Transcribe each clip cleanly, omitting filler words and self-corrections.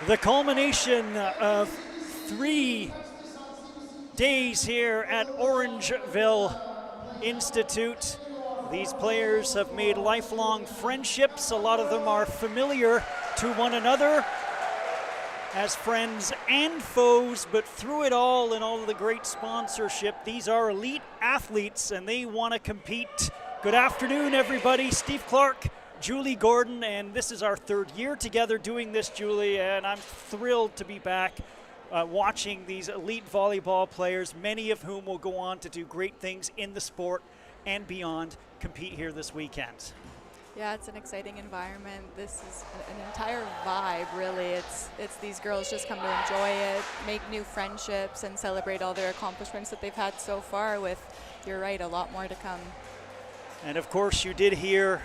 The culmination of 3 days here at Orangeville Institute. These players have made lifelong friendships. A lot of them are familiar to one another as friends and foes, but through it all and all of the great sponsorship, these are elite athletes and they want to compete. Good afternoon, everybody. Steve Clark, Julie Gordon, and this is our 3rd year together doing this, Julie, and I'm thrilled to be back watching these elite volleyball players, many of whom will go on to do great things in the sport and beyond, compete here this weekend. Yeah, it's an exciting environment. This is an entire vibe, really. It's these girls just come to enjoy it, make new friendships, and celebrate all their accomplishments that they've had so far with, you're right, a lot more to come. And of course, you did hear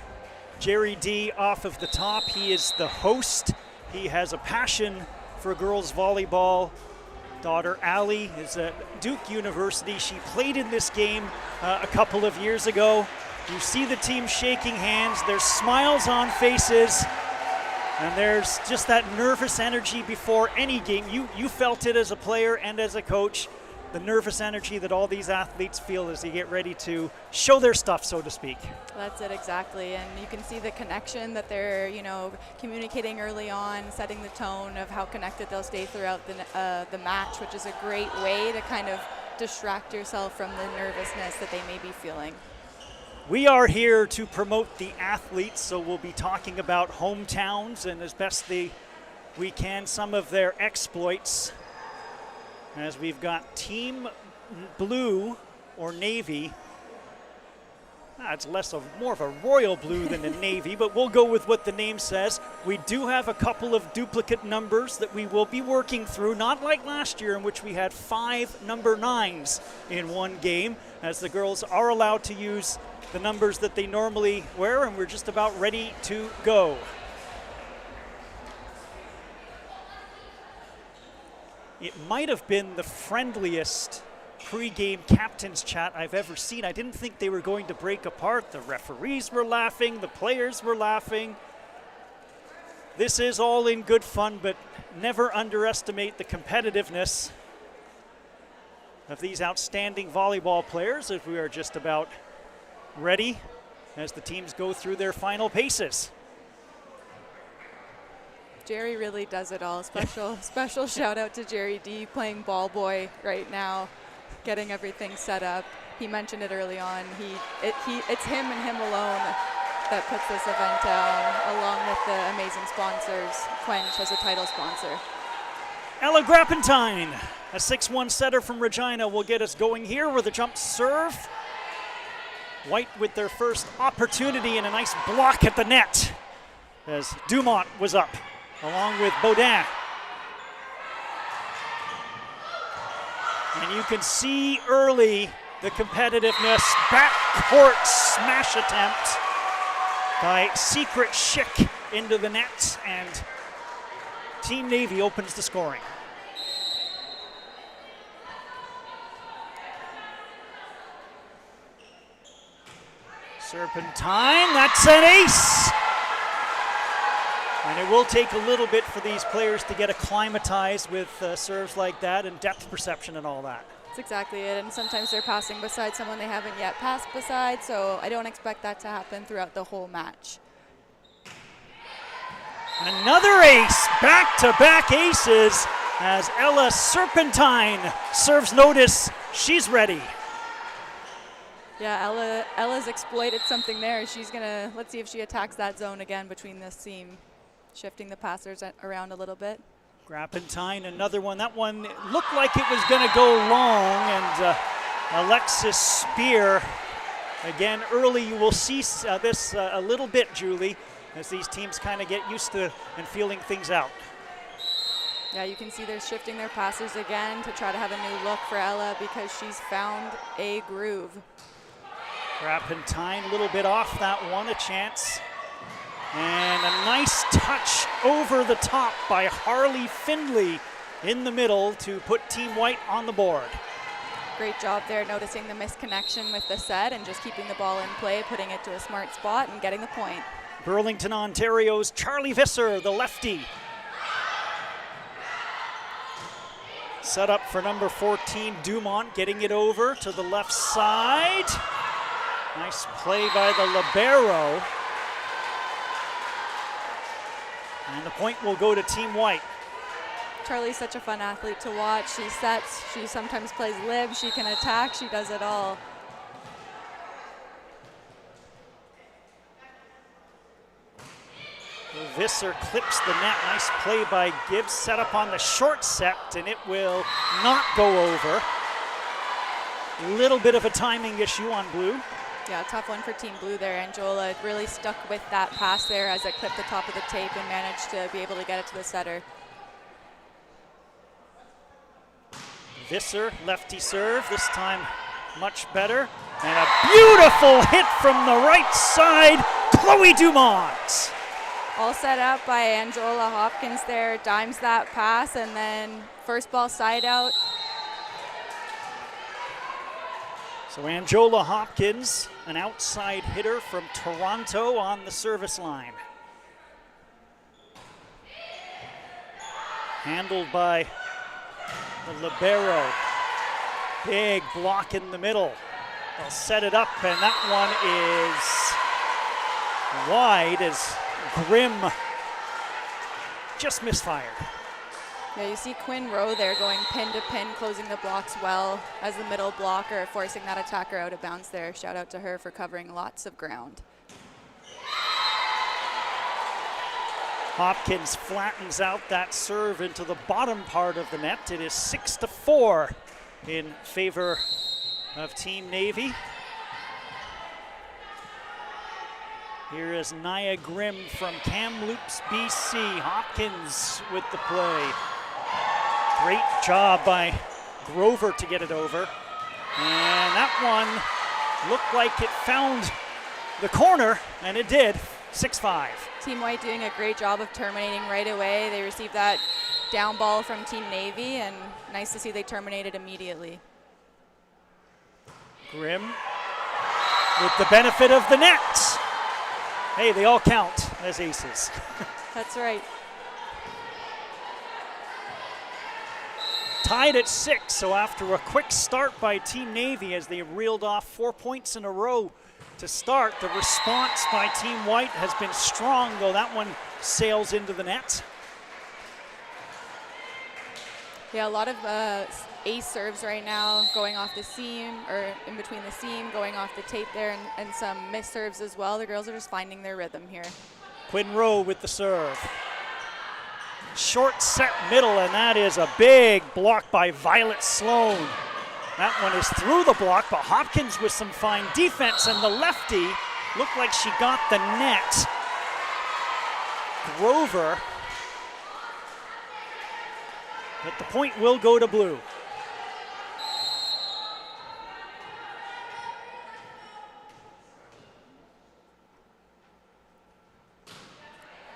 Jerry D off of the top. He is the host. He has a passion for girls volleyball. Daughter Allie is at Duke University. She played in this game a couple of years ago. You see the team shaking hands. There's smiles on faces. And there's just that nervous energy before any game. You felt it as a player and as a coach, the nervous energy that all these athletes feel as they get ready to show their stuff, so to speak. That's it, exactly. And you can see the connection that they're, communicating early on, setting the tone of how connected they'll stay throughout the match, which is a great way to kind of distract yourself from the nervousness that they may be feeling. We are here to promote the athletes, so we'll be talking about hometowns and as best we can some of their exploits. As we've got Team Blue or Navy. It's more of a royal blue than a navy, but we'll go with what the name says. We do have a couple of duplicate numbers that we will be working through, not like last year in which we had 5 number 9s in one game, as the girls are allowed to use the numbers that they normally wear, and we're just about ready to go. It might have been the friendliest pre-game captain's chat I've ever seen. I didn't think they were going to break apart. The referees were laughing, the players were laughing. This is all in good fun, but never underestimate the competitiveness of these outstanding volleyball players, as we are just about ready as the teams go through their final paces. Jerry really does it all. Special shout out to Jerry D, playing ball boy right now, getting everything set up. He mentioned it early on. It's him and him alone that puts this event down, along with the amazing sponsors, CWENCH as a title sponsor. Ella Grappentine, a 6-1 setter from Regina, will get us going here with a jump serve. White with their first opportunity and a nice block at the net as Dumont was up, along with Baudin. And you can see early the competitiveness. Backcourt smash attempt by Secret Schick into the net, and Team Navy opens the scoring. Serpentine, that's an ace! And it will take a little bit for these players to get acclimatized with serves like that and depth perception and all that. That's exactly it, and sometimes they're passing beside someone they haven't yet passed beside, so I don't expect that to happen throughout the whole match. Another ace, back-to-back aces, as Ella Serpentine serves notice. She's ready. Yeah, Ella's exploited something there. She's gonna, let's see if she attacks that zone again between this team, shifting the passers around a little bit. Grappentine, another one. That one looked like it was gonna go long, and Alexis Spear, again, early. You will see this a little bit, Julie, as these teams kind of get used to and feeling things out. Yeah, you can see they're shifting their passers again to try to have a new look for Ella because she's found a groove. Grappentine, a little bit off that one, a chance. And a nice touch over the top by Harley Findley in the middle to put Team White on the board. Great job there, noticing the misconnection with the set and just keeping the ball in play, putting it to a smart spot and getting the point. Burlington, Ontario's Charlie Visser, the lefty. Set up for number 14, Dumont, getting it over to the left side. Nice play by the libero. And the point will go to Team White. Charlie's such a fun athlete to watch. She sets, she sometimes plays lib, she can attack, she does it all. Visser clips the net. Nice play by Gibbs. Set up on the short set, and it will not go over. A little bit of a timing issue on blue. Yeah, tough one for Team Blue there. Angiola really stuck with that pass there as it clipped the top of the tape and managed to be able to get it to the setter. Visser, lefty serve, this time much better. And a beautiful hit from the right side, Chloe Dumont. All set up by Angiola Hopkins there, dimes that pass, and then first ball side out. So Angiola Hopkins, an outside hitter from Toronto, on the service line. Handled by the libero. Big block in the middle. They'll set it up, and that one is wide as Grimm just misfired. Yeah, you see Quinn Rowe there going pin to pin, closing the blocks well as the middle blocker, forcing that attacker out of bounds there. Shout out to her for covering lots of ground. Hopkins flattens out that serve into the bottom part of the net. It is 6-4 in favor of Team Navy. Here is Nia Grimm from Kamloops, BC. Hopkins with the play. Great job by Grover to get it over. And that one looked like it found the corner, and it did. 6-5. Team White doing a great job of terminating right away. They received that down ball from Team Navy, and nice to see they terminated immediately. Grimm with the benefit of the net. Hey, they all count as aces. That's right. Tied at 6, so after a quick start by Team Navy as they reeled off 4 points in a row to start, the response by Team White has been strong, though that one sails into the net. Yeah, a lot of ace serves right now, going off the seam, or in between the seam, going off the tape there, and some miss serves as well. The girls are just finding their rhythm here. Quinn Rowe with the serve. Short set middle, and that is a big block by Violet Sloan. That one is through the block, but Hopkins with some fine defense, and the lefty looked like she got the net. Grover. But the point will go to blue.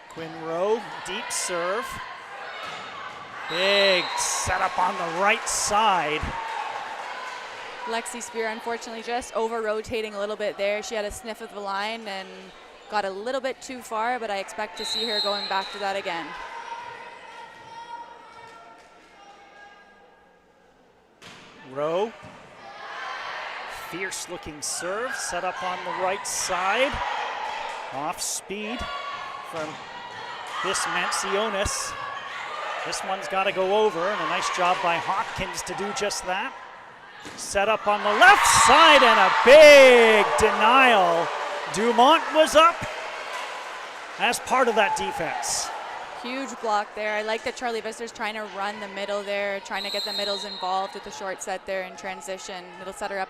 Quinn Rowe, deep serve. Big setup on the right side. Lexi Spear, unfortunately, just over-rotating a little bit there. She had a sniff of the line and got a little bit too far, but I expect to see her going back to that again. Rowe. Fierce looking serve, set up on the right side. Off speed from this Mancionis. This one's got to go over, and a nice job by Hopkins to do just that. Set up on the left side, and a big denial. Dumont was up as part of that defense. Huge block there. I like that Charlie Visser's trying to run the middle there, trying to get the middles involved with the short set there in transition. It'll set her up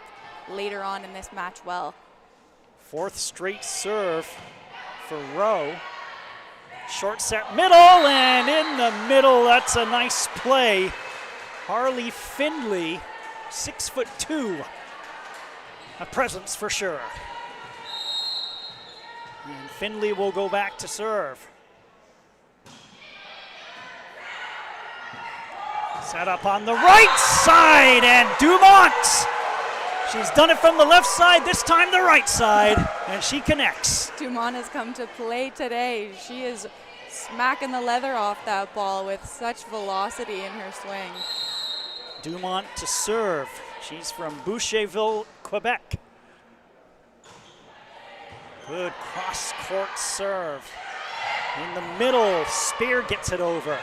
later on in this match well. Fourth straight serve for Rowe. Short set middle, and in the middle, that's a nice play. Harley Findley, 6'2", a presence for sure. And Findley will go back to serve. Set up on the right side, and Dumont. She's done it from the left side, this time the right side, and she connects. Dumont has come to play today. She is smacking the leather off that ball with such velocity in her swing. Dumont to serve. She's from Boucherville, Quebec. Good cross-court serve. In the middle, Spear gets it over.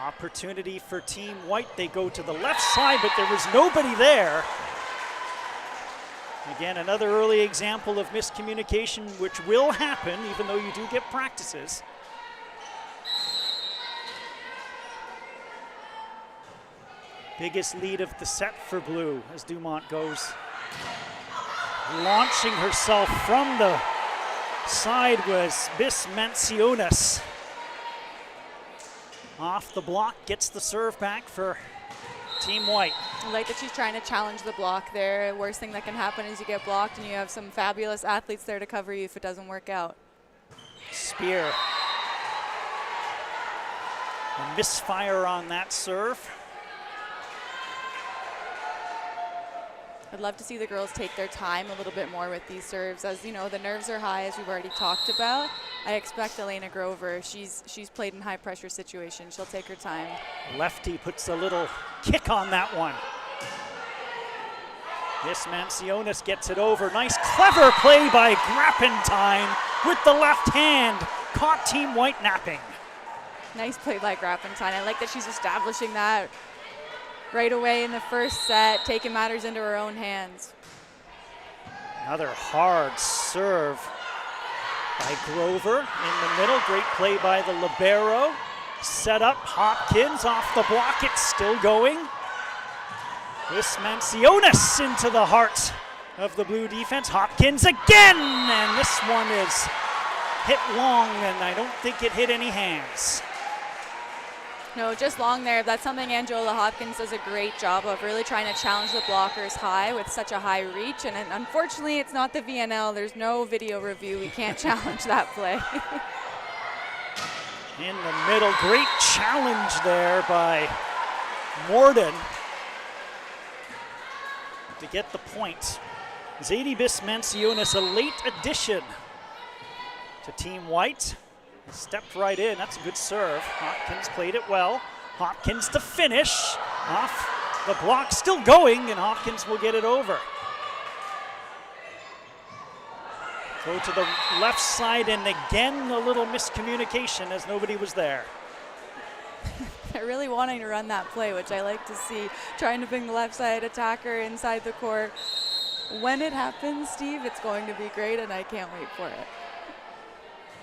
Opportunity for Team White. They go to the left side, but there was nobody there. Again, another early example of miscommunication, which will happen, even though you do get practices. Biggest lead of the set for Blue as Dumont goes. Launching herself from the side was Bis Mansionis. Off the block, gets the serve back for Team White. I like that she's trying to challenge the block there. Worst thing that can happen is you get blocked and you have some fabulous athletes there to cover you if it doesn't work out. Spear. A misfire on that serve. I'd love to see the girls take their time a little bit more with these serves. As you know, the nerves are high, as we've already talked about. I expect Elena Grover, she's played in high pressure situations. She'll take her time. Lefty puts a little kick on that one. This Mansionis gets it over. Nice, clever play by Grappentine with the left hand. Caught Team White napping. Nice play by Grappentine. I like that she's establishing that right away in the first set, taking matters into her own hands. Another hard serve by Grover in the middle. Great play by the libero. Set up Hopkins off the block. It's still going. This Mansionis into the heart of the Blue defense. Hopkins again, and this one is hit long, and I don't think it hit any hands. No, just long there. That's something Angela Hopkins does a great job of, really trying to challenge the blockers high with such a high reach. And unfortunately, it's not the VNL. There's no video review. We can't challenge that play. In the middle, great challenge there by Morden to get the point. Zadie Bis Mansionis, a late addition to Team White. Stepped right in. That's a good serve. Hopkins played it well. Hopkins to finish. Off the block, still going, and Hopkins will get it over. Go to the left side, and again a little miscommunication as nobody was there. They're really wanting to run that play, which I like to see. Trying to bring the left side attacker inside the court. When it happens, Steve, it's going to be great, and I can't wait for it.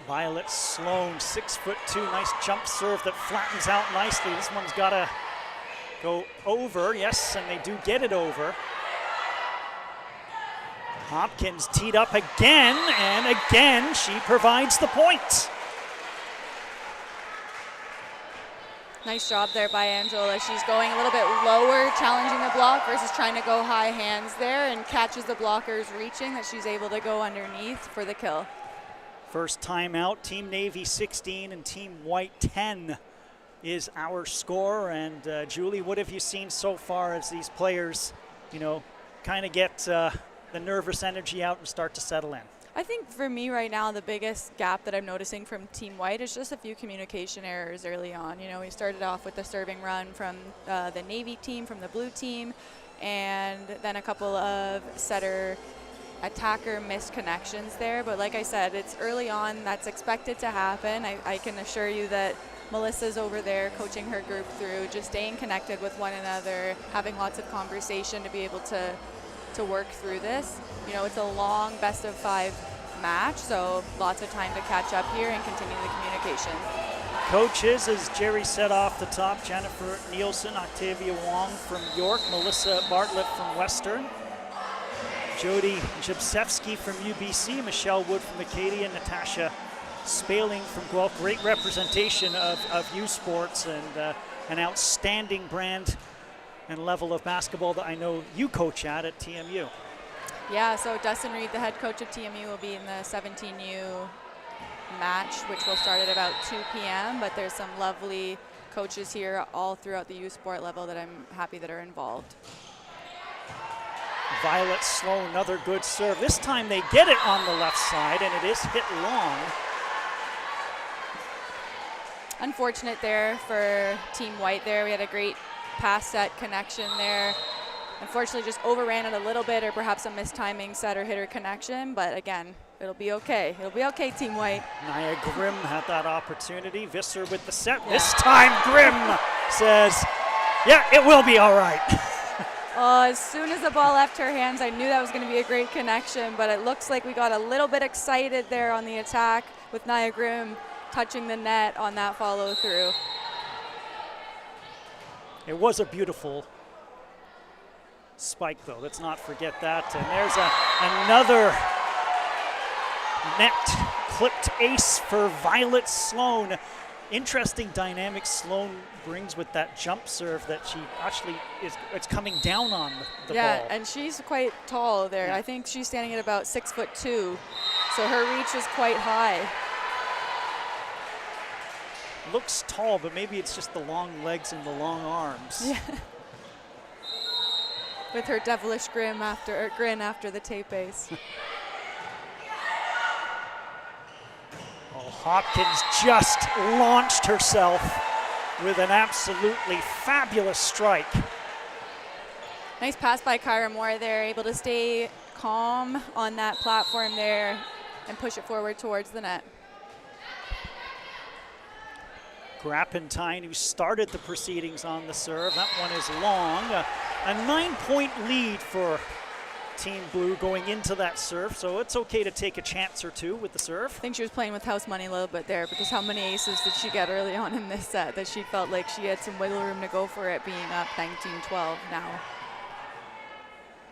Violet Sloan, 6'2", nice jump serve that flattens out nicely. This one's got to go over, yes, and they do get it over. Hopkins teed up again, and again she provides the point. Nice job there by Angela. She's going a little bit lower, challenging the block versus trying to go high hands there, and catches the blockers reaching, that she's able to go underneath for the kill. First timeout, Team Navy 16 and Team White 10 is our score. And Julie, what have you seen so far as these players, kind of get the nervous energy out and start to settle in? I think for me right now, the biggest gap that I'm noticing from Team White is just a few communication errors early on. We started off with the serving run from the Navy team, from the Blue team, and then a couple of setter attacker missed connections there. But like I said, it's early on. That's expected to happen. I can assure you that Melissa's over there coaching her group through, just staying connected with one another, having lots of conversation to be able to work through this. It's a long best-of-5 match, so lots of time to catch up here and continue the communication. Coaches, as Jerry said off the top, Jennifer Nielsen, Octavia Wong from York, Melissa Bartlett from Western, Jody Jabsevsky from UBC, Michelle Wood from Acadia, Natasha Spaling from Guelph. Great representation of U Sports, and an outstanding brand and level of basketball that I know you coach at TMU. Yeah, so Dustin Reed, the head coach of TMU, will be in the 17U match, which will start at about 2 p.m., but there's some lovely coaches here all throughout the U Sport level that I'm happy that are involved. Violet Sloan, another good serve. This time they get it on the left side, and it is hit long. unfortunate there for Team White there. We had a great pass set connection there. Unfortunately, just overran it a little bit, or perhaps a mistiming setter-hitter connection, but again, it'll be okay. It'll be okay, Team White. Nia Grimm had that opportunity. Visser with the set. Yeah. This time, Grimm says, yeah, it will be all right. Oh, as soon as the ball left her hands, I knew that was going to be a great connection, but it looks like we got a little bit excited there on the attack with Nia Grimm touching the net on that follow-through. It was a beautiful spike, though. Let's not forget that. And there's another net-clipped ace for Violet Sloan. Interesting dynamic Sloan brings with that jump serve that she actually it's coming down on the ball. Yeah, and she's quite tall there. Yeah. I think she's standing at about 6'2", so her reach is quite high. Looks tall, but maybe it's just the long legs and the long arms. Yeah. With her devilish grin after the tape ace. Oh, Hopkins just launched herself with an absolutely fabulous strike. Nice pass by Kyra Moore there, able to stay calm on that platform there and push it forward towards the net. Grappentine, who started the proceedings on the serve. That one is long. A 9-point lead for Team Blue going into that serve, so it's okay to take a chance or two with the serve. I think she was playing with house money a little bit there, because how many aces did she get early on in this set that she felt like she had some wiggle room to go for it, being up 19-12 now.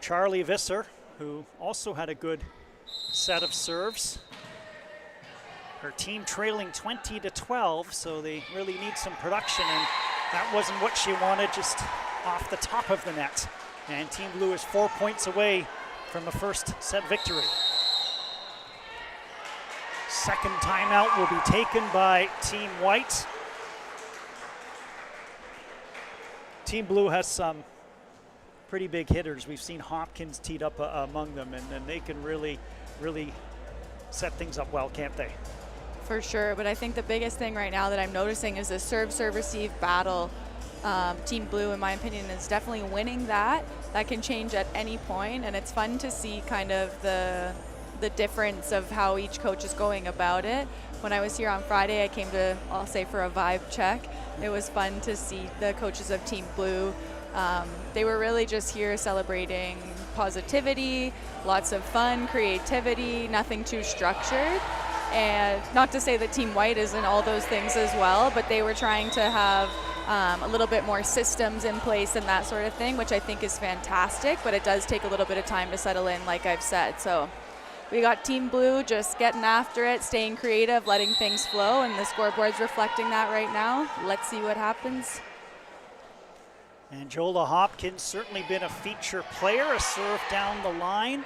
Charlie Visser, who also had a good set of serves. Her team trailing 20-12, so they really need some production, and that wasn't what she wanted, just off the top of the net. And Team Blue is 4 points away from a first set victory. Second timeout will be taken by Team White. Team Blue has some pretty big hitters. We've seen Hopkins teed up among them, and they can really set things up well, can't they? For sure, but I think the biggest thing right now that I'm noticing is the serve-receive battle. Team Blue, in my opinion, is definitely winning that. That can change at any point, and it's fun to see kind of the difference of how each coach is going about it. When I was here on Friday, I came to, I'll say, for a vibe check. It was fun to see the coaches of Team Blue. They were really just here celebrating positivity, lots of fun, creativity, nothing too structured. And not to say that Team White isn't all those things as well, but they were trying to have a little bit more systems in place and that sort of thing, which I think is fantastic, but it does take a little bit of time to settle in, like I've said. So we got Team Blue just getting after it, staying creative, letting things flow, and the scoreboard's reflecting that right now. Let's see what happens. And Jola Hopkins certainly been a feature player, a serve down the line.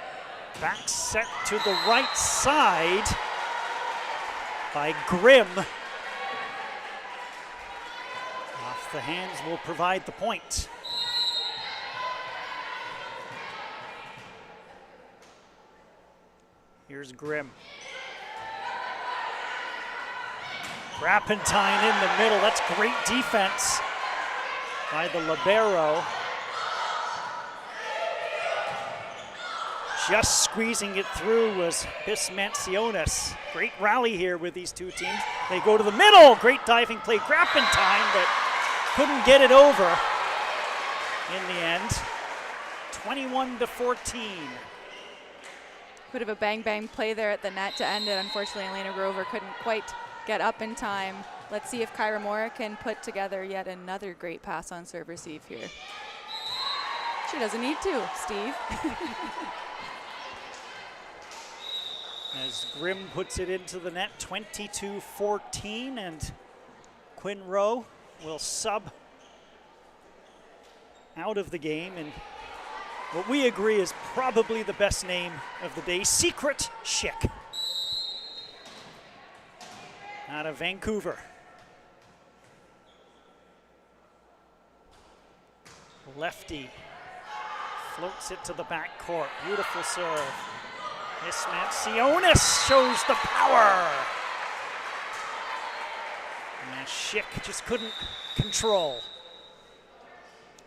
Back set to the right side by Grimm. Off the hands will provide the point. Here's Grimm. Grappentine in the middle. That's great defense by the libero. Just squeezing it through was Bismansionis. Great rally here with these two teams. They go to the middle. Great diving play. Grappentine, but couldn't get it over in the end. 21-14. Bit of a bang-bang play there at the net to end it. Unfortunately, Elena Grover couldn't quite get up in time. Let's see if Kyra Moore can put together yet another great pass on serve receive here. She doesn't need to, Steve. As Grimm puts it into the net, 22-14, and Quinn Rowe will sub out of the game, and what we agree is probably the best name of the day, Secret Schick, out of Vancouver. Lefty floats it to the backcourt. Beautiful serve. Bismansionis shows the power. Schick just couldn't control.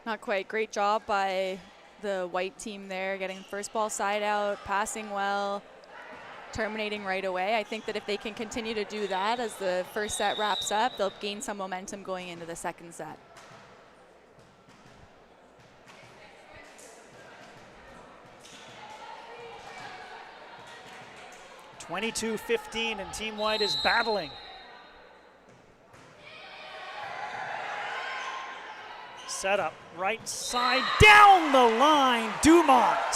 Not quite. Great job by the white team there, getting first ball side out, passing well, terminating right away. I think that if they can continue to do that as the first set wraps up, they'll gain some momentum going into the second set. (22-15) and Team White is battling. Set up, right side, down the line, Dumont.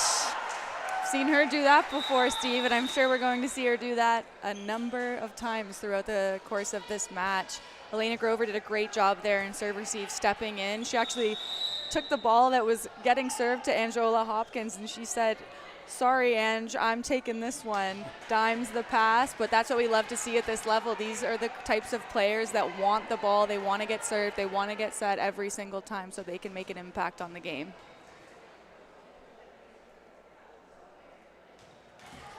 Seen her do that before, Steve, and I'm sure we're going to see her do that a number of times throughout the course of this match. Elena Grover did a great job there in serve receive, stepping in. She actually took the ball that was getting served to Angela Hopkins, and she said, "Sorry, Ange, I'm taking this one." Dimes the pass, but that's what we love to see at this level. These are the types of players that want the ball. They want to get served. They want to get set every single time so they can make an impact on the game.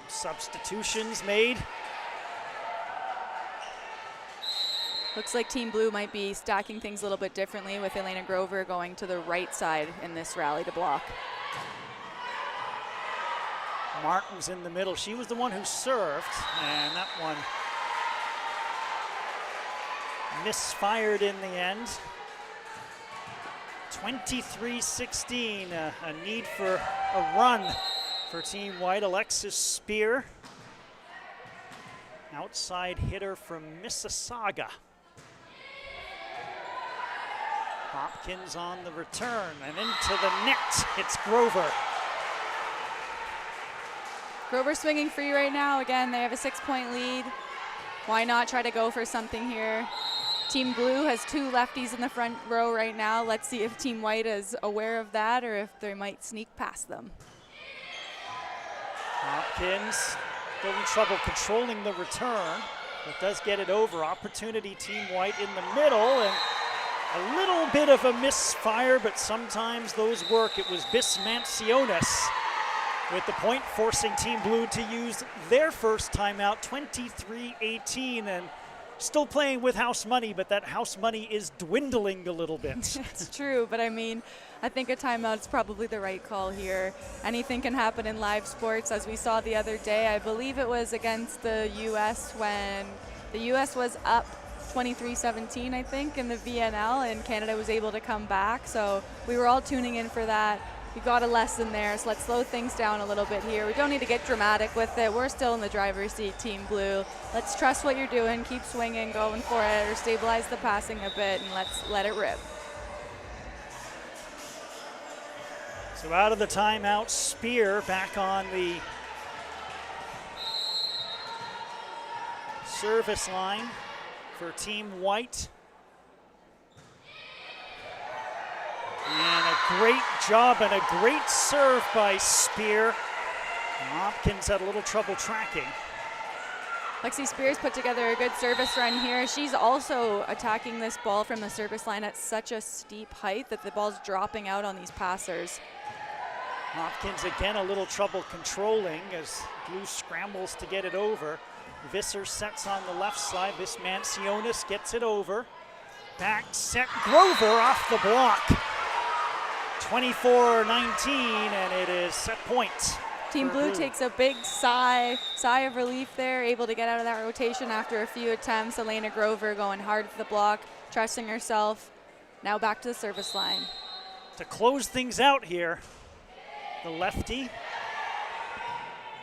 Substitutions made. Looks like Team Blue might be stacking things a little bit differently with Elena Grover going to the right side in this rally to block. Martin's in the middle. She was the one who served, and that one misfired in the end. 23-16, a need for a run for Team White. Alexis Spear, outside hitter from Mississauga. Hopkins on the return, and into the net, it's Grover. Grover swinging free right now. Again, they have a 6-point lead. Why not try to go for something here? Team Blue has two lefties in the front row right now. Let's see if Team White is aware of that or if they might sneak past them. Hopkins having trouble controlling the return, but does get it over. Opportunity, Team White in the middle, and a little bit of a misfire, but sometimes those work. It was Bismansionis with the point, forcing Team Blue to use their first timeout, 23-18, and still playing with house money, but that house money is dwindling a little bit. It's true, but I mean, I think a timeout is probably the right call here. Anything can happen in live sports, as we saw the other day. I believe it was against the U.S. when the U.S. was up 23-17, I think, in the VNL, and Canada was able to come back. So we were all tuning in for that. We got a lesson there, so let's slow things down a little bit here. We don't need to get dramatic with it. We're still in the driver's seat, Team Blue. Let's trust what you're doing, keep swinging, going for it, or stabilize the passing a bit, and let's let it rip. So out of the timeout, Spear back on the service line for Team White. And a great job and a great serve by Spear. Hopkins had a little trouble tracking. Lexi Spears put together a good service run here. She's also attacking this ball from the service line at such a steep height that the ball's dropping out on these passers. Hopkins again a little trouble controlling as Blue scrambles to get it over. Visser sets on the left side. Bismansionis gets it over. Back set, Grover off the block. 24-19, and it is set point. Team Blue takes a big sigh of relief there, able to get out of that rotation after a few attempts. Elena Grover going hard at the block, trusting herself. Now back to the service line. To close things out here, the lefty.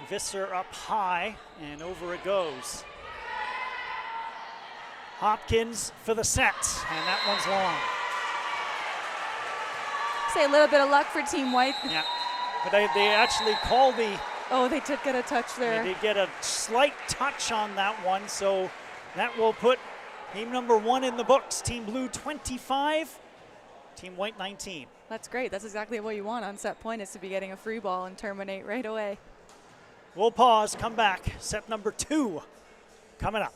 Visser up high, and over it goes. Hopkins for the set, and that one's long. Say a little bit of luck for Team White. Yeah, but they actually call the... Oh, they did get a touch there. They did get a slight touch on that one, so that will put game number 1 in the books. Team Blue 25, Team White 19. That's great. That's exactly what you want on set point, is to be getting a free ball and terminate right away. We'll pause, come back. Set number 2 coming up.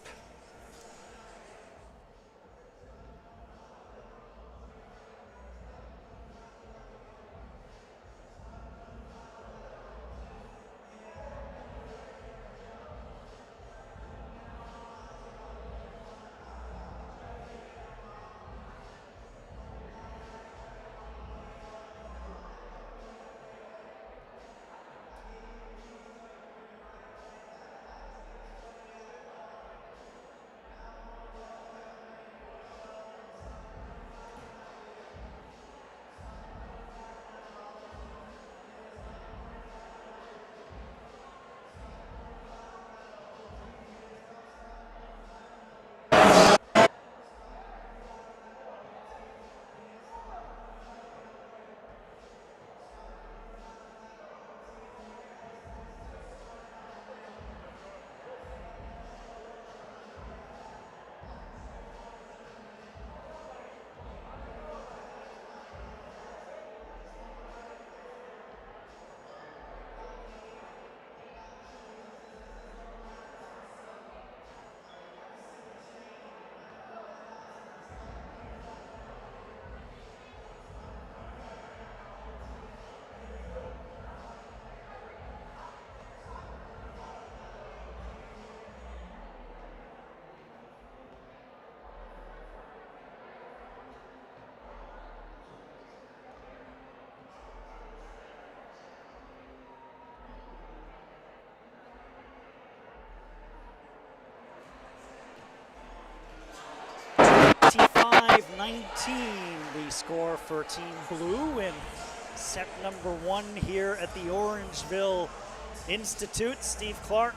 the score for Team Blue in set number 1 here at the Orangeville Institute. Steve Clark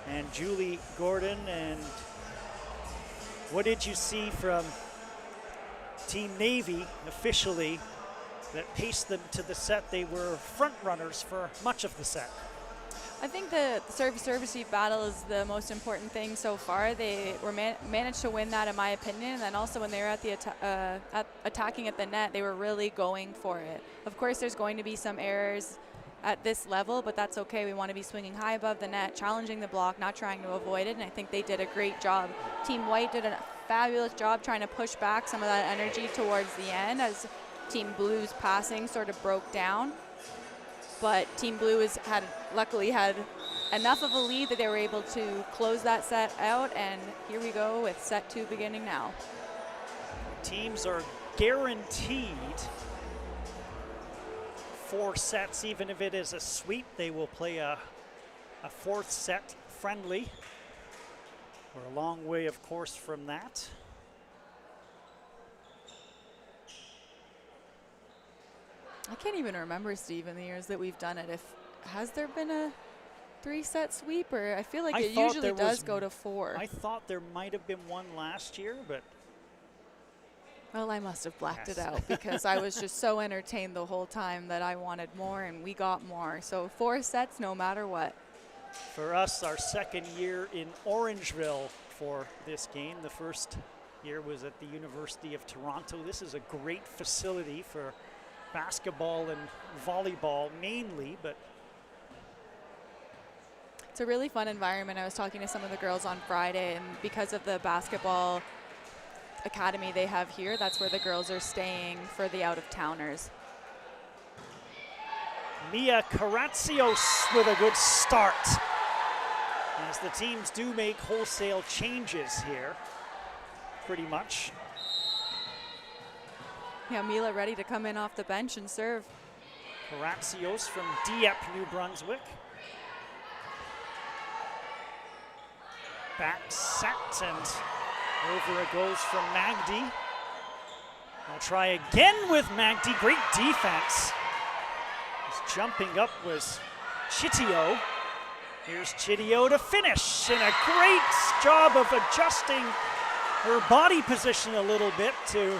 and Julie Gordon. And what did you see from Team Navy officially that paced them to the set? They were front runners for much of the set. I think the serve battle is the most important thing so far. They were managed to win that, in my opinion. And then also when they were at the attacking at the net, they were really going for it. Of course, there's going to be some errors at this level, but that's okay. We want to be swinging high above the net, challenging the block, not trying to avoid it. And I think they did a great job. Team White did a fabulous job trying to push back some of that energy towards the end as Team Blue's passing sort of broke down. But Team Blue luckily had enough of a lead that they were able to close that set out, and here we go with set 2 beginning now. Teams are guaranteed 4 sets, even if it is a sweep. They will play a 4th set friendly. We're a long way, of course, from that. I can't even remember, Steve, in the years that we've done it. Has there been a 3-set sweep? Or I feel like it usually does go to 4. I thought there might have been one last year, but... Well, I must have blacked it out because I was just so entertained the whole time that I wanted more, and we got more. So 4 sets no matter what. For us, our 2nd year in Orangeville for this game. The first year was at the University of Toronto. This is a great facility for basketball and volleyball mainly, but it's a really fun environment. I was talking to some of the girls on Friday, and because of the basketball academy they have here, that's where the girls are staying for the out-of-towners. Mia Karatsios with a good start, as the teams do make wholesale changes here, pretty much. Yeah, Mila ready to come in off the bench and serve. Karatsios from Dieppe, New Brunswick. Back set, and over it goes from Magdi. I'll try again with Magdi. Great defense. Just jumping up was Chitio. Here's Chitio to finish, and a great job of adjusting her body position a little bit to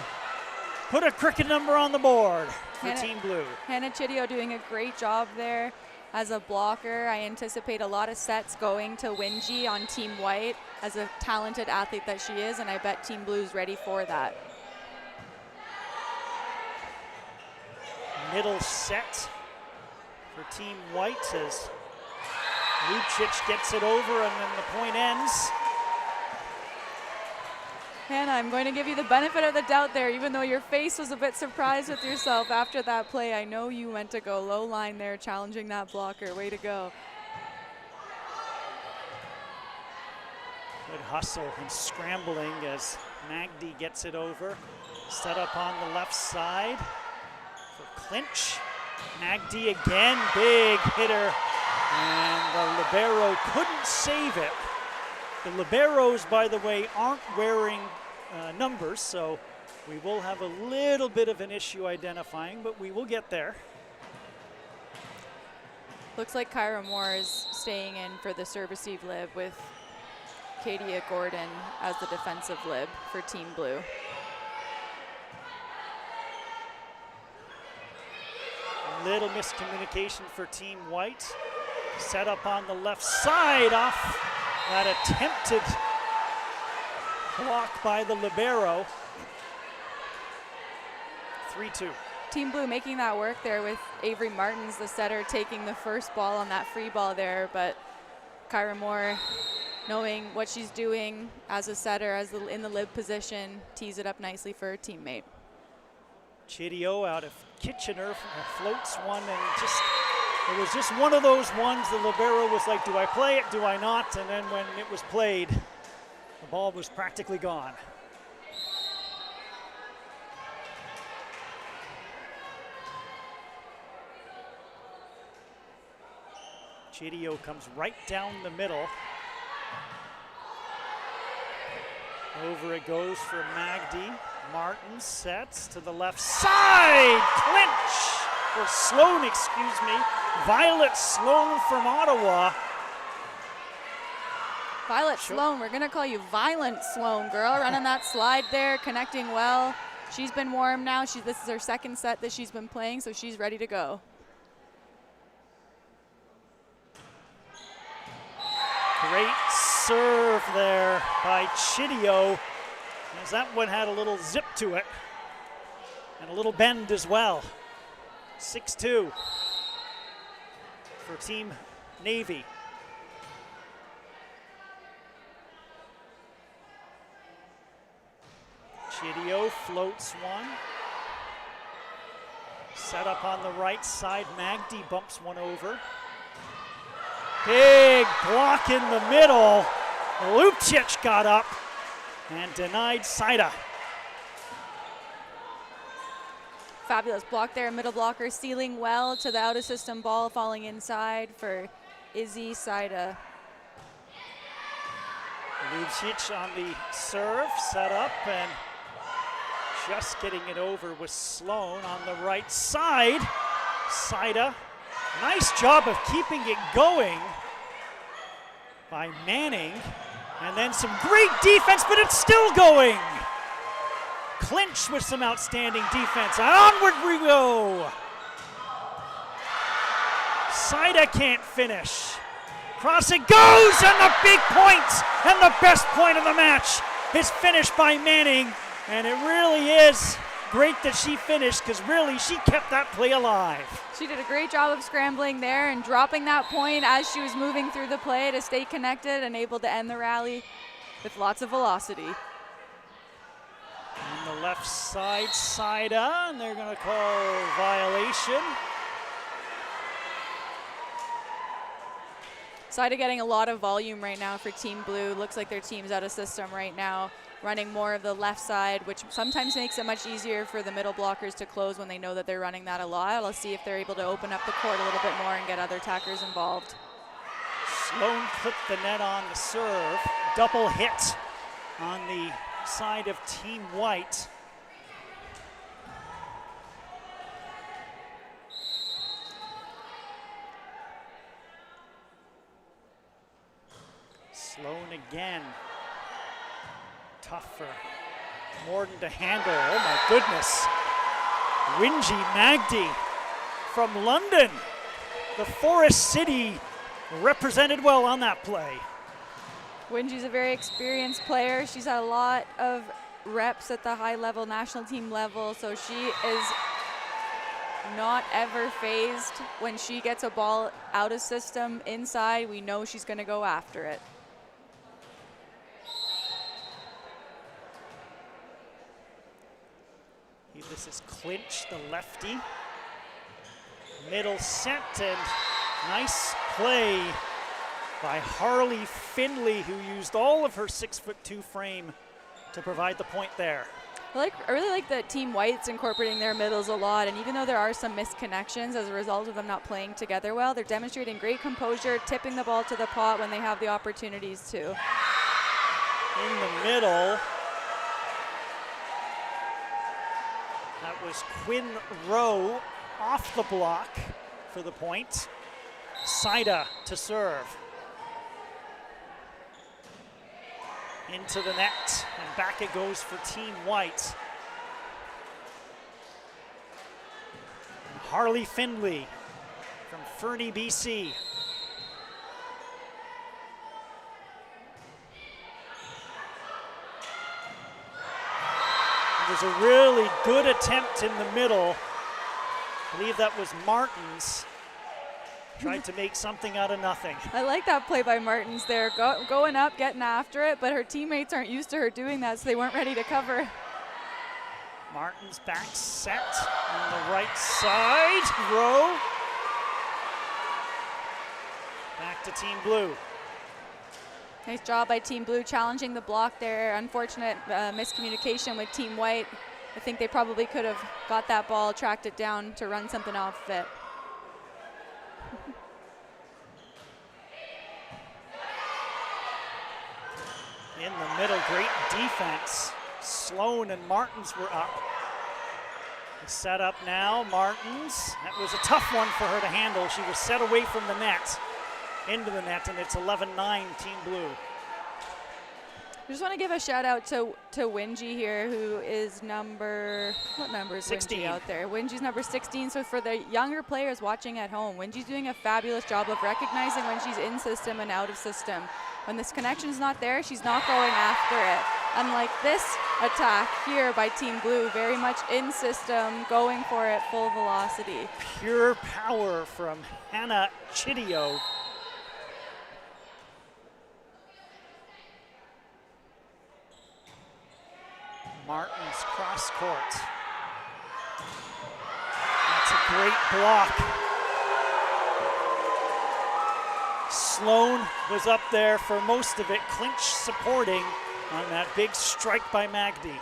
put a cricket number on the board for Team Blue. Hannah Chitio doing a great job there as a blocker. I anticipate a lot of sets going to Winji on Team White as a talented athlete that she is, and I bet Team Blue's ready for that. Middle set for Team White as Lucic gets it over, and then the point ends. Hannah, I'm going to give you the benefit of the doubt there, even though your face was a bit surprised with yourself after that play. I know you went to go low line there, challenging that blocker. Way to go. Good hustle and scrambling as Magdi gets it over. Set up on the left side for clinch. Magdi again, big hitter, and the libero couldn't save it. The liberos, by the way, aren't wearing numbers, so we will have a little bit of an issue identifying, but we will get there. Looks like Kyra Moore is staying in for the serve-receive lib with Katia Gordon as the defensive lib for Team Blue. Little miscommunication for Team White. Set up on the left side off that attempted block by the libero. 3-2. Team Blue making that work there with Avery Martins, the setter, taking the first ball on that free ball there, but Kyra Moore, knowing what she's doing as a setter, in the lib position, tees it up nicely for her teammate. Chitio out of Kitchener floats one, and it was just one of those ones. The libero was like, do I play it, do I not? And then when it was played, the ball was practically gone. Chitio comes right down the middle. Over it goes for Magdi. Martin sets to the left side. Clinch, or Sloan, excuse me. Violet Sloan from Ottawa. Violet Sloan, we're gonna call you Violent Sloan, girl. Running that slide there, connecting well. She's been warm now. This is her second set that she's been playing, so she's ready to go. Great serve there by Chideo, as that one had a little zip to it and a little bend as well. 6-2 for Team Navy. Chideo floats one. Set up on the right side. Magdi bumps one over. Big block in the middle. Lupcic got up and denied Saida. Fabulous block there, middle blocker sealing well to the out of system ball, falling inside for Izzy Saida. Lupcic on the serve, set up and just getting it over with Sloan on the right side. Saida, nice job of keeping it going by Manning. And then some great defense, but it's still going. Clinch with some outstanding defense. Onward we go. Saida can't finish. Cross it goes, and the big point, and the best point of the match is finished by Manning. And it really is great that she finished, because really she kept that play alive. She did a great job of scrambling there and dropping that point as she was moving through the play to stay connected and able to end the rally with lots of velocity. On the left side, Saida, and they're going to call violation. Saida getting a lot of volume right now for Team Blue. Looks like their team's out of system right now, running more of the left side, which sometimes makes it much easier for the middle blockers to close when they know that they're running that a lot. Let's see if they're able to open up the court a little bit more and get other attackers involved. Sloan clipped the net on the serve. Double hit on the side of Team White. Sloan again. Tough for Morden to handle. Oh my goodness. Wingy Magdi from London. The Forest City represented well on that play. Wingy's a very experienced player. She's had a lot of reps at the high level, national team level, so she is not ever phased. When she gets a ball out of system inside, we know she's going to go after it. This is Clinch, the lefty. Middle set, and nice play by Harley Findlay, who used all of her 6'2" frame to provide the point there. I really like that Team White's incorporating their middles a lot, and even though there are some misconnections as a result of them not playing together well, they're demonstrating great composure, tipping the ball to the pot when they have the opportunities to. In the middle, that was Quinn Rowe off the block for the point. Saida to serve. Into the net, and back it goes for Team White. And Harley Findlay from Fernie, BC. It was a really good attempt in the middle. I believe that was Martins. Tried to make something out of nothing. I like that play by Martins there, going up, getting after it, but her teammates aren't used to her doing that, so they weren't ready to cover. Martins back set on the right side. Rowe. Back to Team Blue. Nice job by Team Blue challenging the block there. Unfortunate miscommunication with Team White. I think they probably could have got that ball, tracked it down to run something off of it. In the middle, great defense. Sloan and Martins were up. The set up now, Martins. That was a tough one for her to handle. She was set away from the net, into the net, and it's 11-9 Team Blue. I just want to give a shout out to Wingy here, who is what number is 16 Wingy out there? Wingy's number 16. So for the younger players watching at home, Wingy's doing a fabulous job of recognizing when she's in system and out of system. When this connection's not there, she's not going after it. Unlike this attack here by Team Blue, very much in system, going for it full velocity. Pure power from Hannah Chidio. Martins cross court. That's a great block. Sloan was up there for most of it, Clinch supporting on that big strike by Magdi.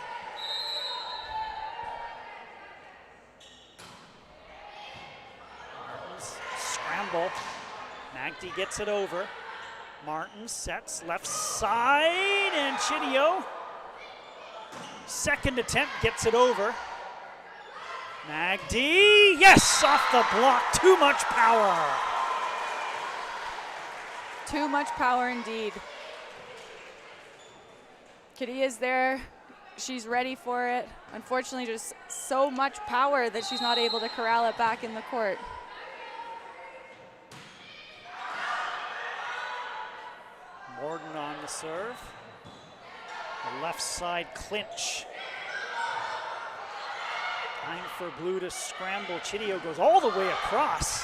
Martins scramble. Magdi gets it over. Martins sets left side, and Chidio. Second attempt gets it over. Magdi, yes, off the block, too much power. Too much power indeed. Kitty is there, she's ready for it. Unfortunately, just so much power that she's not able to corral it back in the court. Morden on the serve. The left side clinch. Time for Blue to scramble. Chidio goes all the way across.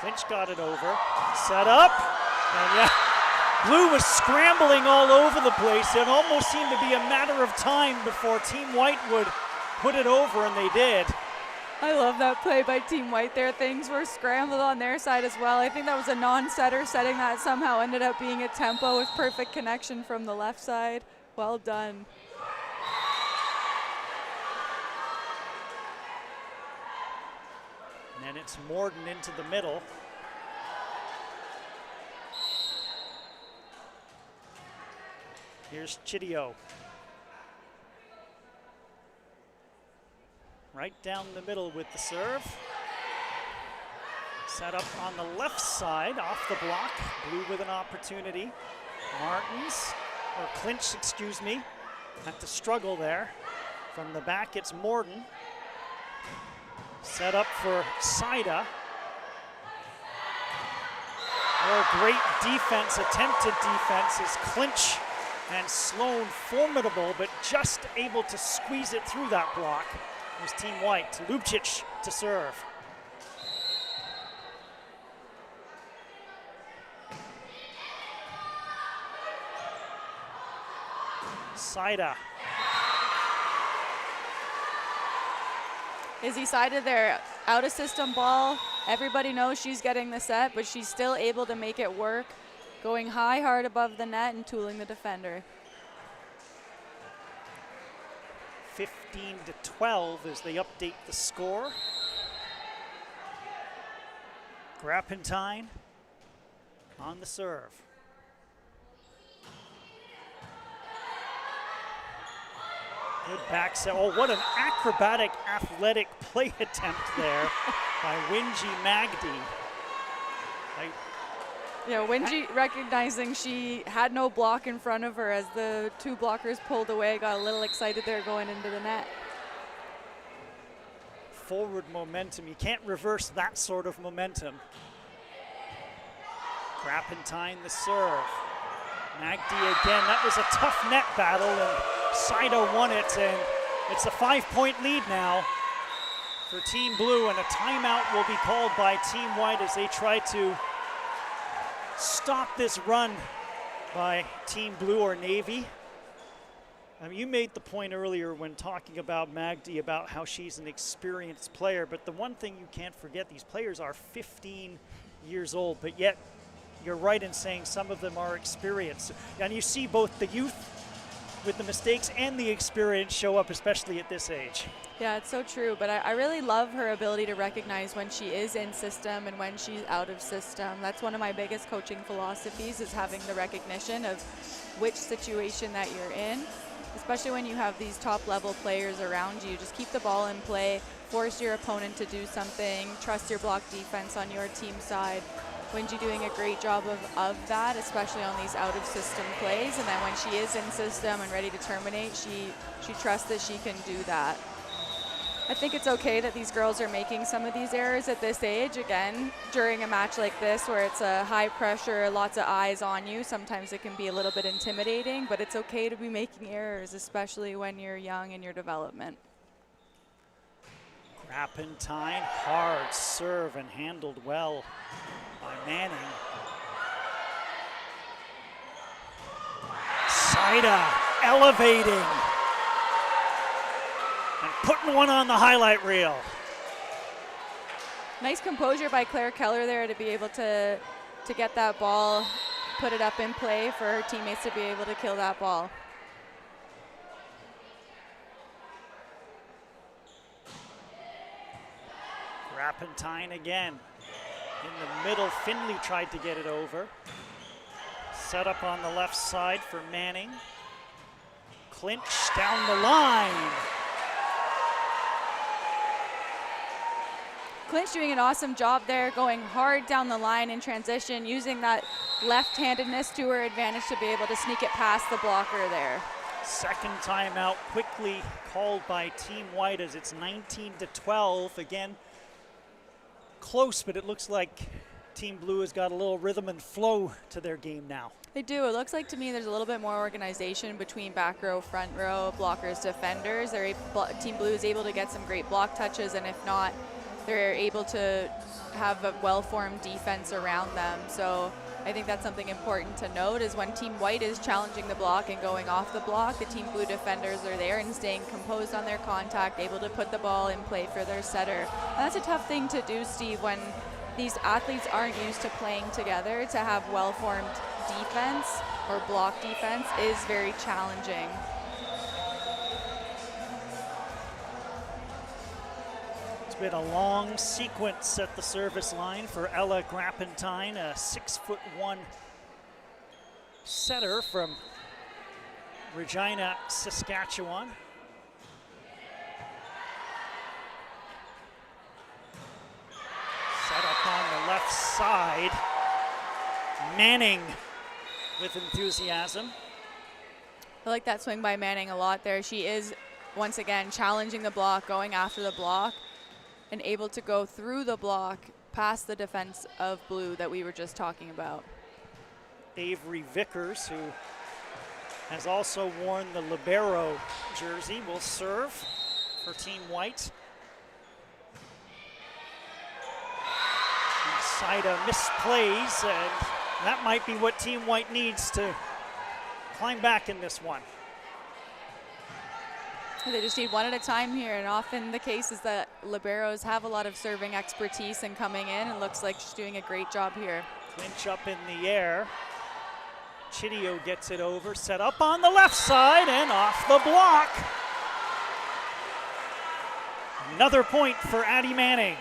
Clinch got it over. Set up. And yeah, Blue was scrambling all over the place. It almost seemed to be a matter of time before Team White would put it over, and they did. I love that play by Team White there. Things were scrambled on their side as well. I think that was a non-setter setting that somehow ended up being a tempo with perfect connection from the left side. Well done. And then it's Morden into the middle. Here's Chidio. Right down the middle with the serve. Set up on the left side, off the block. Blue with an opportunity. Martins, or Clinch, excuse me. Had to struggle there. From the back, it's Morden. Set up for Saida. More great defense, attempted defense is Clinch and Sloan, formidable, but just able to squeeze it through that block. There's Team White. Lubcic to serve. Saida. Izzy Saida there, out of system ball. Everybody knows she's getting the set, but she's still able to make it work, going high, hard above the net and tooling the defender. 15-12 as they update the score. Grappentine on the serve. Good back set. Oh, what an acrobatic, athletic play attempt there by Wingy Magdi. Yeah, Wingy recognizing she had no block in front of her as the two blockers pulled away, got a little excited there going into the net. Forward momentum. You can't reverse that sort of momentum. Grappentine the serve. Magdi again. That was a tough net battle, and Saida won it, and it's a 5-point lead now for Team Blue, and a timeout will be called by Team White as they try to stop this run by Team Blue or Navy. I mean, you made the point earlier when talking about Magdi about how she's an experienced player, but the one thing you can't forget, these players are 15 years old, but yet you're right in saying some of them are experienced. And you see both the youth with the mistakes and the experience show up, especially at this age. Yeah, it's so true, but I really love her ability to recognize when she is in system and when she's out of system. That's one of my biggest coaching philosophies, is having the recognition of which situation that you're in especially when you have these top-level players around you. Just keep the ball in play, force your opponent to do something, trust your block defense on your team side. Wenji doing a great job of that, especially on these out-of-system plays. And then when she is in system and ready to terminate, she trusts that she can do that. I think it's okay that these girls are making some of these errors at this age. Again, during a match like this where it's a high pressure, lots of eyes on you, sometimes it can be a little bit intimidating, but it's okay to be making errors, especially when you're young in your development. Grappentine, hard serve and handled well by Manning. Saida elevating and putting one on the highlight reel. Nice composure by Claire Keller there to be able to get that ball, put it up in play for her teammates to be able to kill that ball. Grappentine again. In the middle, Finley tried to get it over. Set up on the left side for Manning. Clinch down the line. Clinch doing an awesome job there, going hard down the line in transition, using that left-handedness to her advantage to be able to sneak it past the blocker there. Second timeout quickly called by Team White as it's 19-12. Again, close, but it looks like Team Blue has got a little rhythm and flow to their game now. They do. It looks like to me there's a little bit more organization between back row, front row, blockers, defenders. Team Blue is able to get some great block touches, and if not, they're able to have a well-formed defense around them. So I think that's something important to note is when Team White is challenging the block and going off the block, the Team Blue defenders are there and staying composed on their contact, able to put the ball in play for their setter. And that's a tough thing to do, Steve, when these athletes aren't used to playing together. To have well-formed defense or block defense is very challenging. It's been a long sequence at the service line for Ella Grappentine, a 6'1" setter from Regina, Saskatchewan. Set up on the left side. Manning with enthusiasm. I like that swing by Manning a lot there. She is, once again, challenging the block, going after the block, and able to go through the block past the defense of Blue that we were just talking about. Avery Vickers, who has also worn the libero jersey, will serve for Team White. Saida misplays, and that might be what Team White needs to climb back in this one. They just need one at a time here, and often the case is that liberos have a lot of serving expertise and coming in, and looks like she's doing a great job here. Clinch up in the air. Chideo gets it over, set up on the left side and off the block. Another point for Addie Manning.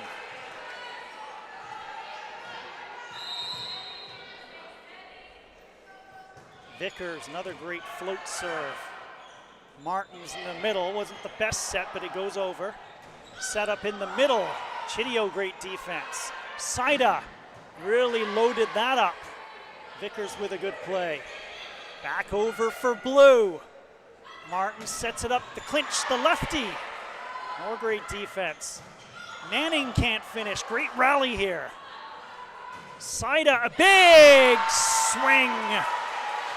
Vickers, another great float serve. Martin's in the middle, wasn't the best set, but it goes over. Set up in the middle. Chideo, great defense. Saida really loaded that up. Vickers with a good play. Back over for Blue. Martin sets it up to clinch the lefty. More great defense. Manning can't finish. Great rally here. Saida, a big swing.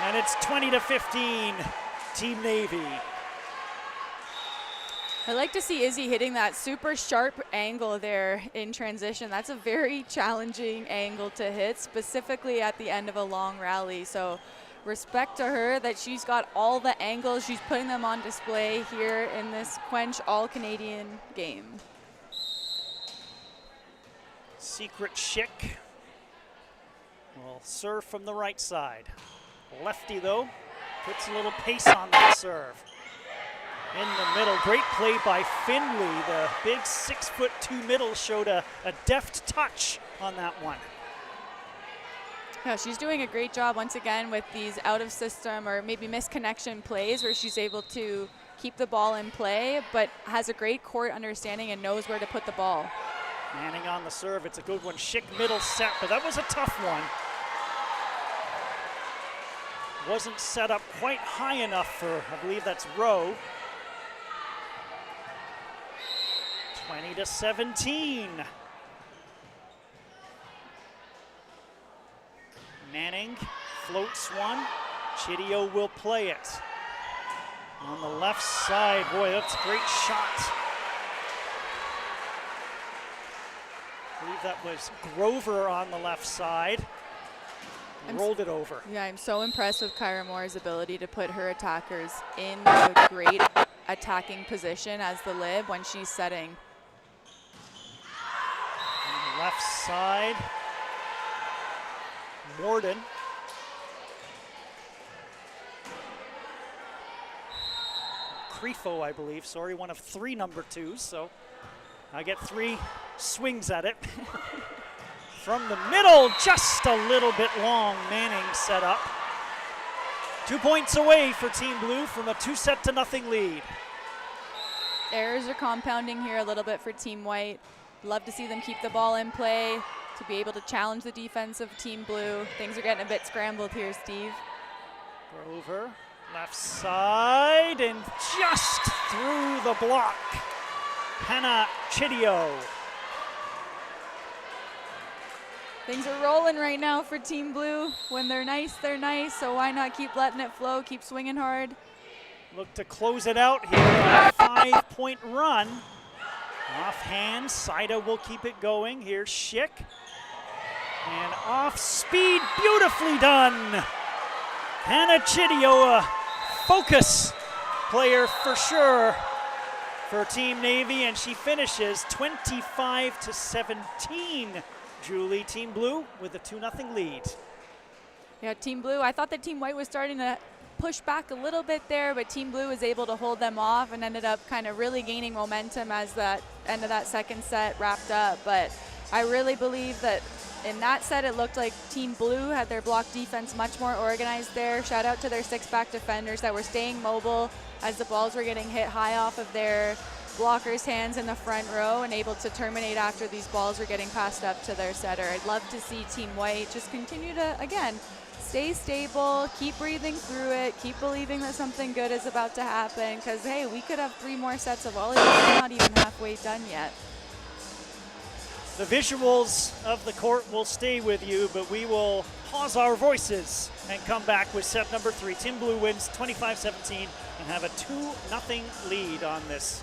And it's 20-15, Team Navy. I like to see Izzy hitting that super sharp angle there in transition. That's a very challenging angle to hit, specifically at the end of a long rally. So respect to her that she's got all the angles. She's putting them on display here in this CWENCH All-Canadian game. Secret Schick will serve from the right side. Lefty, though, puts a little pace on that serve. In the middle, great play by Finley. The big 6'2" middle showed a deft touch on that one. Yeah, she's doing a great job once again with these out of system or maybe misconnection plays where she's able to keep the ball in play, but has a great court understanding and knows where to put the ball. Manning on the serve. It's a good one. Schick middle set, but that was a tough one. Wasn't set up quite high enough for, I believe that's Rowe. 20-17. Manning floats one. Chideo will play it. On the left side, boy, that's a great shot. I believe that was Grover on the left side. Rolled it over. Yeah, I'm so impressed with Kyra Moore's ability to put her attackers in a great attacking position as the lib when she's setting. On the left side, Morden. Crefo, I believe. Sorry, one of 3 number 2s, so I get 3 swings at it. From the middle, just a little bit long. Manning set up. 2 points away for Team Blue from a 2-0 lead. Errors are compounding here a little bit for Team White. Love to see them keep the ball in play, to be able to challenge the defense of Team Blue. Things are getting a bit scrambled here, Steve. Grover, left side, and just through the block. Hannah Chideo. Things are rolling right now for Team Blue. When they're nice, so why not keep letting it flow, keep swinging hard. Look to close it out here, a 5-point run. Offhand, Saida will keep it going. Here's Schick. And off speed, beautifully done. Hannah Chideo, a focus player for sure for Team Navy, and she finishes 25-17. Julie, Team Blue with a 2-0 lead. Yeah, Team Blue, I thought that Team White was starting to push back a little bit there, but Team Blue was able to hold them off and ended up kind of really gaining momentum as that end of that second set wrapped up. But I really believe that in that set, it looked like Team Blue had their block defense much more organized there. Shout out to their 6-back defenders that were staying mobile as the balls were getting hit high off of their blockers' hands in the front row and able to terminate after these balls were getting passed up to their setter. I'd love to see Team White just continue to, again, stay stable, keep breathing through it, keep believing that something good is about to happen, because, hey, we could have 3 more sets of volleyball. We're not even halfway done yet. The visuals of the court will stay with you, but we will pause our voices and come back with set number 3. Team Blue wins 25-17 and have a 2-0 lead on this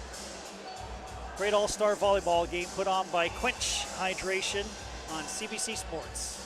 great all-star volleyball game put on by CWENCH Hydration on CBC Sports.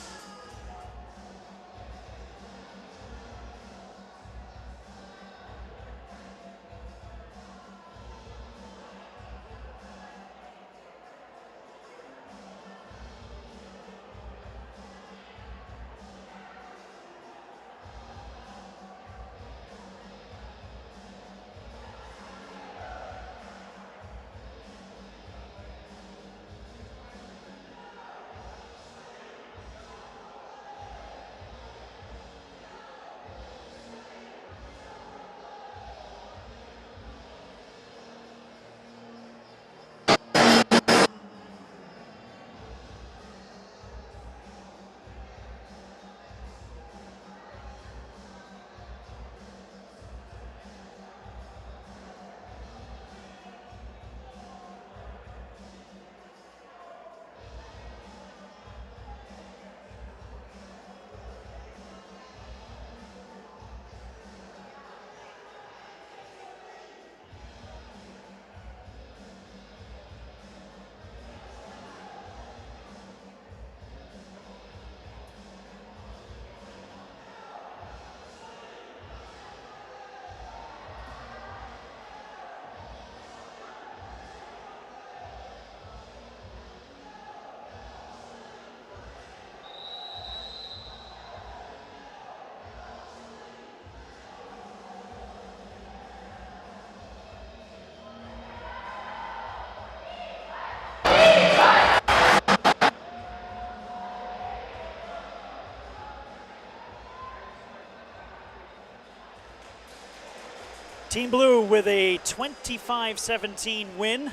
Team Blue with a 25-17 win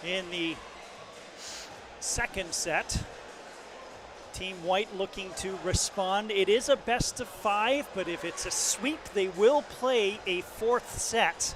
in the second set. Team White looking to respond. It is a best of 5, but if it's a sweep, they will play a 4th set.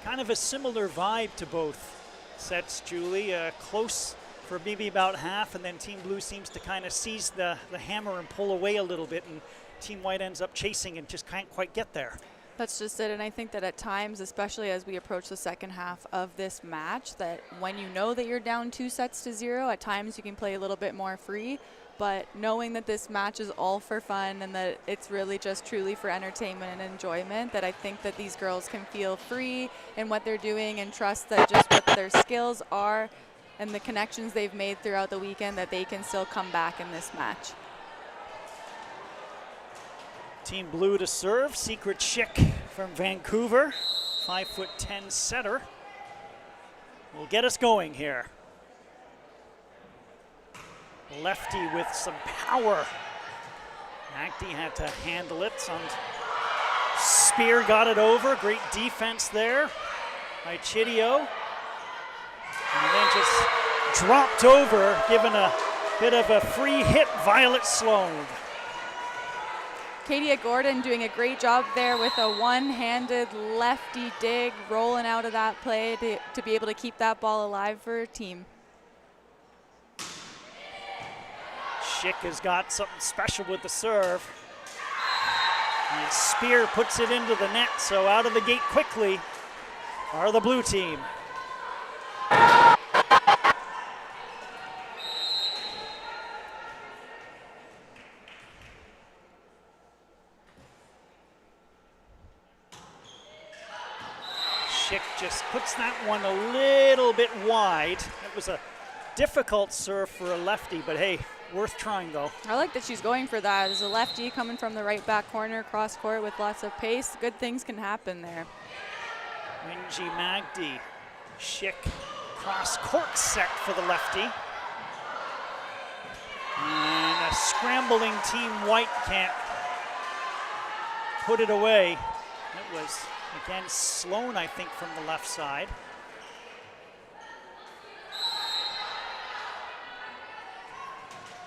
Kind of a similar vibe to both sets, Julie. Close for maybe about half, and then Team Blue seems to kind of seize the hammer and pull away a little bit, and Team White ends up chasing and just can't quite get there. That's just it, and I think that at times, especially as we approach the second half of this match, that when you know that you're down 2-0, at times you can play a little bit more free, but knowing that this match is all for fun and that it's really just truly for entertainment and enjoyment, that I think that these girls can feel free in what they're doing and trust that just what their skills are and the connections they've made throughout the weekend, that they can still come back in this match. Team Blue to serve, Secret Schick from Vancouver, 5'10" setter. Will get us going here. Lefty with some power. Magdi had to handle it. Some spear got it over. Great defense there by Chideo. And then just dropped over, given a bit of a free hit, Violet Sloan. Katia Gordon doing a great job there with a one-handed lefty dig, rolling out of that play to be able to keep that ball alive for her team. Schick has got something special with the serve. And Spear puts it into the net, so out of the gate quickly are the blue team. Schick just puts that one a little bit wide. It was a difficult serve for a lefty, but hey, worth trying though. I like that she's going for that. As a lefty coming from the right back corner, cross court with lots of pace, good things can happen there. Wenji Magdi, Schick cross court set for the lefty. And a scrambling Team White can't put it away. It was, again, Sloan, I think, from the left side.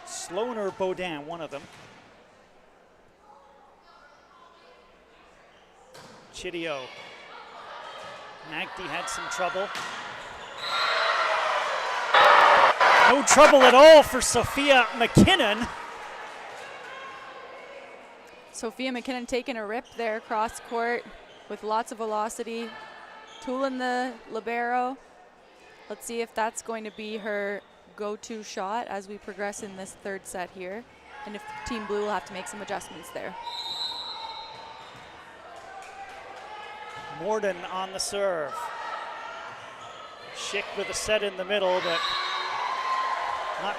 Sloan or Baudin, one of them. Chideo. Magdi had some trouble. No trouble at all for Sophia McKinnon. Sophia McKinnon taking a rip there across court with lots of velocity, tooling the libero. Let's see if that's going to be her go-to shot as we progress in this third set here, and if Team Blue will have to make some adjustments there. Morden on the serve. Schick with a set in the middle, but not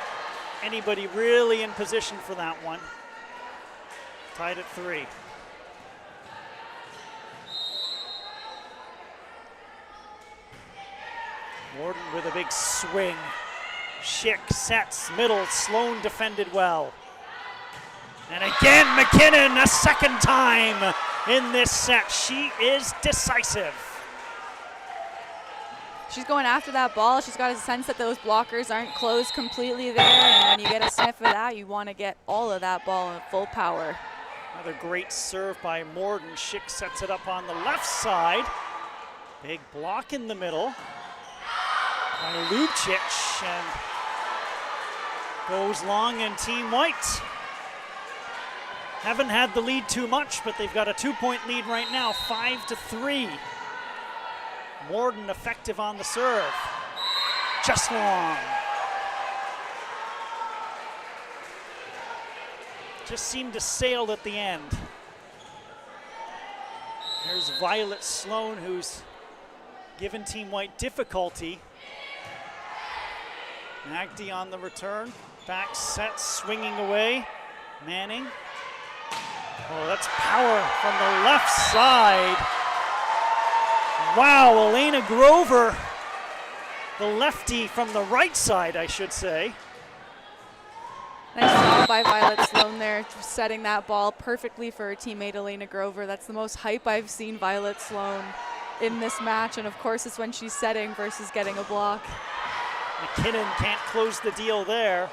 anybody really in position for that one. Tied at 3. Morden with a big swing. Schick sets, middle, Sloan defended well. And again, McKinnon, a second time in this set. She is decisive. She's going after that ball. She's got a sense that those blockers aren't closed completely there, and when you get a sniff of that, you want to get all of that ball in full power. Another great serve by Morden. Schick sets it up on the left side. Big block in the middle by Lucic, and goes long, and Team White haven't had the lead too much, but they've got a 2-point lead right now, 5-3. Morden effective on the serve. Just long. Just seemed to sail at the end. There's Violet Sloan, who's given Team White difficulty. Magdi on the return. Back set, swinging away. Manning. Oh, that's power from the left side. Wow, Elena Grover, the lefty from the right side, I should say. Nice by Violet Sloan there, setting that ball perfectly for her teammate Elena Grover. That's the most hype I've seen Violet Sloan in this match, and of course it's when she's setting versus getting a block. McKinnon can't close the deal there.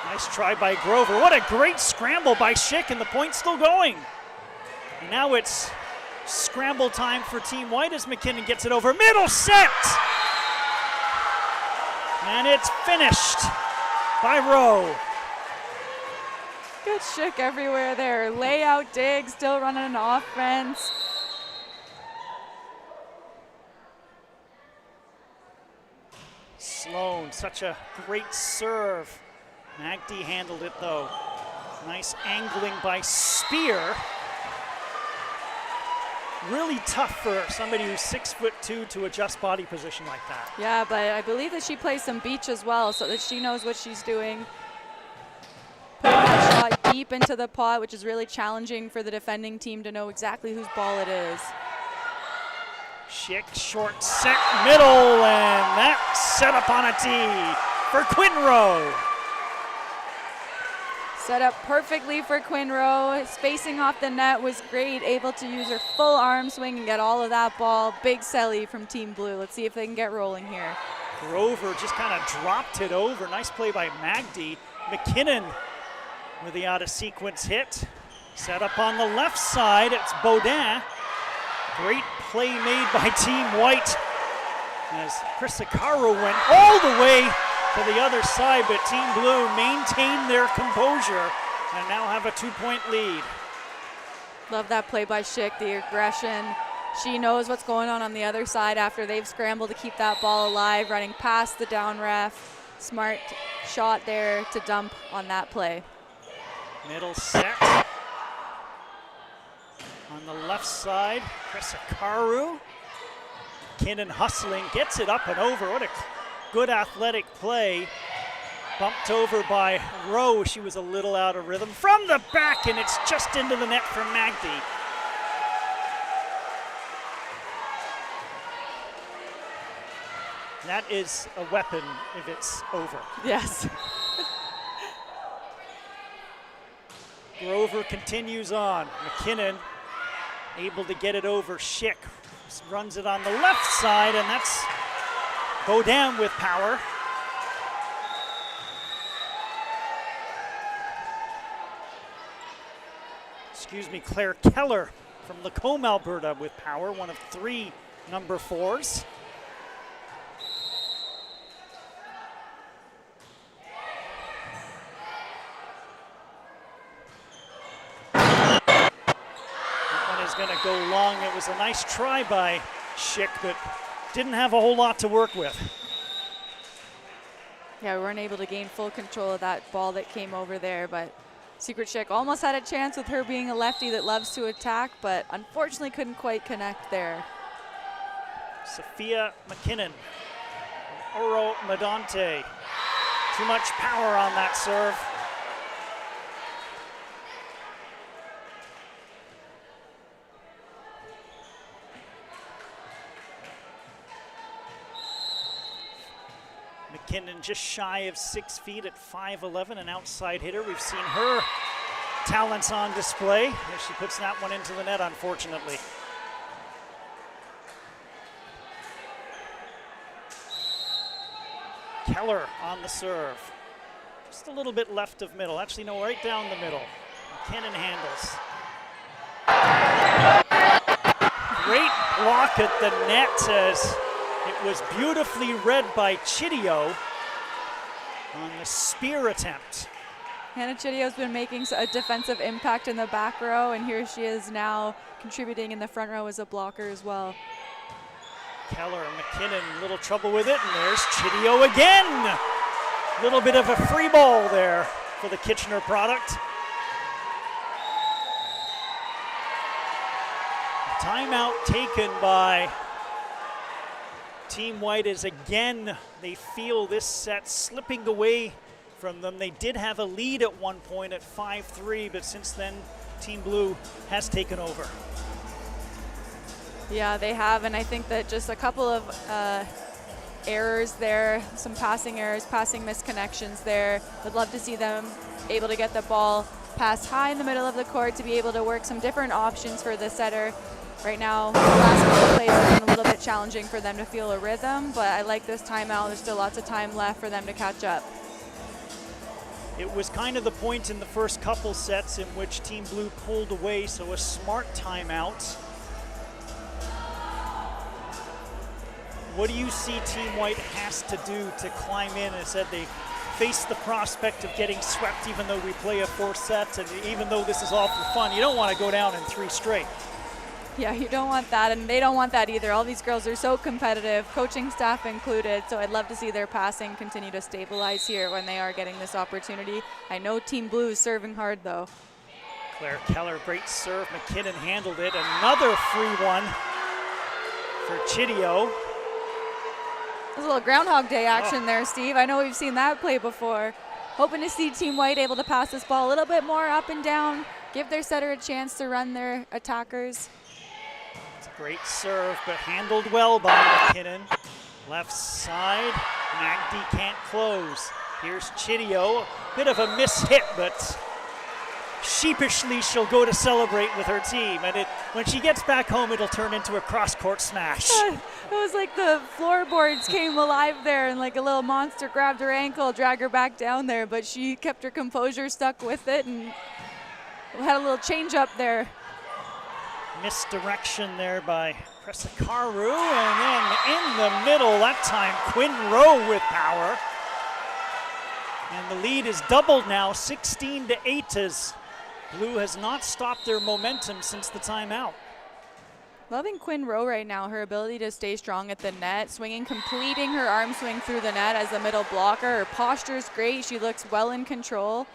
Nice try by Grover. What a great scramble by Schick, and the point's still going. And now it's scramble time for Team White as McKinnon gets it over. Middle set! And it's finished by Rowe. Good Schick everywhere there. Layout dig, still running an offense. Sloan, such a great serve. Magdy handled it though. Nice angling by Spear. Really tough for somebody who's 6'2" to adjust body position like that. Yeah, but I believe that she plays some beach as well, so that she knows what she's doing. Putting that shot deep into the pot, which is really challenging for the defending team to know exactly whose ball it is. Schick, short set, middle, and that set up on a tee for Quinn Rowe. Set up perfectly for Quinn Rowe. Spacing off the net was great, able to use her full arm swing and get all of that ball. Big selly from Team Blue. Let's see if they can get rolling here. Grover just kind of dropped it over. Nice play by Magdy. McKinnon with the out of sequence hit. Set up on the left side, it's Baudin. Great play made by Team White as Chris Akaro went all the way to the other side, but Team Blue maintained their composure and now have a 2-point lead. Love that play by Schick, the aggression. She knows what's going on the other side after they've scrambled to keep that ball alive, running past the down ref. Smart shot there to dump on that play. Middle set. On the left side, Chris Akaro. McKinnon hustling, gets it up and over. What a good athletic play. Bumped over by Rowe. She was a little out of rhythm. From the back, and it's just into the net from Magdy. That is a weapon if it's over. Yes. Grover continues on. McKinnon able to get it over. Schick runs it on the left side, and that's Baudin with power. Excuse me, Claire Keller from Lacombe, Alberta with power, one of 3 number 4s. Going to go long. It was a nice try by Schick, but didn't have a whole lot to work with. Yeah, we weren't able to gain full control of that ball that came over there, but Secret Schick almost had a chance with her being a lefty that loves to attack, but unfortunately couldn't quite connect there. Sophia McKinnon, Oro Medante. Too much power on that serve. McKinnon just shy of 6 feet at 5'11", an outside hitter. We've seen her talents on display as she puts that one into the net, unfortunately. Keller on the serve. Just a little bit left of middle. Actually, no, right down the middle. McKinnon handles. Great block at the net as it was beautifully read by Chideo on the spear attempt. Hannah Chidio's been making a defensive impact in the back row, and here she is now contributing in the front row as a blocker as well. Keller, McKinnon, a little trouble with it, and there's Chideo again. A little bit of a free ball there for the Kitchener product. Timeout taken by Team White is again, they feel this set slipping away from them. They did have a lead at one point at 5-3, but since then, Team Blue has taken over. Yeah, they have, and I think that just a couple of errors there, some passing errors, passing misconnections there. Would love to see them able to get the ball passed high in the middle of the court to be able to work some different options for the setter. Right now, the last couple plays have been a little bit challenging for them to feel a rhythm, but I like this timeout. There's still lots of time left for them to catch up. It was kind of the point in the first couple sets in which Team Blue pulled away, so a smart timeout. What do you see Team White has to do to climb in? As said, they face the prospect of getting swept even though we play a 4 set, and even though this is all for fun, you don't want to go down in 3 straight. Yeah, you don't want that, and they don't want that either. All these girls are so competitive, coaching staff included, so I'd love to see their passing continue to stabilize here when they are getting this opportunity. I know Team Blue is serving hard, though. Claire Keller, great serve. McKinnon handled it. Another free one for Chideo. There's a little Groundhog Day action there, Steve. I know we've seen that play before. Hoping to see Team White able to pass this ball a little bit more up and down, give their setter a chance to run their attackers. Great serve, but handled well by McKinnon. Left side, Magdy can't close. Here's Chideo, bit of a mishit, but sheepishly she'll go to celebrate with her team. And when she gets back home, it'll turn into a cross-court smash. It was like the floorboards came alive there, and like a little monster grabbed her ankle, dragged her back down there, but she kept her composure, stuck with it, and had a little change up there. Misdirection there by Presakaru, and then in the middle, that time Quinn Rowe with power. And the lead is doubled now, 16-8, as Blue has not stopped their momentum since the timeout. Loving Quinn Rowe right now, her ability to stay strong at the net, swinging, completing her arm swing through the net as a middle blocker. Her posture is great, she looks well in control.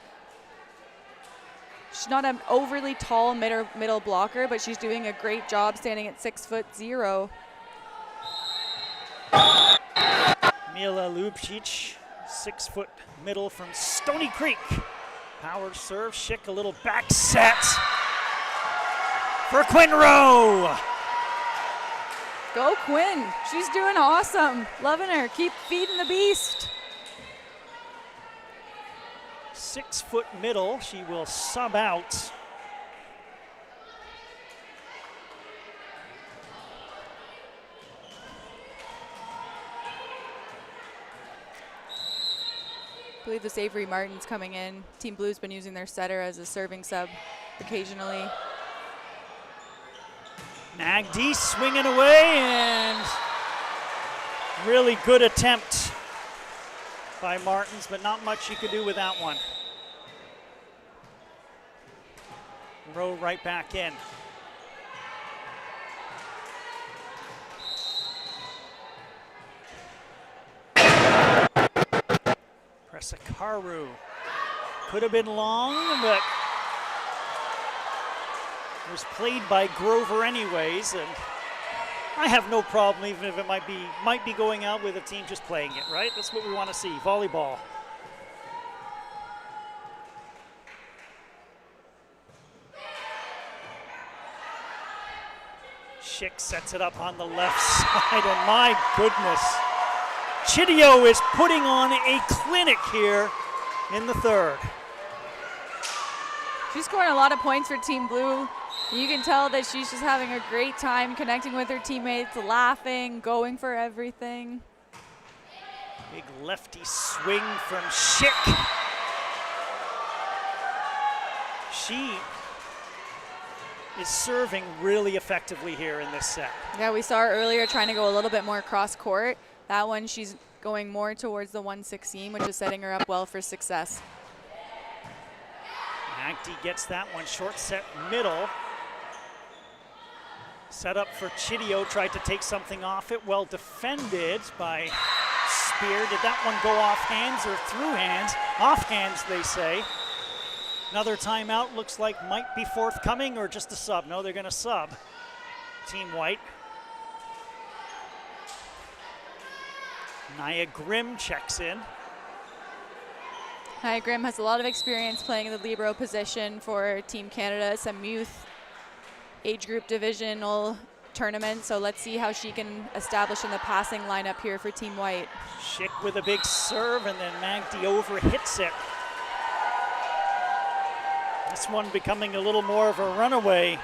She's not an overly tall middle blocker, but she's doing a great job standing at 6'0". Mila Lubcic, 6 foot middle from Stony Creek. Power serve, Schick, a little back set for Quinn Rowe. Go Quinn, she's doing awesome. Loving her, keep feeding the beast. 6 foot middle, she will sub out. I believe this Avery Martin's coming in. Team Blue's been using their setter as a serving sub occasionally. Magdy swinging away, and really good attempt by Martins, but not much you could do with that one. Rowe right back in. Presakaru could have been long, but was played by Grover anyways, and I have no problem even if it might be going out with a team just playing it, right? That's what we want to see, volleyball. Schick sets it up on the left side, and my goodness, Chideo is putting on a clinic here in the third. She's scoring a lot of points for Team Blue. You can tell that she's just having a great time connecting with her teammates, laughing, going for everything. Big lefty swing from Schick. She is serving really effectively here in this set. Yeah, we saw her earlier trying to go a little bit more cross court. That one she's going more towards the 116, which is setting her up well for success. Magdy gets that one, short set middle. Set up for Chideo, tried to take something off it. Well defended by Spear. Did that one go off hands or through hands? Off hands, they say. Another timeout looks like might be forthcoming, or just a sub. No, they're gonna sub. Team White. Nia Grimm checks in. Nia Grimm has a lot of experience playing the libero position for Team Canada, some youth age group divisional tournament. So let's see how she can establish in the passing lineup here for Team White. Schick with a big serve, and then Magdi over hits it. This one becoming a little more of a runaway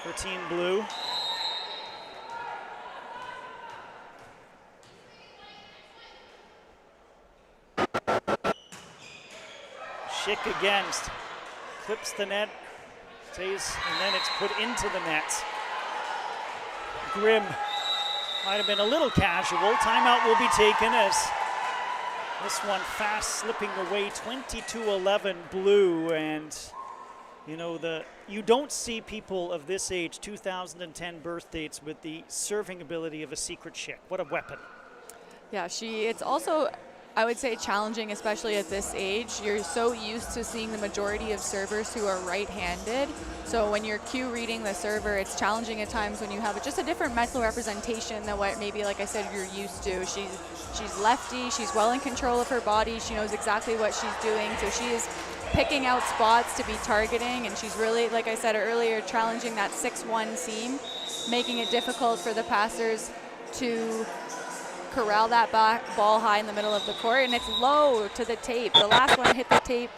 for Team Blue. Schick again, clips the net, stays, and then it's put into the net. Grimm might have been a little casual. Timeout will be taken as this one fast slipping away, 22-11 Blue. And you know, you don't see people of this age, 2010 birth dates, with the serving ability of a Secret Schick. What a weapon. Yeah, it's also, I would say, challenging, especially at this age. You're so used to seeing the majority of servers who are right-handed. So when you're cue reading the server, it's challenging at times when you have just a different mental representation than what maybe, like I said, you're used to. She's lefty, she's well in control of her body, she knows exactly what she's doing. So she is picking out spots to be targeting, and she's really, like I said earlier, challenging that 6-1 seam, making it difficult for the passers to corral that ball high in the middle of the court, and it's low to the tape. The last one hit the tape,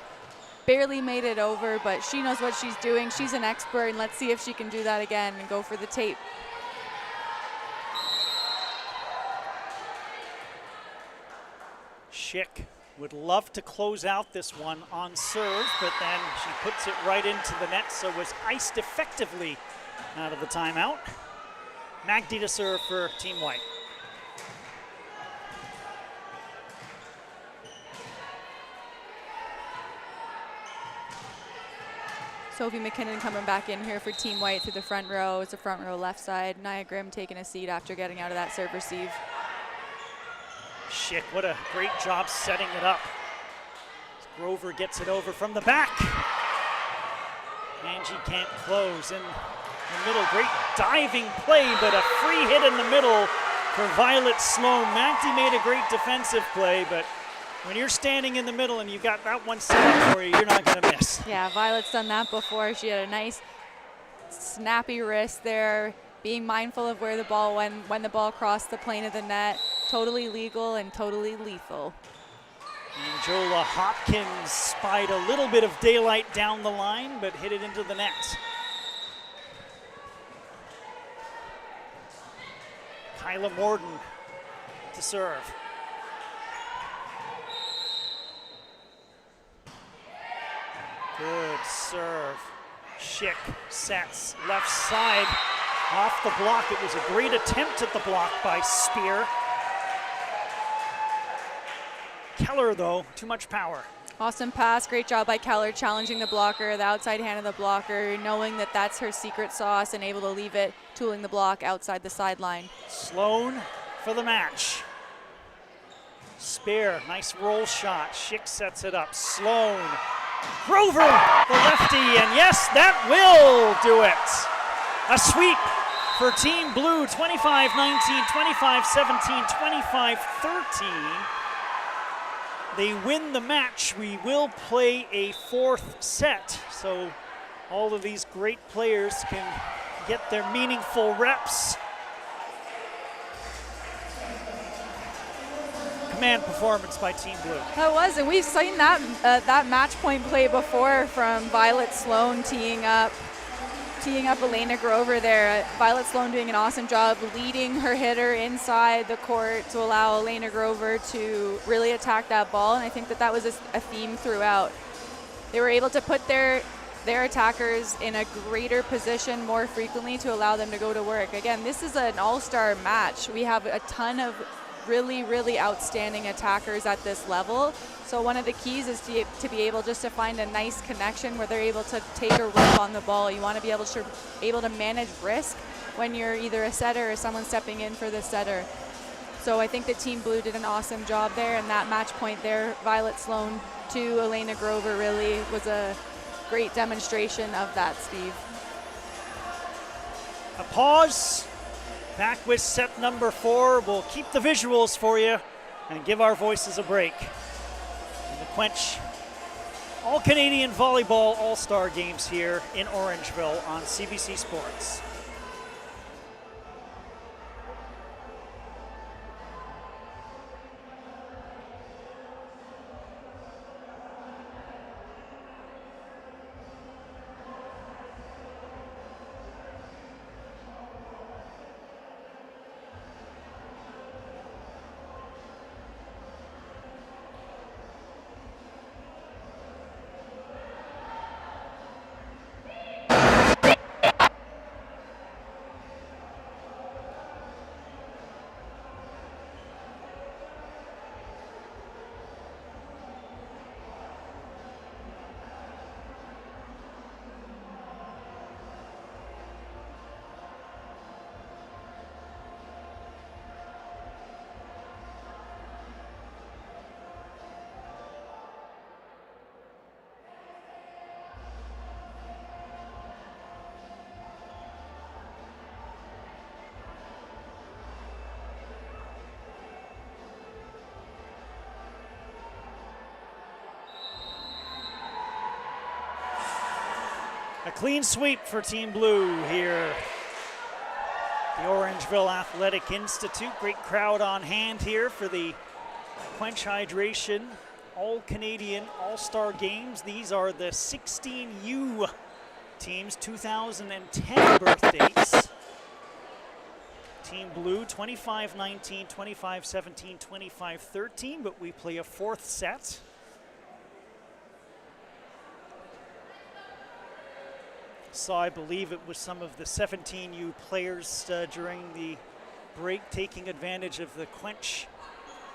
barely made it over, but she knows what she's doing. She's an expert, and let's see if she can do that again and go for the tape. Schick would love to close out this one on serve, but then she puts it right into the net, so was iced effectively out of the timeout. Magdi to serve for Team White. Sophie McKinnon coming back in here for Team White through the front row. It's a front row left side. Nia Grimm taking a seat after getting out of that serve receive. Schick, what a great job setting it up. Grover gets it over from the back. Angie can't close in the middle. Great diving play, but a free hit in the middle for Violet Sloan. Magdi made a great defensive play, but when you're standing in the middle and you've got that one set up for you, you're not going to miss. Yeah, Violet's done that before. She had a nice snappy wrist there, being mindful of where the ball went when the ball crossed the plane of the net. Totally legal and totally lethal. Angela Hopkins spied a little bit of daylight down the line, but hit it into the net. Kyla Morden to serve. Good serve. Schick sets left side off the block. It was a great attempt at the block by Spear. Keller, though, too much power. Awesome pass. Great job by Keller challenging the blocker, the outside hand of the blocker, knowing that that's her secret sauce and able to leave it, tooling the block outside the sideline. Sloan for the match. Spear, nice roll shot. Schick sets it up. Sloan. Grover, the lefty, and yes, that will do it. A sweep for Team Blue, 25-19, 25-17, 25-13. They win the match. We will play a fourth set, so all of these great players can get their meaningful reps. Command performance by Team Blue. That was, and we've seen that that match point play before from Violet Sloan teeing up Elena Grover there. Violet Sloan doing an awesome job leading her hitter inside the court to allow Elena Grover to really attack that ball, and I think that was a theme throughout. They were able to put their attackers in a greater position more frequently to allow them to go to work. Again, this is an all-star match. We have a ton of really, really outstanding attackers at this level. So one of the keys is to be able just to find a nice connection where they're able to take a rip on the ball. You want to be able to manage risk when you're either a setter or someone stepping in for the setter. So I think that Team Blue did an awesome job there, and that match point there, Violet Sloan to Elena Grover, really was a great demonstration of that, Steve. A pause. Back with set number 4. We'll keep the visuals for you and give our voices a break. And the CWENCH All-Canadian Volleyball All-Star Games here in Orangeville on CBC Sports. A clean sweep for Team Blue here. The Orangeville Athletic Institute. Great crowd on hand here for the Quench Hydration All-Canadian All-Star Games. These are the 16U teams, 2010 birth dates. Team Blue, 25-19, 25-17, 25-13, but we play a fourth set. Saw, I believe it was some of the 17U players during the break taking advantage of the Quench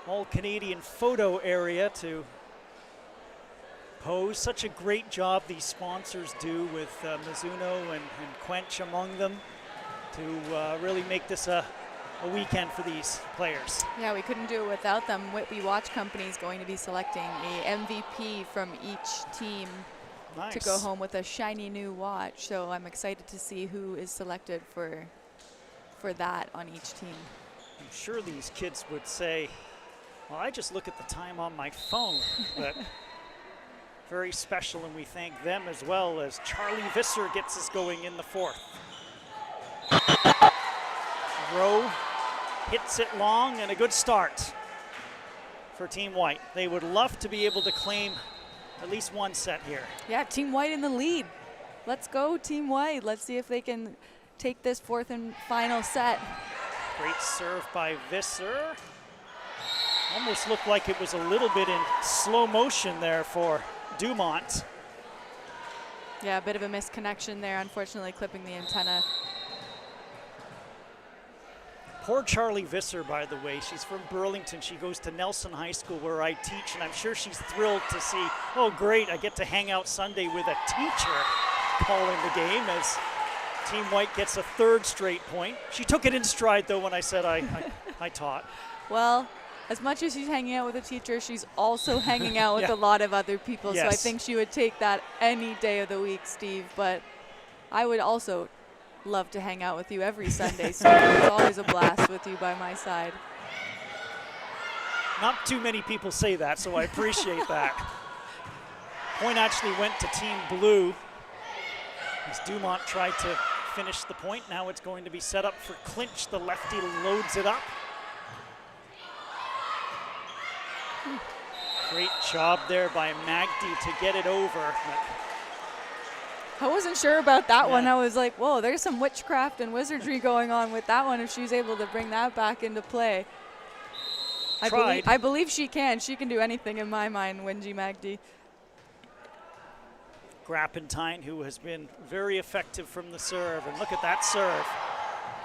All-Canadian photo area to pose. Such a great job these sponsors do with Mizuno and Quench among them to really make this a weekend for these players. Yeah, we couldn't do it without them. Whitby Watch Company is going to be selecting a MVP from each team. Nice. To go home with a shiny new watch. So I'm excited to see who is selected for that on each team. I'm sure these kids would say, well, I just look at the time on my phone. But very special, and we thank them as well as Charlie Visser gets us going in the fourth. Rowe hits it long, and a good start for Team White. They would love to be able to claim at least one set here. Yeah, Team White in the lead. Let's go, Team White. Let's see if they can take this fourth and final set. Great serve by Visser. Almost looked like it was a little bit in slow motion there for Dumont. Yeah, a bit of a misconnection there, unfortunately clipping the antenna. Poor Charlie Visser, by the way. She's from Burlington. She goes to Nelson High School where I teach, and I'm sure she's thrilled to see, oh great, I get to hang out Sunday with a teacher calling the game as Team White gets a third straight point. She took it in stride though when I said I taught. Well, as much as she's hanging out with a teacher, she's also hanging out with a lot of other people. Yes. So I think she would take that any day of the week, Steve, but I would also love to hang out with you every Sunday, so it's always a blast with you by my side. Not too many people say that, so I appreciate that. Point actually went to Team Blue as Dumont tried to finish the point. Now it's going to be set up for clinch. The lefty loads it up. Great job there by Magdi to get it over. I wasn't sure about that one. I was like, whoa, there's some witchcraft and wizardry going on with that one if she's able to bring that back into play. I believe she can. She can do anything in my mind, Wenji Magdi. Grappentine, who has been very effective from the serve. And look at that serve.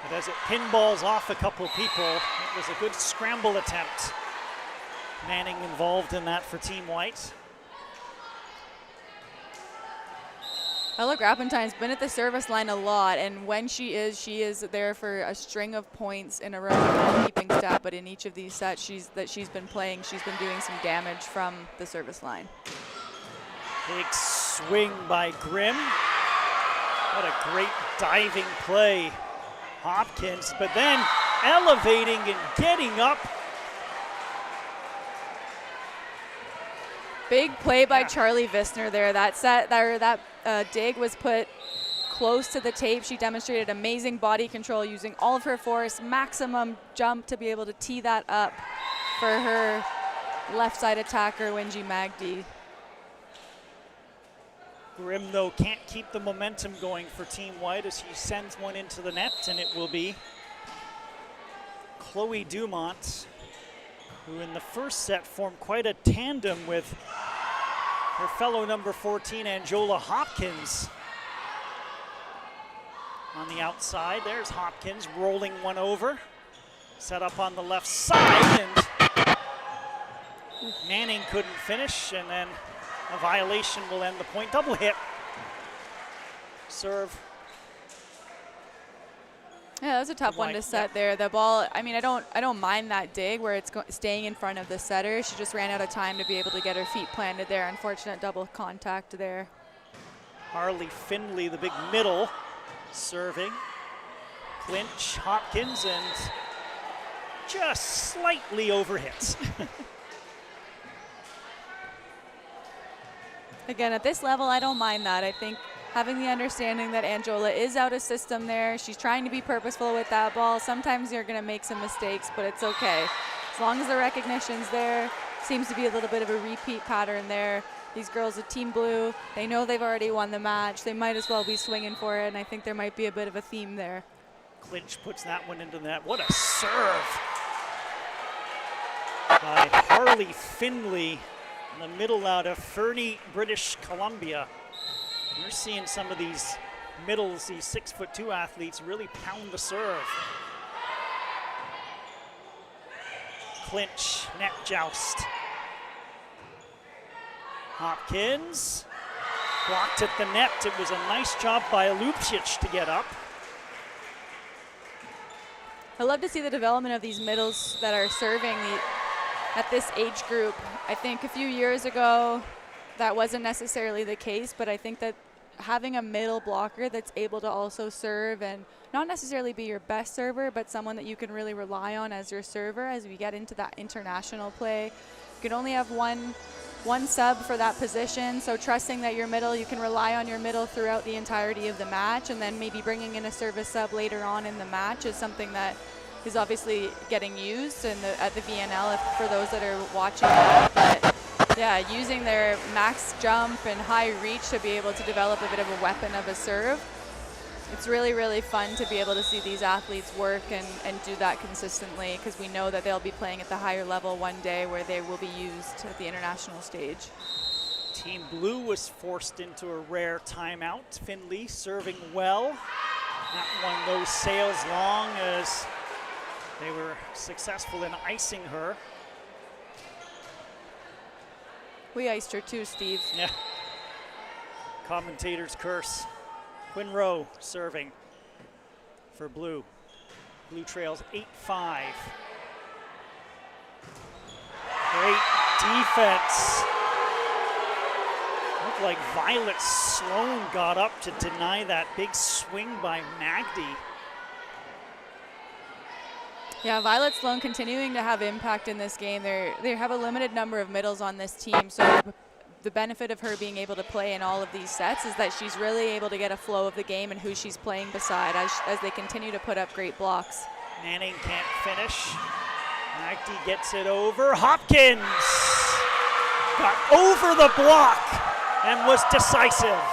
But as it pinballs off a couple people, it was a good scramble attempt. Manning involved in that for Team White. Ella Grappentine's been at the service line a lot, and when she is there for a string of points in a row, not keeping stat, but in each of these sets she's been playing, she's been doing some damage from the service line. Big swing by Grimm. What a great diving play, Hopkins, but then elevating and getting up. Big play by Charlie Visner there. That dig was put close to the tape. She demonstrated amazing body control using all of her force, maximum jump to be able to tee that up for her left side attacker, Wenji Magdi. Grimm, though, can't keep the momentum going for Team White as he sends one into the net, and it will be Chloe Dumont, who in the first set formed quite a tandem with her fellow number 14, Anjola Hopkins. On the outside, there's Hopkins rolling one over. Set up on the left side, and Manning couldn't finish, and then a violation will end the point. Double hit. Serve. Yeah, that was a tough one to set there. The ball, I mean, I don't mind that dig where it's staying in front of the setter. She just ran out of time to be able to get her feet planted there. Unfortunate double contact there. Harley Findlay, the big middle, serving. Clinch, Hopkins, and just slightly overhits. Again, at this level, I don't mind that. I think having the understanding that Anjola is out of system there. She's trying to be purposeful with that ball. Sometimes you're going to make some mistakes, but it's okay. As long as the recognition's there, seems to be a little bit of a repeat pattern there. These girls of Team Blue, they know they've already won the match. They might as well be swinging for it, and I think there might be a bit of a theme there. Clinch puts that one into net. What a serve by Harley Finley in the middle out of Fernie, British Columbia. We're seeing some of these middles, these 6'2" athletes really pound the serve. Clinch, net joust. Hopkins blocked at the net. It was a nice job by Lubcic to get up. I love to see the development of these middles that are serving at this age group. I think a few years ago that wasn't necessarily the case, but I think that having a middle blocker that's able to also serve and not necessarily be your best server, but someone that you can really rely on as your server as we get into that international play. You can only have one sub for that position, so trusting that your middle, you can rely on your middle throughout the entirety of the match, and then maybe bringing in a service sub later on in the match is something that is obviously getting used at the VNL for those that are watching that. But yeah, using their max jump and high reach to be able to develop a bit of a weapon of a serve. It's really, really fun to be able to see these athletes work and do that consistently, because we know that they'll be playing at the higher level one day where they will be used at the international stage. Team Blue was forced into a rare timeout. Finley serving well. That one, those sails long as they were successful in icing her. We iced her too, Steve. Yeah. Commentator's curse. Quinn Rowe serving for Blue. Blue trails 8-5. Great defense. Looked like Violet Sloan got up to deny that big swing by Magdi. Yeah, Violet Sloan continuing to have impact in this game. They have a limited number of middles on this team, so the benefit of her being able to play in all of these sets is that she's really able to get a flow of the game and who she's playing beside as they continue to put up great blocks. Manning can't finish. Magdi gets it over. Hopkins got over the block and was decisive.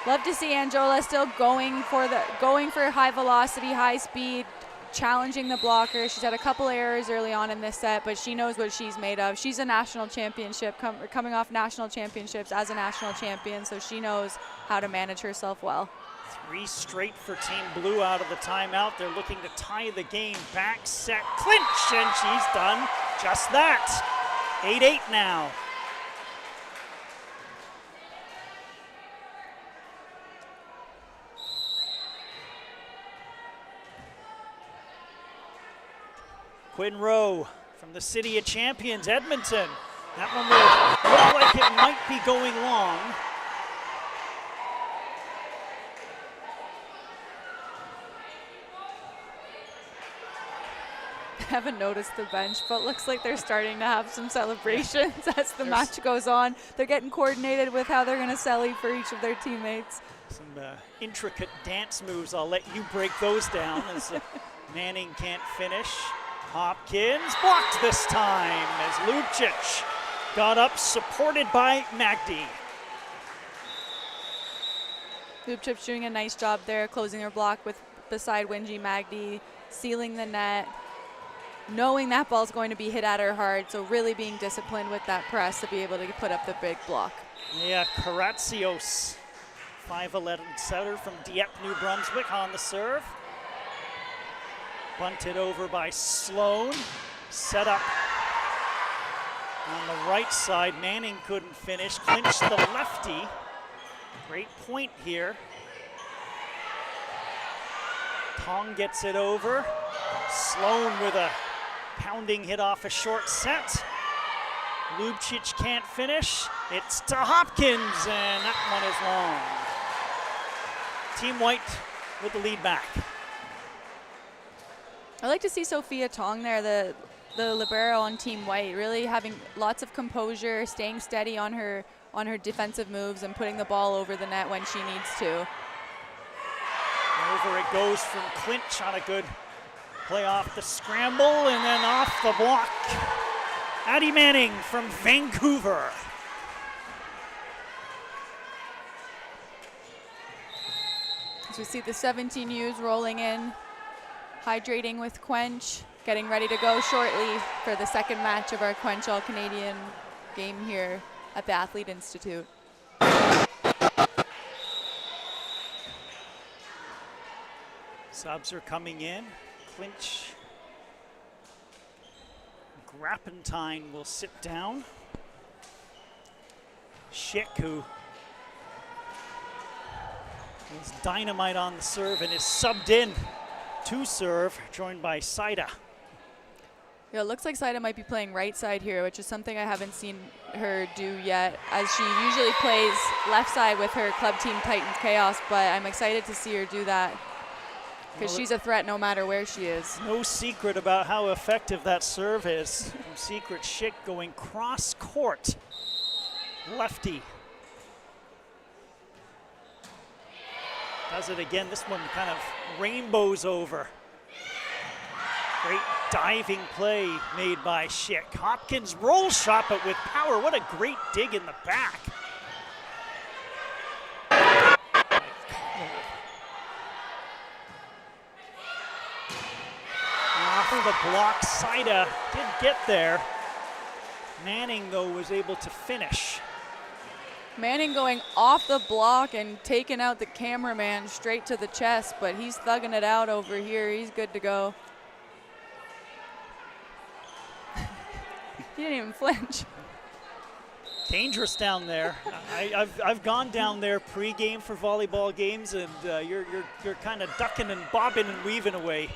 Love to see Anjola still going for high velocity, high speed, challenging the blocker. She's had a couple errors early on in this set, but she knows what she's made of. She's a national championship, coming off national championships as a national champion, so she knows how to manage herself well. 3 straight for Team Blue out of the timeout. They're looking to tie the game. Back set, clinch, and she's done just that. 8-8 now. Quinn Rowe from the City of Champions, Edmonton. That one will look like it might be going long. I haven't noticed the bench, but looks like they're starting to have some celebrations as the match goes on. They're getting coordinated with how they're going to sally for each of their teammates. Some intricate dance moves. I'll let you break those down as Manning can't finish. Hopkins blocked this time as Lubcic got up, supported by Magdi. Lubcic doing a nice job there, closing her block beside Winji Magdi, sealing the net, knowing that ball's going to be hit at her hard, so really being disciplined with that press to be able to put up the big block. Yeah, Karatsios, 5'11" setter from Dieppe, New Brunswick on the serve. Bunted over by Sloan. Set up on the right side. Manning couldn't finish. Clinched the lefty. Great point here. Tong gets it over. Sloan with a pounding hit off a short set. Lubcic can't finish. It's to Hopkins, and that one is long. Team White with the lead back. I like to see Sophia Tong there, the libero on Team White, really having lots of composure, staying steady on her on her defensive moves and putting the ball over the net when she needs to. Over it goes from Clinch on a good play off the scramble and then off the block. Addie Manning from Vancouver. As we see the 17Us rolling in, hydrating with Quench, getting ready to go shortly for the second match of our Quench All-Canadian game here at the Athlete Institute. Subs are coming in. Clinch. Grappentine will sit down. Schick, who is dynamite on the serve and is subbed in to serve, joined by Saida. Yeah, it looks like Saida might be playing right side here, which is something I haven't seen her do yet, as she usually plays left side with her club team Titans Chaos, but I'm excited to see her do that because she's a threat no matter where she is. No secret about how effective that serve is. No secret. Schick going cross court. Lefty. Does it again. This one kind of rainbows over. Great diving play made by Schick. Hopkins roll shot, but with power. What a great dig in the back. Off the block, Saida did get there. Manning, though, was able to finish. Manning going off the block and taking out the cameraman straight to the chest, but he's thugging it out over here. He's good to go. He didn't even flinch. Dangerous down there. I've gone down there pre-game for volleyball games, and you're kind of ducking and bobbing and weaving away.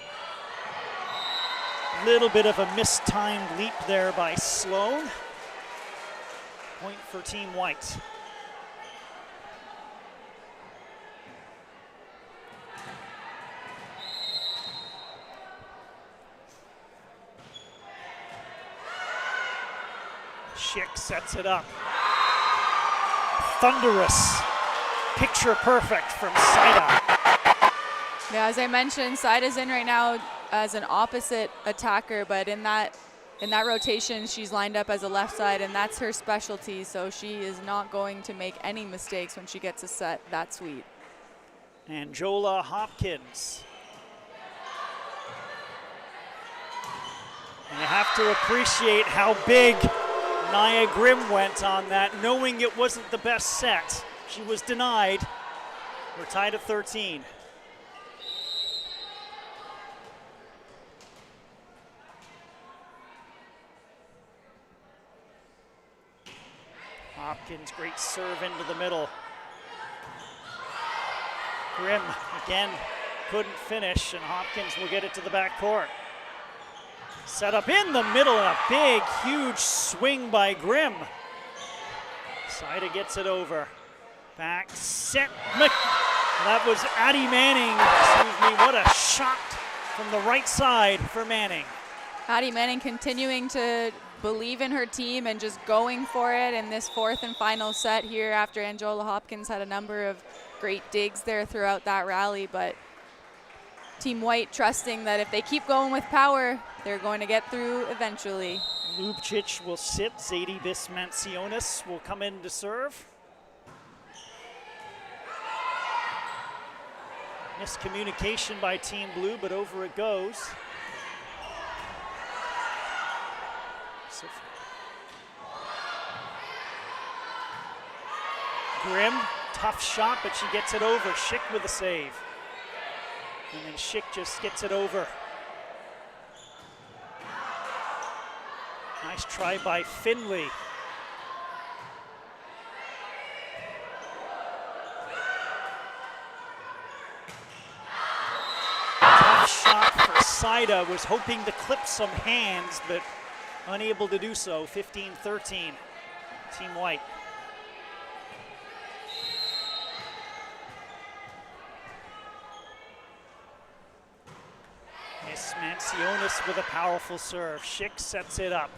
Little bit of a mistimed leap there by Sloan. Point for Team White. Schick sets it up. Thunderous. Picture perfect from Saida. Yeah, as I mentioned, Saida's in right now as an opposite attacker, but in that rotation, she's lined up as a left side, and that's her specialty, so she is not going to make any mistakes when she gets a set that sweet. Angela Hopkins. And you have to appreciate how big Nia Grimm went on that, knowing it wasn't the best set. She was denied. We're tied at 13. Hopkins, great serve into the middle. Grimm, again, couldn't finish, and Hopkins will get it to the back court. Set up in the middle, and a big, huge swing by Grimm. Saida gets it over. Back, set, that was Addie Manning. Excuse me, what a shot from the right side for Manning. Addie Manning continuing to believe in her team and just going for it in this fourth and final set here after Angela Hopkins had a number of great digs there throughout that rally, but Team White trusting that if they keep going with power, they're going to get through eventually. Lubcic will sit. Zadie Bismansionis will come in to serve. Miscommunication by Team Blue, but over it goes. So Grimm, tough shot, but she gets it over. Schick with a save. And then Schick just gets it over. Nice try by Finley. Tough shot for Saida, was hoping to clip some hands, but unable to do so. 15-13, Team White. Bismansionis with a powerful serve. Schick sets it up.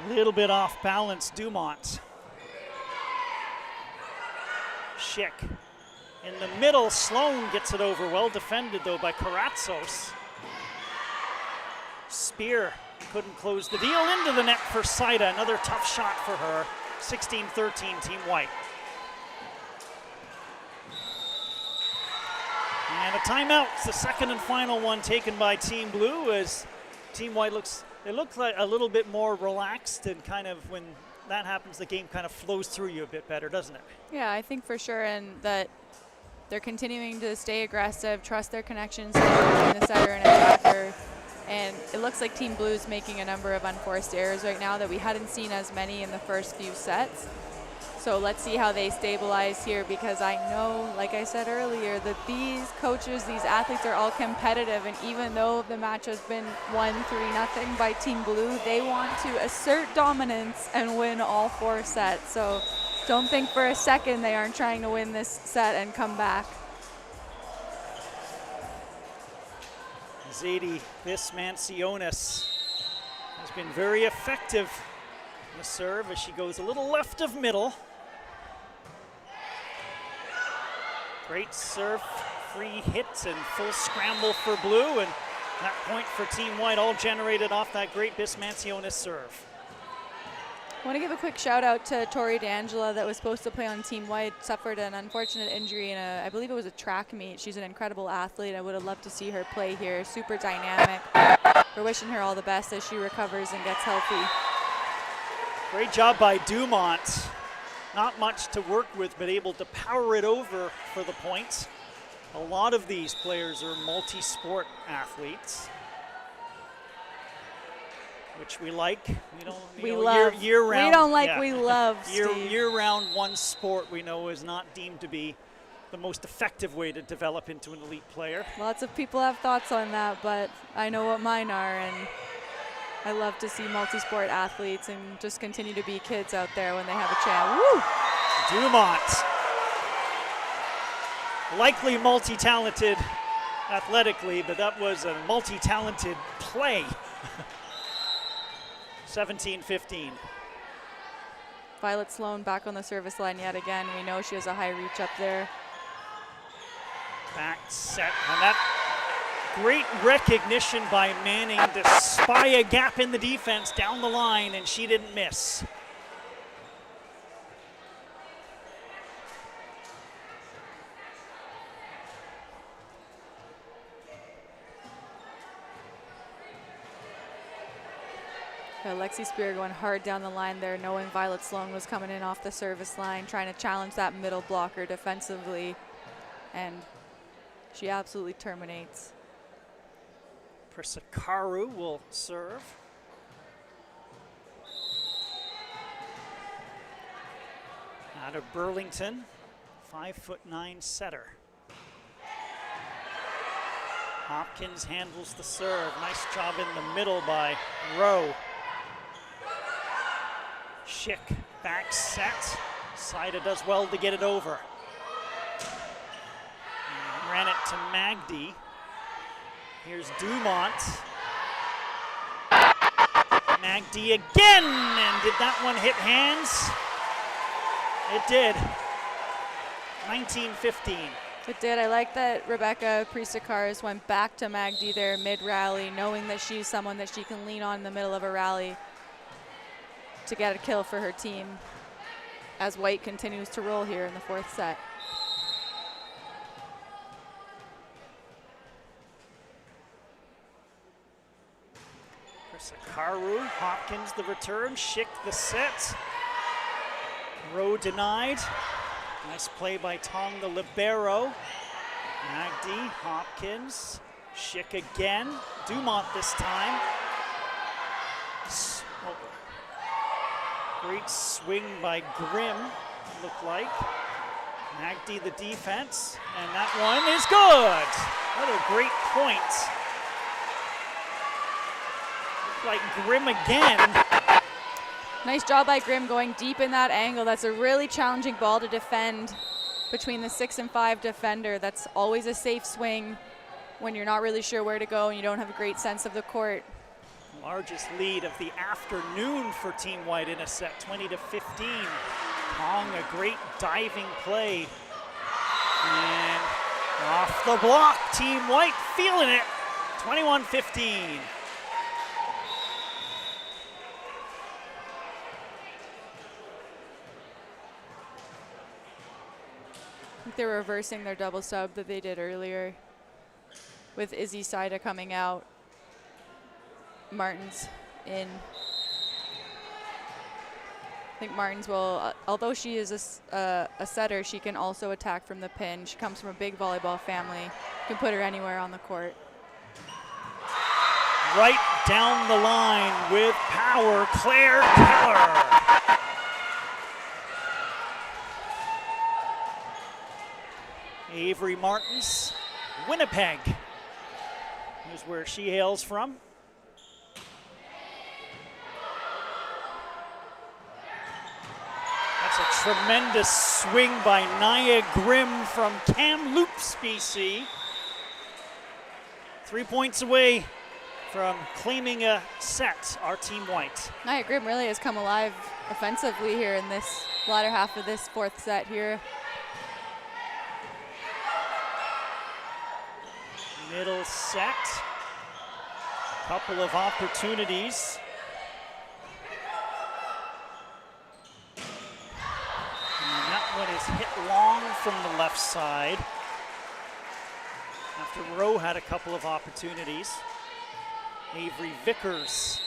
A little bit off balance, Dumont. Schick. In the middle, Sloan gets it over. Well defended, though, by Karatzos. Spear couldn't close the deal into the net for Saida. Another tough shot for her. 16-13, Team White. And a timeout. It's the second and final one taken by Team Blue, as Team White looks like a little bit more relaxed, and kind of when that happens, the game kind of flows through you a bit better, doesn't it? Yeah, I think for sure, and that they're continuing to stay aggressive, trust their connections between the setter and attacker. And it looks like Team Blue is making a number of unforced errors right now that we hadn't seen as many in the first few sets. So let's see how they stabilize here, because I know, like I said earlier, that these coaches, these athletes are all competitive, and even though the match has been 1-3-0 by Team Blue, they want to assert dominance and win all 4 sets. So don't think for a second they aren't trying to win this set and come back. Zadie Vismansionis has been very effective in the serve as she goes a little left of middle. Great serve, free hits, and full scramble for Blue, and that point for Team White all generated off that great Vismansionis serve. I want to give a quick shout out to Tori D'Angela that was supposed to play on Team White, suffered an unfortunate injury in I believe it was a track meet. She's an incredible athlete. I would have loved to see her play here. Super dynamic. We're wishing her all the best as she recovers and gets healthy. Great job by Dumont. Not much to work with, but able to power it over for the points. A lot of these players are multi-sport athletes, which we like. We don't. We love year round. We don't like. Yeah. We love. Steve. Year round, one sport we know is not deemed to be the most effective way to develop into an elite player. Lots of people have thoughts on that, but I know what mine are, and I love to see multi-sport athletes and just continue to be kids out there when they have a chance. Woo! Dumont, likely multi-talented athletically, but that was a multi-talented play. 17-15. Violet Sloan back on the service line yet again. We know she has a high reach up there. Back set, and that great recognition by Manning to spy a gap in the defense down the line, and she didn't miss. Lexi Spear going hard down the line there, knowing Violet Sloan was coming in off the service line, trying to challenge that middle blocker defensively, and she absolutely terminates. Prisakaru will serve. Out of Burlington, 5'9" setter. Hopkins handles the serve. Nice job in the middle by Rowe. Schick, back set. Saida does well to get it over. And ran it to Magdi. Here's Dumont. Magdi again, and did that one hit hands? It did. 19-15. It did. I like that Rebecca Prisakaris went back to Magdi there mid-rally, knowing that she's someone that she can lean on in the middle of a rally to get a kill for her team as White continues to roll here in the 4th set. Prisakaru, Hopkins the return, Schick the set. Rowe denied. Nice play by Tong the libero. Magdi, Hopkins, Schick again. Dumont this time. Great swing by Grimm, looked like. Magdi the defense, and that one is good. What a great point. Looked like Grimm again. Nice job by Grimm going deep in that angle. That's a really challenging ball to defend between the 6 and 5 defender. That's always a safe swing when you're not really sure where to go and you don't have a great sense of the court. Largest lead of the afternoon for Team White in a set, 20-15. Kong, a great diving play. And off the block, Team White feeling it, 21-15. They're reversing their double sub that they did earlier with Izzy Saida coming out. Martins in. I think Martins will, although she is a setter, she can also attack from the pin. She comes from a big volleyball family. You can put her anywhere on the court. Right down the line with power, Claire Keller. Avery Martins, Winnipeg, is where she hails from. That's a tremendous swing by Nia Grimm from Kamloops, BC. 3 points away from claiming a set, our Team White. Nia Grimm really has come alive offensively here in this latter half of this fourth set here. Middle set, couple of opportunities. And that one is hit long from the left side. After Rowe had a couple of opportunities. Avery Vickers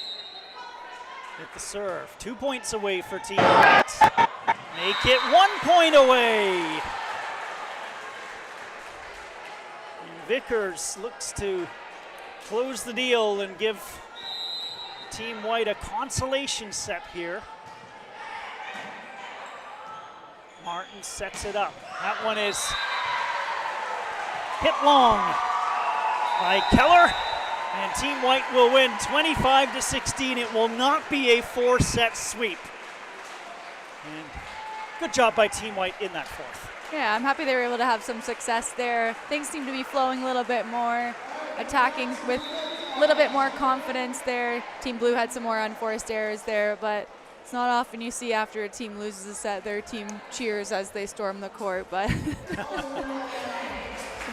with the serve. 2 points away for Team White. Make it 1 point away. Vickers looks to close the deal and give Team White a consolation set here. Martin sets it up. That one is hit long by Keller, and Team White will win 25-16. It will not be a 4-set sweep. And good job by Team White in that fourth. Yeah, I'm happy they were able to have some success there. Things seem to be flowing a little bit more, attacking with a little bit more confidence there. Team Blue had some more unforced errors there, but it's not often you see after a team loses a set, their team cheers as they storm the court, but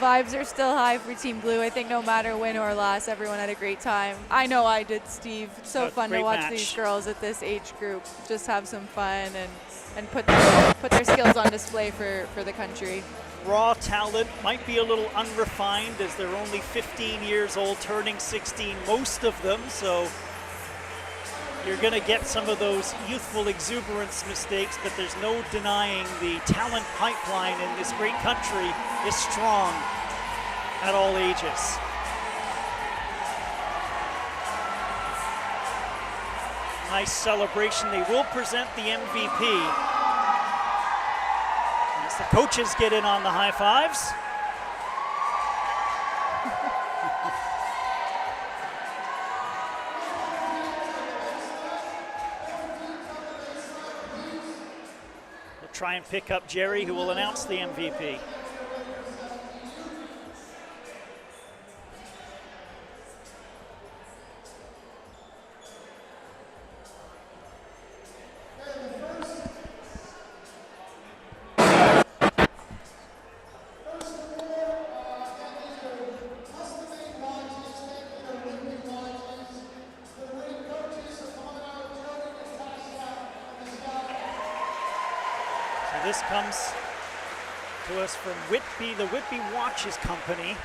vibes are still high for Team Blue. I think no matter win or loss, everyone had a great time. I know I did, Steve. So fun to watch these girls at this age group just have some fun and put their skills on display for the country. Raw talent, might be a little unrefined as they're only 15 years old, turning 16, most of them, so you're going to get some of those youthful exuberance mistakes, but there's no denying the talent pipeline in this great country is strong at all ages. Nice celebration. They will present the MVP. As the coaches get in on the high fives. We'll try and pick up Jerry, who will announce the MVP. This comes to us from Whitby, the Whitby Watches Company.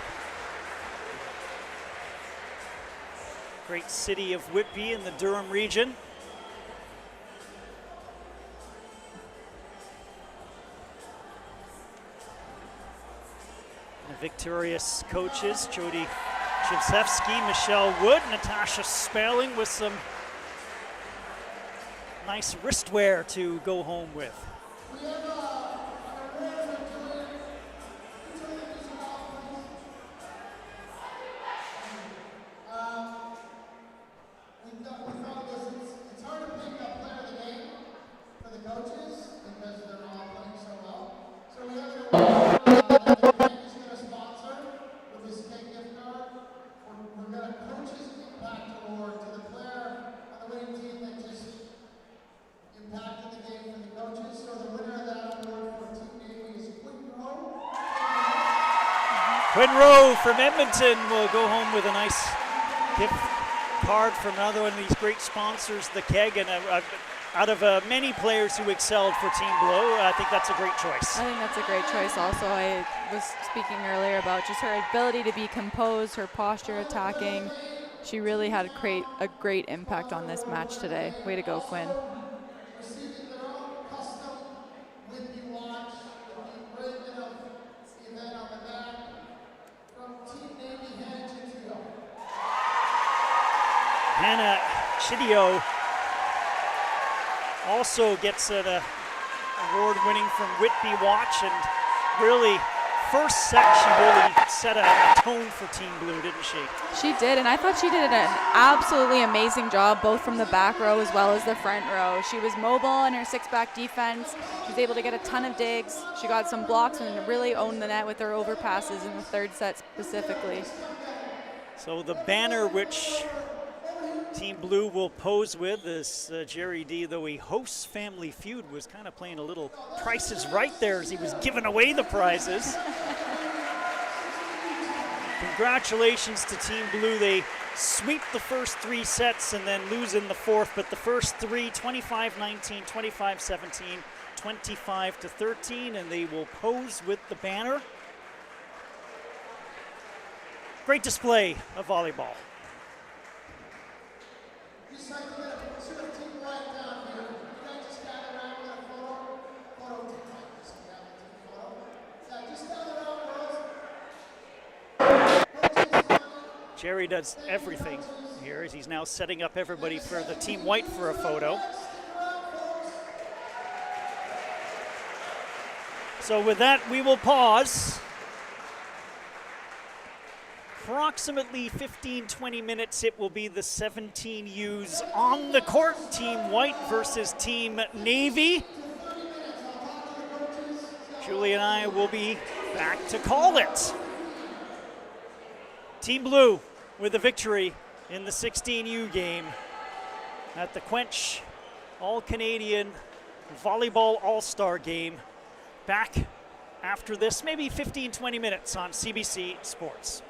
Great city of Whitby in the Durham region. The victorious coaches, Jody Chivsevsky, Michelle Wood, Natasha Spelling with some nice wristwear to go home with. We're going to coaches impact award to the player Quinn Rowe from Edmonton will go home with a nice gift card from another one of these great sponsors, the Keg, and out of many players who excelled for Team Blue, I think that's a great choice. I think that's a great choice also. I was speaking earlier about just her ability to be composed, her posture attacking. She really had a great impact on this match today. Way to go, Quinn. Hannah Chidio also gets an award winning from Whitby Watch, and really first set she really set a tone for Team Blue, didn't she? She did, and I thought she did an absolutely amazing job both from the back row as well as the front row. She was mobile in her six-back defense. She was able to get a ton of digs. She got some blocks and really owned the net with her overpasses in the third set specifically. So the banner which Team Blue will pose with is Jerry D, though he hosts Family Feud, was kind of playing a little Price is Right there as he was giving away the prizes. Congratulations to Team Blue. They sweep the first three sets and then lose in the fourth, but the first three, 25-19, 25-17, 25-13, and they will pose with the banner. Great display of volleyball. Jerry does everything here as he's now setting up everybody for the Team White for a photo. So with that, we will pause. Approximately 15-20 minutes, it will be the 17 U's on the court. Team White versus Team Navy. Julie and I will be back to call it. Team Blue with a victory in the 16U game at the CWENCH All-Canadian Volleyball All-Star Game. Back after this, maybe 15-20 minutes on CBC Sports.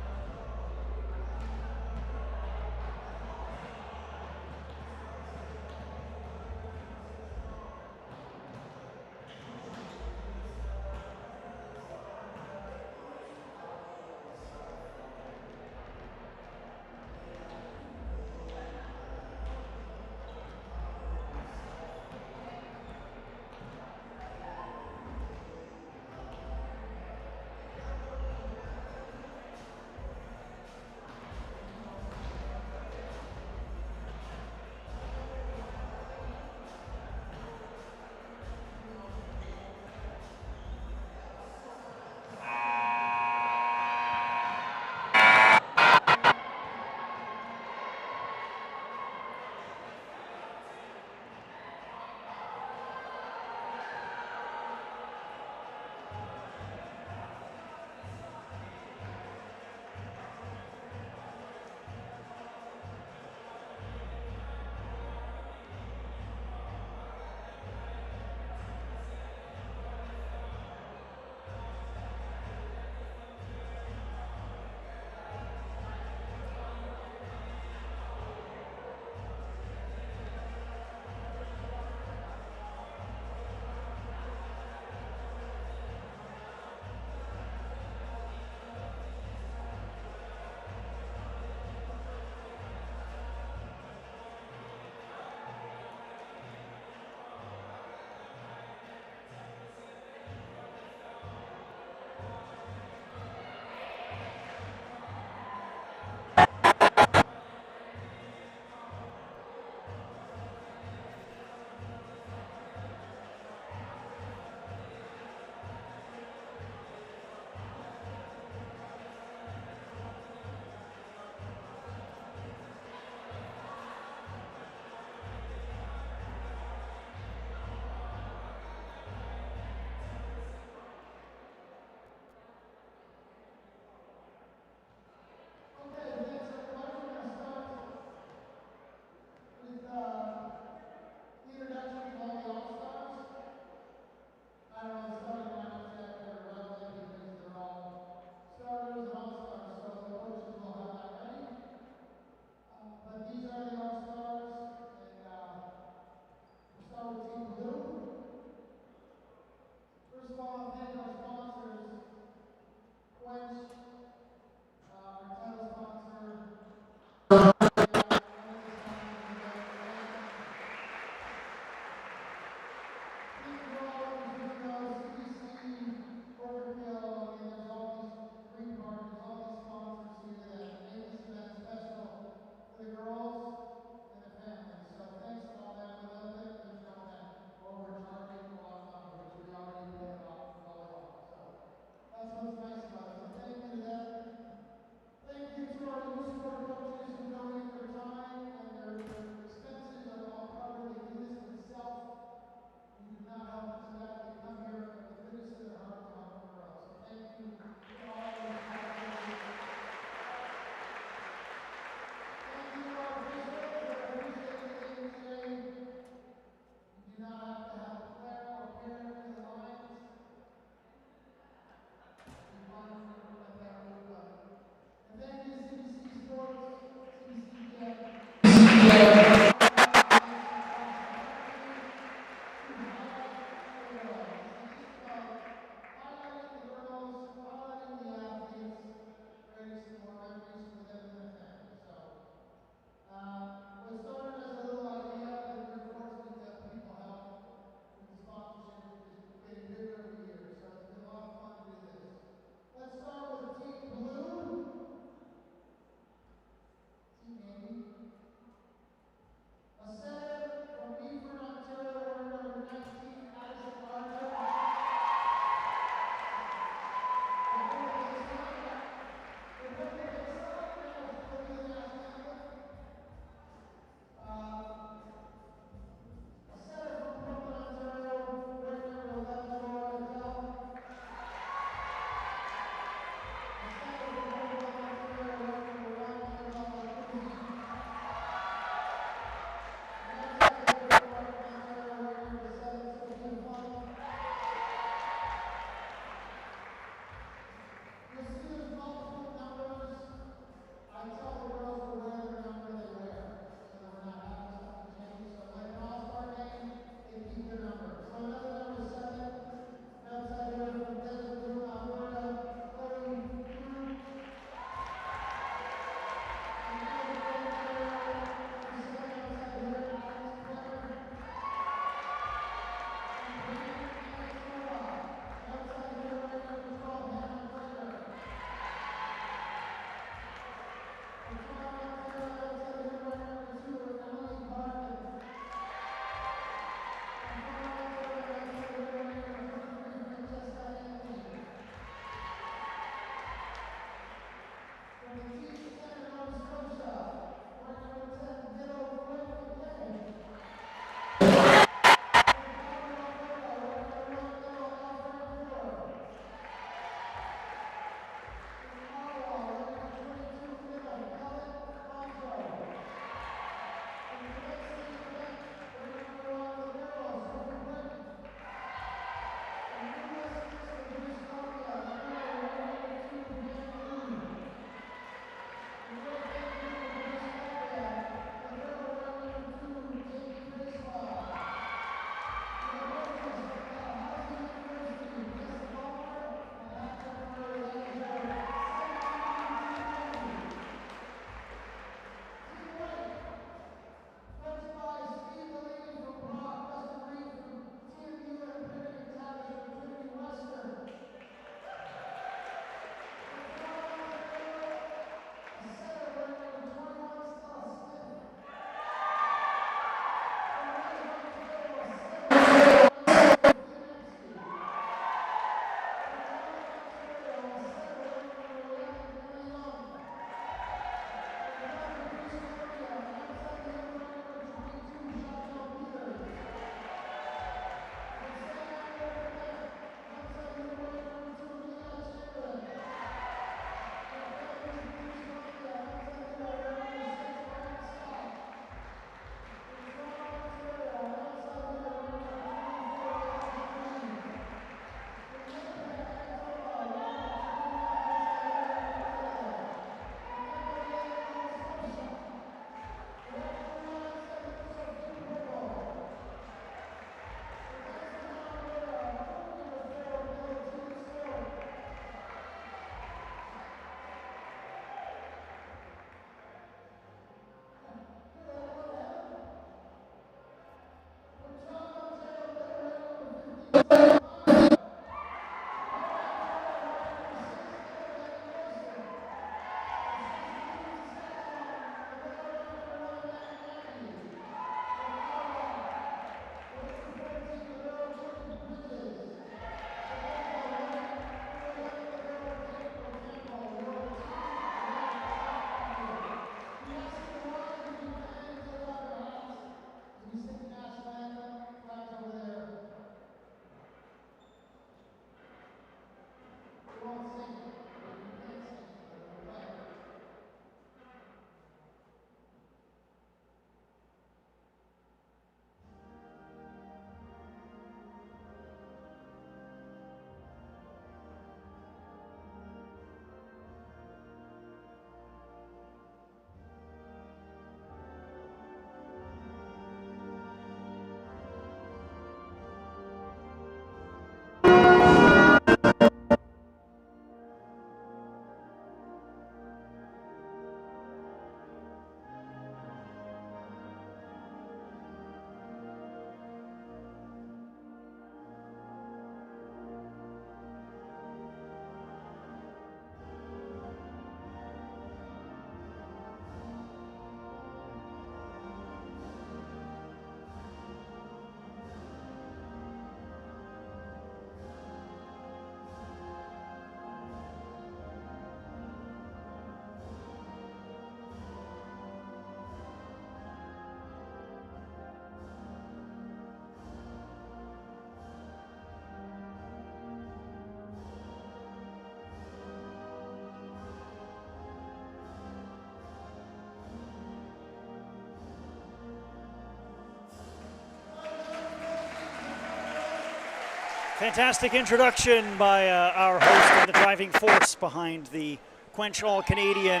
Fantastic introduction by our host and the driving force behind the CWENCH All-Canadian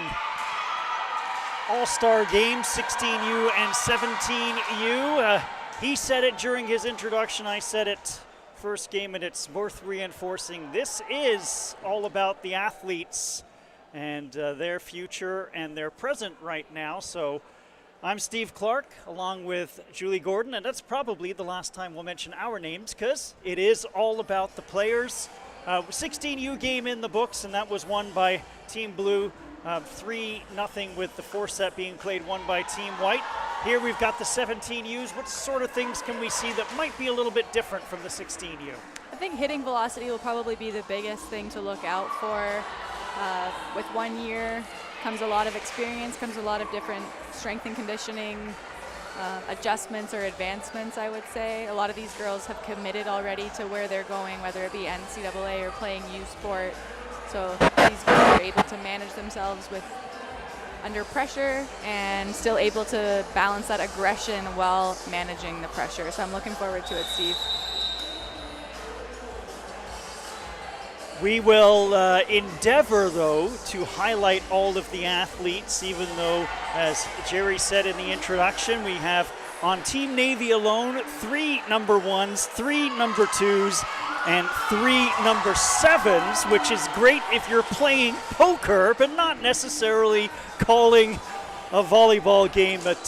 All-Star Game, 16U and 17U. He said it during his introduction, I said it first game, and it's worth reinforcing. This is all about the athletes and their future and their present right now. So I'm Steve Clark, along with Julie Gordon, and that's probably the last time we'll mention our names because it is all about the players. 16U game in the books, and that was won by Team Blue, 3-0 with the 4-set being played, won by Team White. Here we've got the 17Us. What sort of things can we see that might be a little bit different from the 16U? I think hitting velocity will probably be the biggest thing to look out for. With 1 year comes a lot of experience, comes a lot of different strength and conditioning adjustments or advancements, I would say. A lot of these girls have committed already to where they're going, whether it be NCAA or playing U Sport. So these girls are able to manage themselves under pressure and still able to balance that aggression while managing the pressure. So I'm looking forward to it, Steve. We will endeavor, though, to highlight all of the athletes, even though, as Jerry said in the introduction, we have on Team Navy alone 3 number 1s, 3 number 2s, and 3 number 7s, which is great if you're playing poker, but not necessarily calling a volleyball game. But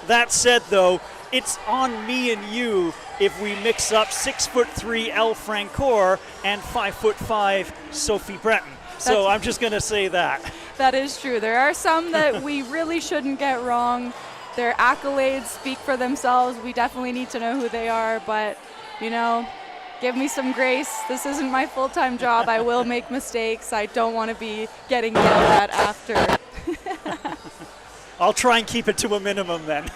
that said, though, it's on me and you if we mix up 6'3" Elle Francoeur and 5'5" Sophie Breton. So I'm just going to say that. That is true. There are some that we really shouldn't get wrong. Their accolades speak for themselves. We definitely need to know who they are, but, you know, give me some grace. This isn't my full-time job. I will make mistakes. I don't want to be getting yelled at after. I'll try and keep it to a minimum then.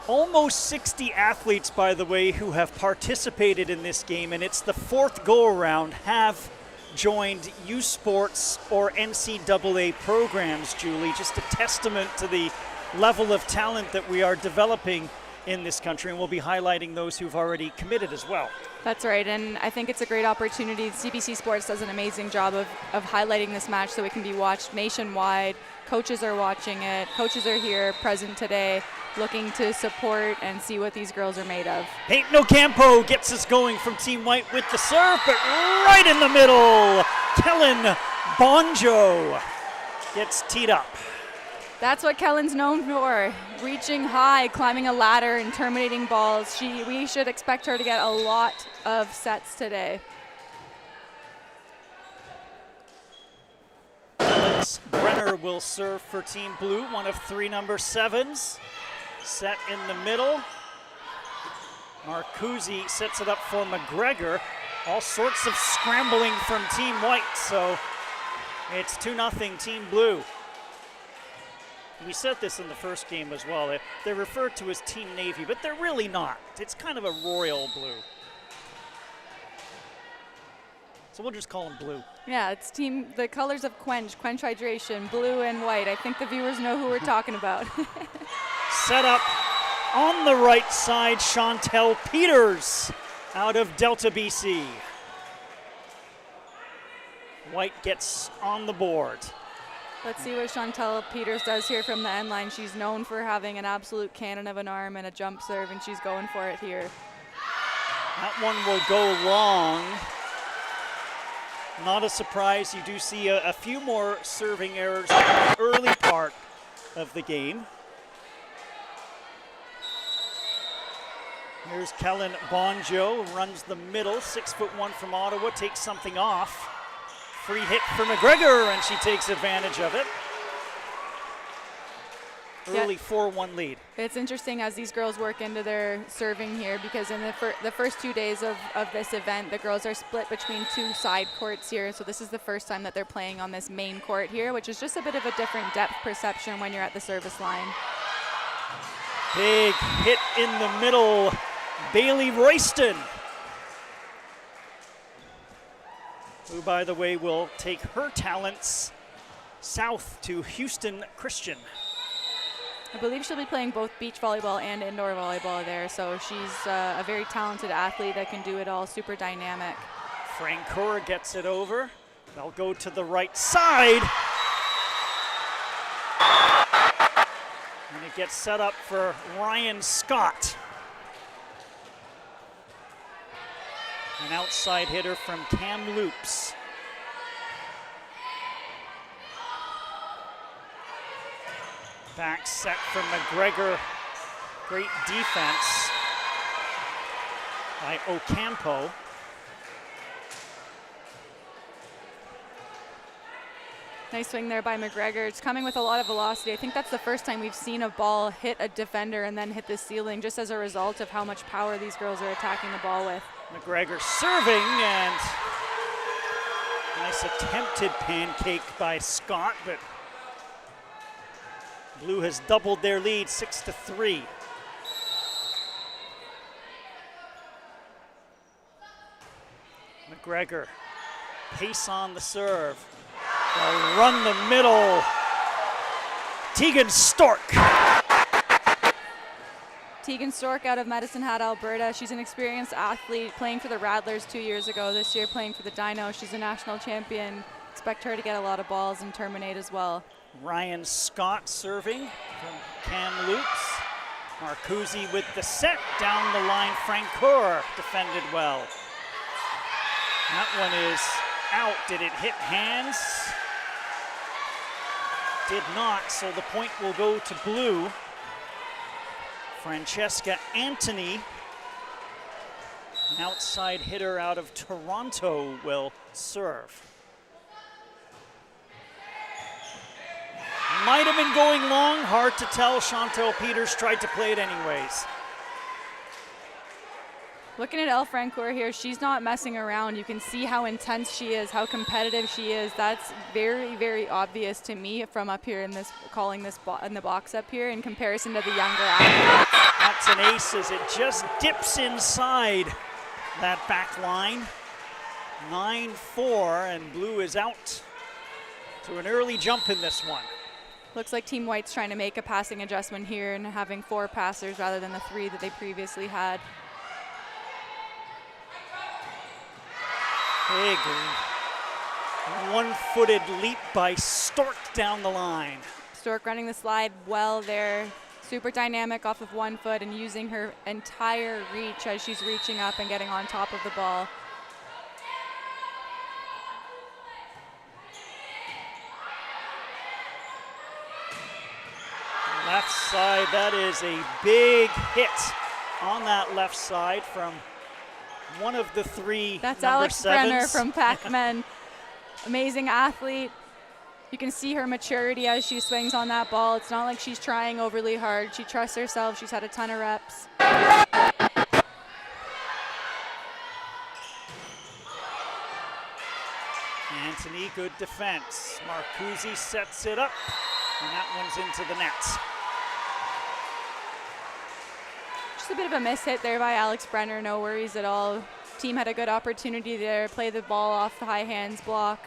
Almost 60 athletes, by the way, who have participated in this game, and it's the 4th go-around, have joined U Sports or NCAA programs, Julie. Just a testament to the level of talent that we are developing in this country, and we'll be highlighting those who've already committed as well. That's right, and I think it's a great opportunity. CBC Sports does an amazing job of highlighting this match so it can be watched nationwide. Coaches are watching it. Coaches are here, present today, looking to support and see what these girls are made of. Peyton Ocampo gets us going from Team White with the serve, but right in the middle, Kellen Bonjo gets teed up. That's what Kellen's known for, reaching high, climbing a ladder, and terminating balls. We should expect her to get a lot of sets today. Alex Brenner will serve for Team Blue, one of 3 number 7s. Set in the middle. Marcuzzi sets it up for McGregor. All sorts of scrambling from Team White, so it's 2-0 Team Blue. We said this in the first game as well. They're referred to as Team Navy, but they're really not. It's kind of a royal blue. So we'll just call them blue. Yeah, it's the colors of CWENCH hydration, blue and white. I think the viewers know who we're talking about. Set up on the right side, Chantel Peters out of Delta, BC. White gets on the board. Let's see what Chantel Peters does here from the end line. She's known for having an absolute cannon of an arm and a jump serve, and she's going for it here. That one will go long. Not a surprise. You do see a few more serving errors in the early part of the game. Here's Kellen Bonjo, runs the middle, 6'1" from Ottawa, takes something off. Free hit for McGregor, and she takes advantage of it. Early 4-1 lead. It's interesting as these girls work into their serving here, because in the first 2 days of this event, the girls are split between 2 side courts here. So this is the first time that they're playing on this main court here, which is just a bit of a different depth perception when you're at the service line. Big hit in the middle. Bailey Royston, who, by the way, will take her talents south to Houston Christian. I believe she'll be playing both beach volleyball and indoor volleyball there, so she's a very talented athlete that can do it all, super dynamic. Francoeur gets it over. They'll go to the right side. And it gets set up for Ryan Scott. An outside hitter from Kamloops. Back set from McGregor. Great defense by Ocampo. Nice swing there by McGregor. It's coming with a lot of velocity. I think that's the first time we've seen a ball hit a defender and then hit the ceiling, just as a result of how much power these girls are attacking the ball with. McGregor serving, and nice attempted pancake by Scott, but Blue has doubled their lead 6-3. McGregor, pace on the serve. They'll run the middle. Tegan Stork. Tegan Stork out of Medicine Hat, Alberta. She's an experienced athlete, playing for the Rattlers 2 years ago. This year playing for the Dino. She's a national champion. Expect her to get a lot of balls and terminate as well. Ryan Scott serving from Kamloops. Marcuzzi with the set down the line. Francoeur defended well. That one is out. Did it hit hands? Did not, so the point will go to Blue. Francesca Antony, an outside hitter out of Toronto, will serve. Might have been going long, hard to tell. Chantel Peters tried to play it anyways. Looking at Elle Francoeur here, she's not messing around. You can see how intense she is, how competitive she is. That's very, very obvious to me from up here in this, calling this in the box up here in comparison to the younger athletes. That's an ace as it just dips inside that back line. 9-4, and Blue is out to an early jump in this one. Looks like Team White's trying to make a passing adjustment here and having 4 passers rather than the 3 that they previously had. Big one-footed leap by Stork down the line. Stork running the slide well there. Super dynamic off of 1 foot and using her entire reach as she's reaching up and getting on top of the ball. Left side, that is a big hit on that left side from one of the 3 That's number Alex 7s. Brenner from Pac-Men. Amazing athlete. You can see her maturity as she swings on that ball. It's not like she's trying overly hard. She trusts herself. She's had a ton of reps. Antony, good defense. Marcuzzi sets it up, and that one's into the net. Just a bit of a miss hit there by Alex Brenner. No worries at all. Team had a good opportunity there. Play the ball off the high hands block.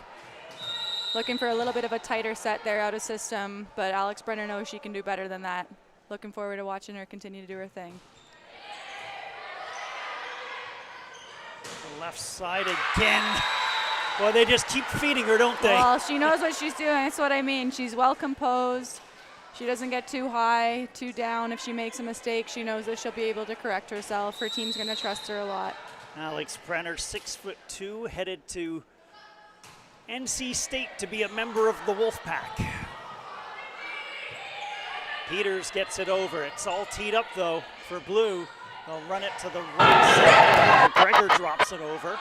Looking for a little bit of a tighter set there out of system, but Alex Brenner knows she can do better than that. Looking forward to watching her continue to do her thing. The left side again. Well, they just keep feeding her, don't they? Well, she knows what she's doing. That's what I mean. She's well composed. She doesn't get too high, too down. If she makes a mistake, she knows that she'll be able to correct herself. Her team's going to trust her a lot. Alex Brenner, 6'2", headed to NC State to be a member of the Wolfpack. Peters gets it over. It's all teed up, though, for Blue. They'll run it to the right side. McGregor drops it over.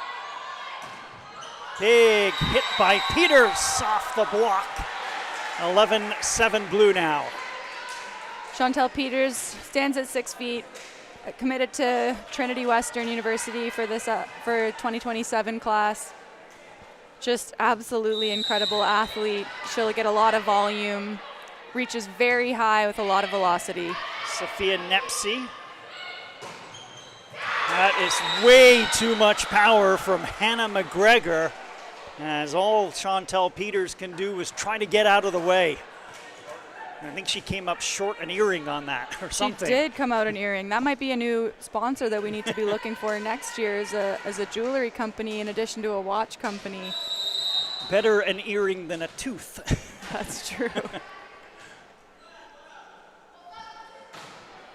Big hit by Peters off the block. 11-7 Blue now. Chantel Peters stands at 6 feet, committed to Trinity Western University for this for 2027 class. Just absolutely incredible athlete. She'll get a lot of volume, reaches very high with a lot of velocity. Sophia Nepsy. That is way too much power from Hannah McGregor, as all Chantel Peters can do is try to get out of the way. I think she came up short an earring on that or something. She did come out an earring. That might be a new sponsor that we need to be looking for next year as a jewelry company in addition to a watch company. Better an earring than a tooth. That's true.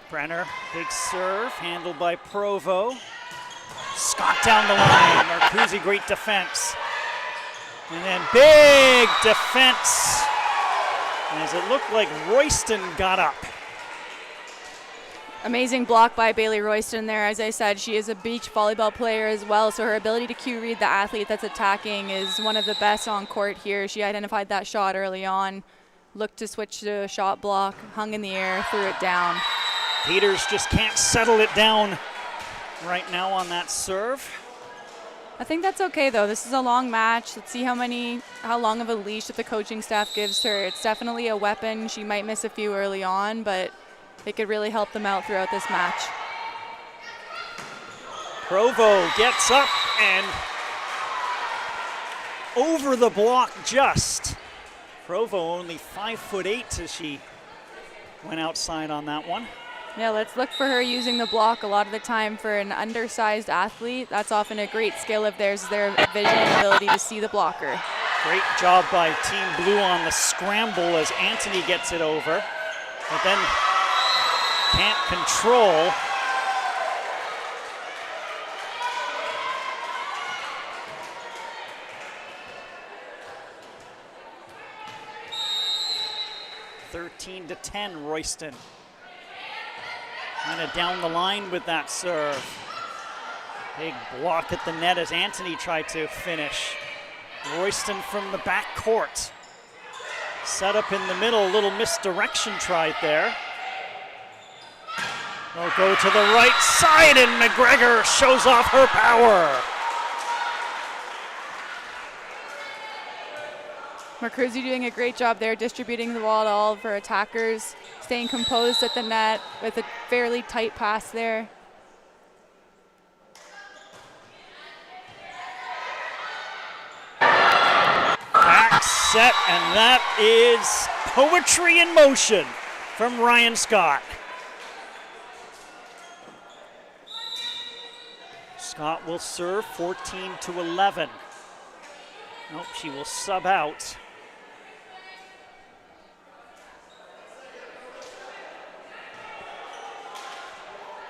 Brenner, big serve, handled by Provo. Scott down the line. Marcuzzi, great defense. And then big defense, as it looked like Royston got up. Amazing block by Bailey Royston there. As I said, she is a beach volleyball player as well, so her ability to cue read the athlete that's attacking is one of the best on court here. She identified that shot early on, looked to switch to a shot block, hung in the air, threw it down. Peters just can't settle it down right now on that serve. I think that's okay though. This is a long match. Let's see how long of a leash that the coaching staff gives her. It's definitely a weapon. She might miss a few early on, but it could really help them out throughout this match. Provo gets up and over the block just. Provo only 5'8" as she went outside on that one. Yeah, let's look for her using the block a lot of the time. For an undersized athlete, that's often a great skill of theirs, their vision and ability to see the blocker. Great job by Team Blue on the scramble as Anthony gets it over, but then can't control. (13-10) Royston. Kind of down the line with that serve. Big block at the net as Anthony tried to finish. Royston from the back court. Set up in the middle, a little misdirection tried there. They'll go to the right side and McGregor shows off her power. Marcuzzi doing a great job there, distributing the ball to all of her attackers, staying composed at the net with a fairly tight pass there. Back set, and that is poetry in motion from Ryan Scott. Scott will serve 14-11. Nope, she will sub out.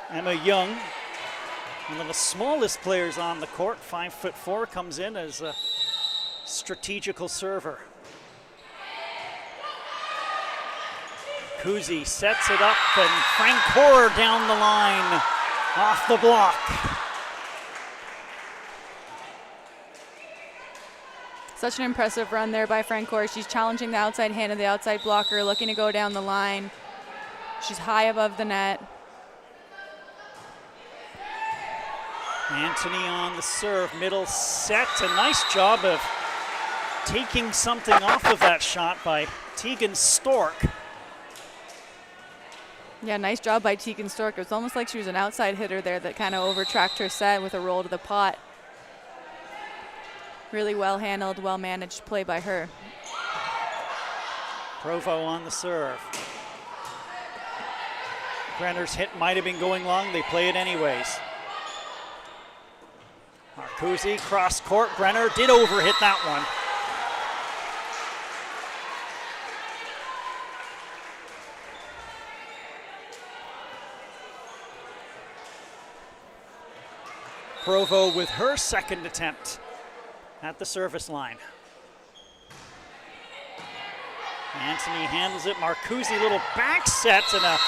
Emma Young, one of the smallest players on the court, 5'4", comes in as a strategical server. Kuzi sets it up and Francoeur down the line off the block. Such an impressive run there by Francoeur. She's challenging the outside hand of the outside blocker, looking to go down the line. She's high above the net. Anthony on the serve, middle set. A nice job of taking something off of that shot by Tegan Stork. Yeah, nice job by Tegan Stork. It was almost like she was an outside hitter there that kind of overtracked her set with a roll to the pot. Really well handled, well managed play by her. Provo on the serve. Brenner's hit might have been going long. They play it anyways. Marcuzzi cross court. Brenner did overhit that one. Provo with her second attempt at the service line. Anthony handles it. Marcuzzi, little back set and a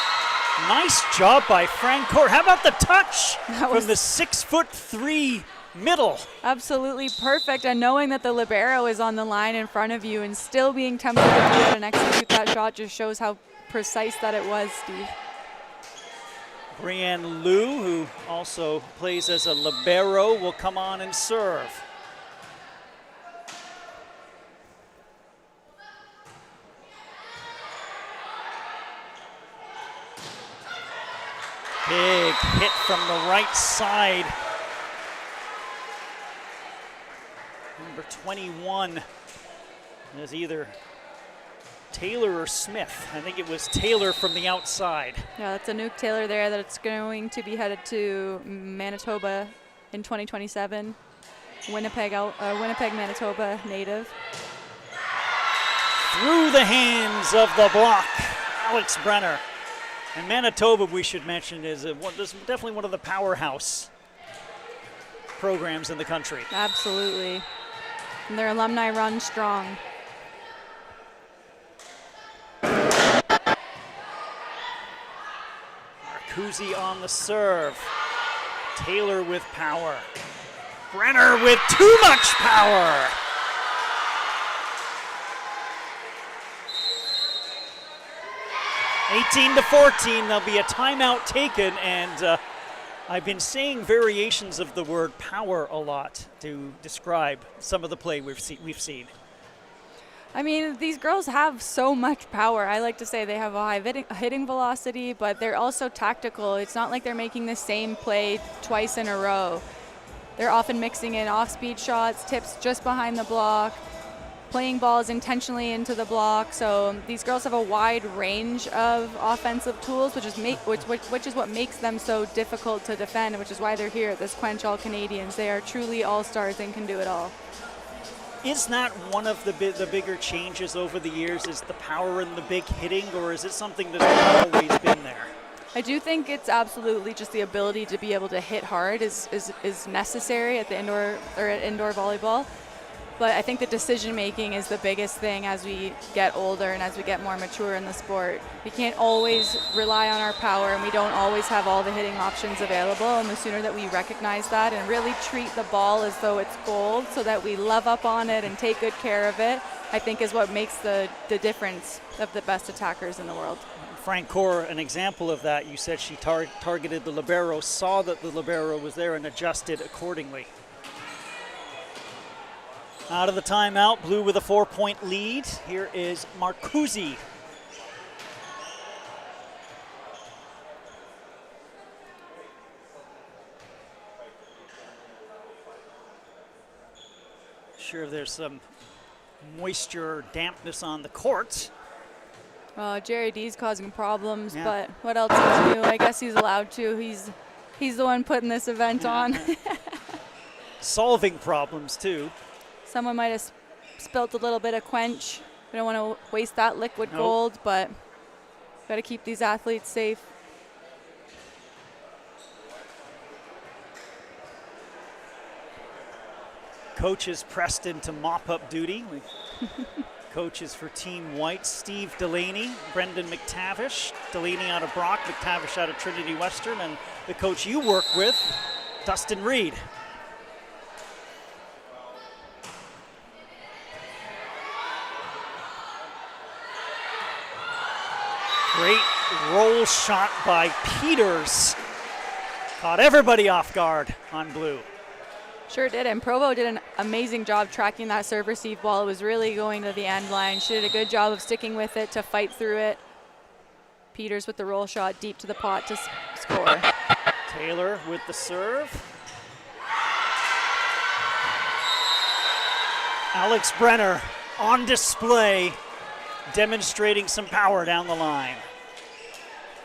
nice job by Francoeur. How about the touch from the 6'3" middle? Absolutely perfect. And knowing that the libero is on the line in front of you and still being tempted to do it and execute that shot just shows how precise that it was, Steve. Brianne Liu, who also plays as a libero, will come on and serve. Big hit from the right side. Number 21 is either Taylor or Smith. I think it was Taylor from the outside. Yeah, that's Anouk Taylor there that's going to be headed to Manitoba in 2027. Winnipeg, Manitoba native. Through the hands of the block, Alex Brenner. And Manitoba, we should mention, is definitely one of the powerhouse programs in the country. Absolutely. And their alumni run strong. Marcuzzi on the serve. Taylor with power. Brenner with too much power. (18-14). There'll be a timeout taken, and I've been saying variations of the word power a lot to describe some of the play we've seen. I mean, these girls have so much power. I like to say they have a high hitting velocity, but they're also tactical. It's not like they're making the same play twice in a row. They're often mixing in off-speed shots, tips just behind the block, playing balls intentionally into the block. So these girls have a wide range of offensive tools, which is what makes them so difficult to defend, which is why they're here at this CWENCH All-Canadians. They are truly all-stars and can do it all. Is that one of the bigger changes over the years, is the power and the big hitting, or is it something that's always been there? I do think it's absolutely just the ability to be able to hit hard is necessary at the indoor volleyball. But I think the decision making is the biggest thing as we get older and as we get more mature in the sport. We can't always rely on our power, and we don't always have all the hitting options available. And the sooner that we recognize that and really treat the ball as though it's gold, so that we love up on it and take good care of it, I think is what makes the difference of the best attackers in the world. Frank Core, an example of that. You said she targeted the libero, saw that the libero was there, and adjusted accordingly. Out of the timeout, Blue with a 4-point lead. Here is Marcuzzi. Sure, there's some moisture or dampness on the court. Jerry D's causing problems, yeah. But what else is new? I guess he's allowed to. He's the one putting this event on. Solving problems, too. Someone might have spilt a little bit of CWENCH. We don't want to waste that liquid gold, but got to keep these athletes safe. Coach is pressed into mop-up duty. Coaches for Team White, Steve Delaney, Brendan McTavish. Delaney out of Brock, McTavish out of Trinity Western, and the coach you work with, Dustin Reed. Great roll shot by Peters. Caught everybody off guard on Blue. Sure did, and Provo did an amazing job tracking that serve-receive ball. It was really going to the end line. She did a good job of sticking with it to fight through it. Peters with the roll shot deep to the pot to score. Taylor with the serve. Alex Brenner on display, demonstrating some power down the line.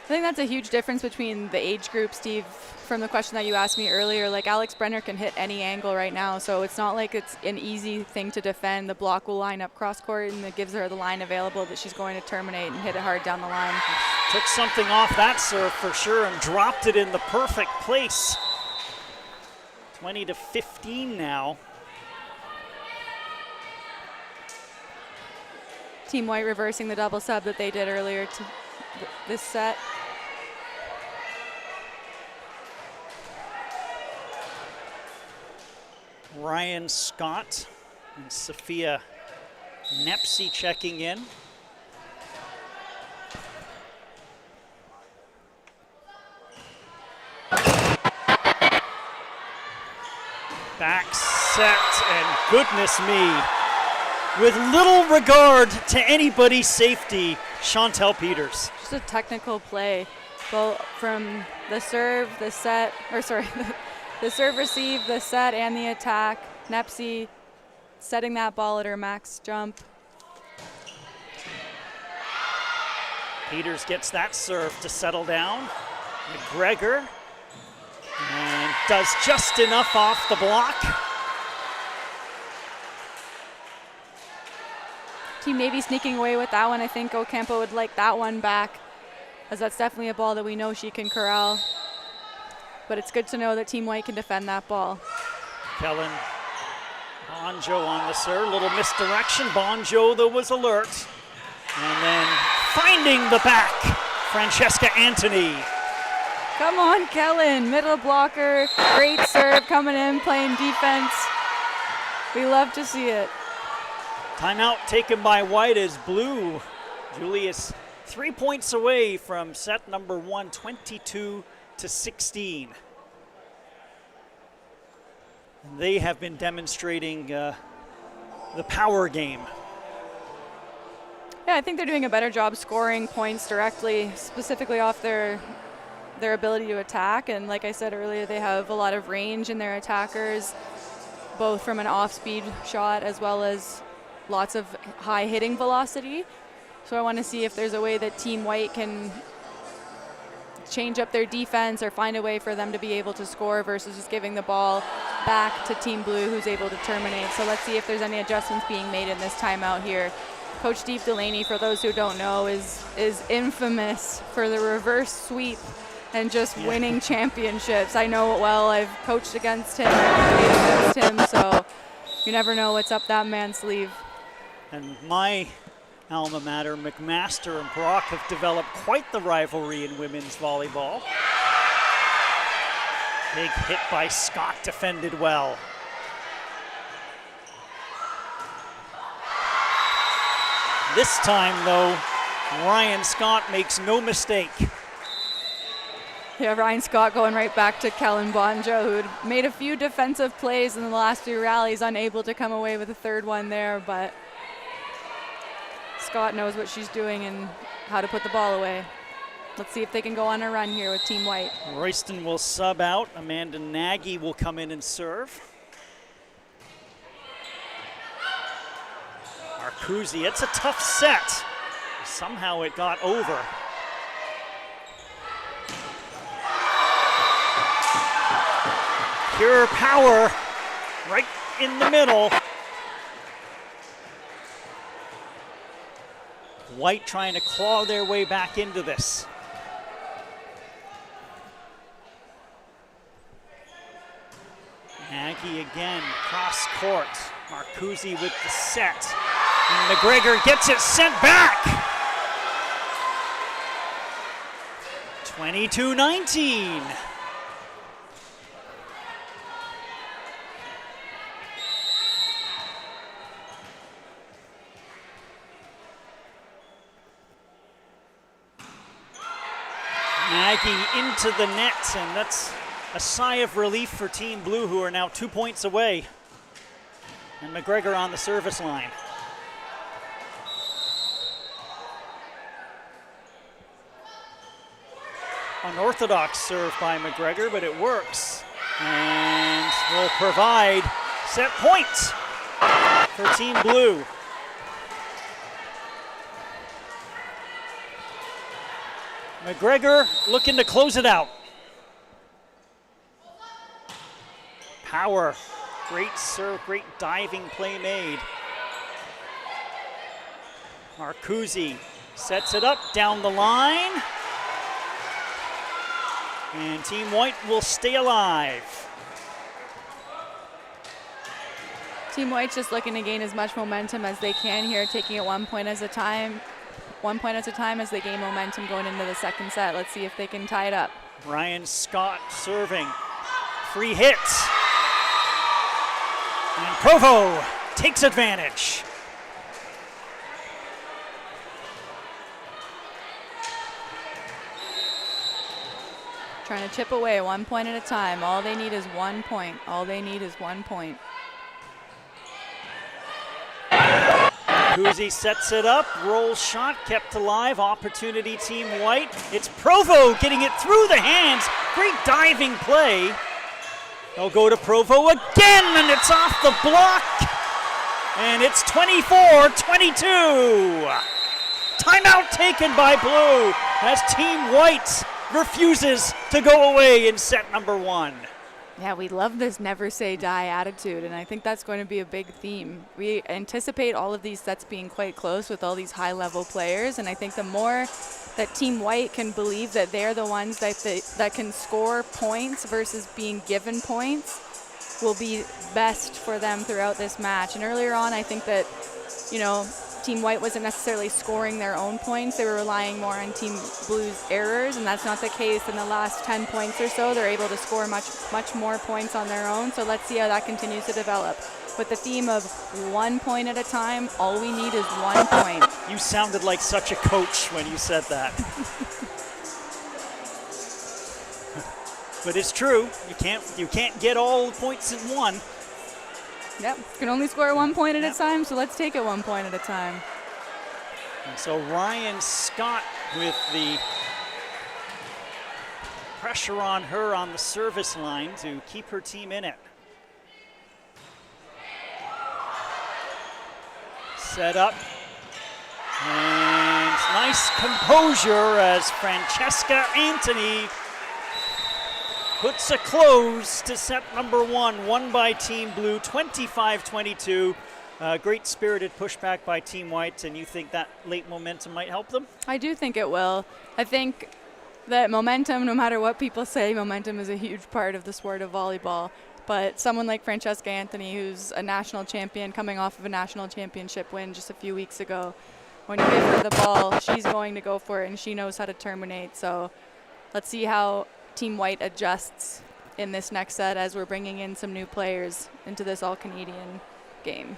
I think that's a huge difference between the age group, Steve, from the question that you asked me earlier. Like, Alex Brenner can hit any angle right now, so it's not like it's an easy thing to defend. The block will line up cross court, and it gives her the line available that she's going to terminate and hit it hard down the line. Took something off that serve for sure and dropped it in the perfect place. 20-15 now. Team White reversing the double sub that they did earlier to this set. Ryan Scott and Sophia Nepsy checking in. Back set, and goodness me, with little regard to anybody's safety, Chantel Peters. Just a technical play, both from the serve, the set, or sorry, the serve receive, the set, and the attack. Nepsy setting that ball at her max jump. Peters gets that serve to settle down. McGregor, and does just enough off the block. Team Navy sneaking away with that one. I think Ocampo would like that one back, as that's definitely a ball that we know she can corral. But it's good to know that Team White can defend that ball. Kellen Bonjo on the serve, little misdirection. Bonjo, though, was alert. And then finding the back, Francesca Anthony. Come on, Kellen, middle blocker, great serve coming in, playing defense. We love to see it. Timeout taken by White as Blue. Julius 3 points away from set number 1, 22-16. They have been demonstrating the power game. Yeah, I think they're doing a better job scoring points directly, specifically off their ability to attack. And like I said earlier, they have a lot of range in their attackers, both from an off-speed shot as well as lots of high hitting velocity. So I want to see if there's a way that Team White can change up their defense or find a way for them to be able to score versus just giving the ball back to Team Blue, who's able to terminate. So let's see if there's any adjustments being made in this timeout here. Coach Steve Delaney, for those who don't know, is infamous for the reverse sweep and just winning championships. I know it well. I've coached against him, I've played against him, so you never know what's up that man's sleeve. And my alma mater, McMaster and Brock, have developed quite the rivalry in women's volleyball. Big hit by Scott, defended well. This time, though, Ryan Scott makes no mistake. Yeah, Ryan Scott going right back to Kellen Bonjo, who had made a few defensive plays in the last few rallies, unable to come away with a third one there, but Scott knows what she's doing and how to put the ball away. Let's see if they can go on a run here with Team White. Royston will sub out. Amanda Nagy will come in and serve. Marcuzzi, it's a tough set. Somehow it got over. Pure power right in the middle. White trying to claw their way back into this. Nagy again, cross court. Marcuzzi with the set. And McGregor gets it sent back. 22-19. Nagy into the net, and that's a sigh of relief for Team Blue, who are now 2 points away. And McGregor on the service line. Unorthodox serve by McGregor, but it works. And will provide set points for Team Blue. McGregor looking to close it out. Power, great serve, great diving play made. Marcuzzi sets it up down the line. And Team White will stay alive. Team White's just looking to gain as much momentum as they can here, taking it 1 point at a time. 1 point at a time as they gain momentum going into the second set. Let's see if they can tie it up. Ryan Scott serving. Free hit. And Provo takes advantage. Trying to chip away 1 point at a time. All they need is 1 point. All they need is 1 point. Marcuzzi sets it up, roll shot, kept alive, opportunity Team White. It's Provo getting it through the hands. Great diving play. They'll go to Provo again, and it's off the block. And it's 24-22. Timeout taken by Blue as Team White refuses to go away in set number 1. Yeah, we love this never say die attitude, and I think that's going to be a big theme. We anticipate all of these sets being quite close with all these high-level players, and I think the more that Team White can believe that they're the ones that can score points versus being given points will be best for them throughout this match. And earlier on, I think that, you know, Team White wasn't necessarily scoring their own points. They were relying more on Team Blue's errors, and that's not the case in the last 10 points or so. They're able to score much more points on their own, so let's see how that continues to develop. With the theme of 1 point at a time, all we need is 1 point. You sounded like such a coach when you said that. But it's true. You can't get all the points in one. Yep, can only score 1 point at a time, so let's take it 1 point at a time. And so Ryan Scott with the pressure on her on the service line to keep her team in it. Set up. And nice composure as Francesca Anthony puts a close to set number 1, won by Team Blue, 25-22. Great spirited pushback by Team White, and you think that late momentum might help them? I do think it will. I think that momentum, no matter what people say, momentum is a huge part of the sport of volleyball. But someone like Francesca Anthony, who's a national champion, coming off of a national championship win just a few weeks ago, when you give her the ball, she's going to go for it, and she knows how to terminate. So let's see how Team White adjusts in this next set as we're bringing in some new players into this all-Canadian game.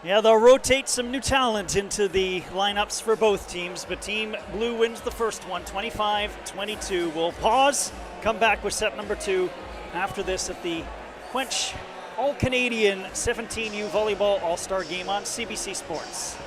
Yeah, they'll rotate some new talent into the lineups for both teams, but Team Blue wins the first one, 25-22. We'll pause, come back with set number 2 after this at the CWENCH All-Canadian 17U Volleyball All-Star Game on CBC Sports.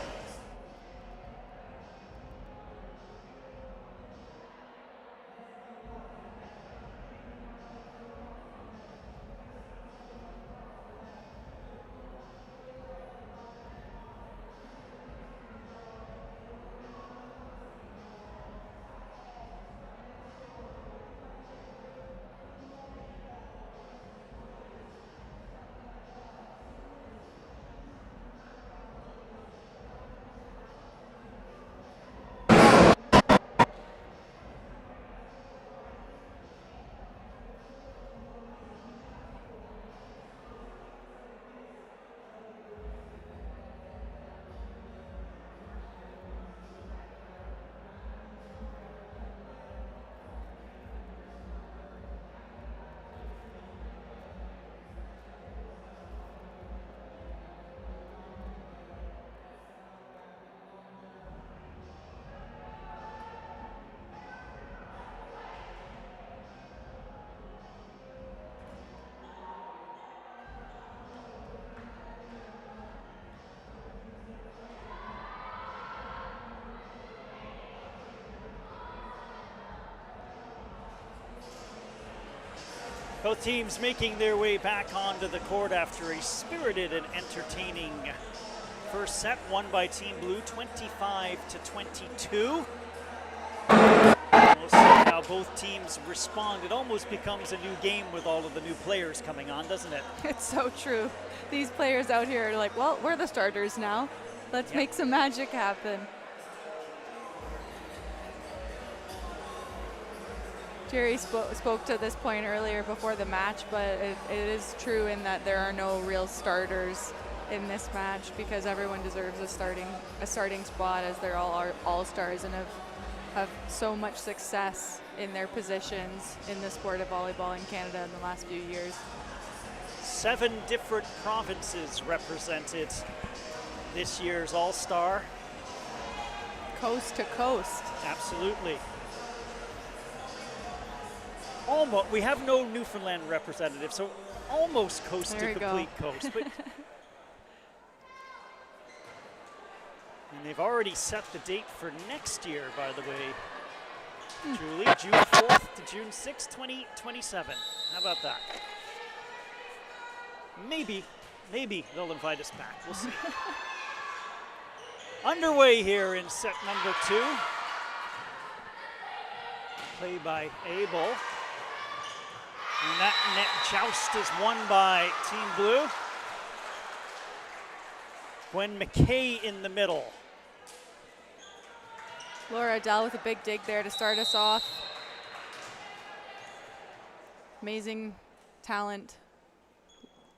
Both teams making their way back onto the court after a spirited and entertaining first set, won by Team Blue, 25-22. We'll see how both teams respond. It almost becomes a new game with all of the new players coming on, doesn't it? It's so true. These players out here are like, well, we're the starters now. Let's make some magic happen. Jerry spoke to this point earlier before the match, but it is true in that there are no real starters in this match because everyone deserves a starting spot, as they're all stars and have so much success in their positions in the sport of volleyball in Canada in the last few years. 7 different provinces represented this year's All-Star. Coast to coast. Absolutely. Almost, we have no Newfoundland representative, so almost coast to complete coast. But and they've already set the date for next year, by the way. Julie, June 4th to June 6th, 2027. How about that? Maybe they'll invite us back. We'll see. underway here in set number 2. Play by Abel. And that net joust is won by Team Blue. Gwen McKay in the middle. Laura Adele with a big dig there to start us off. Amazing talent,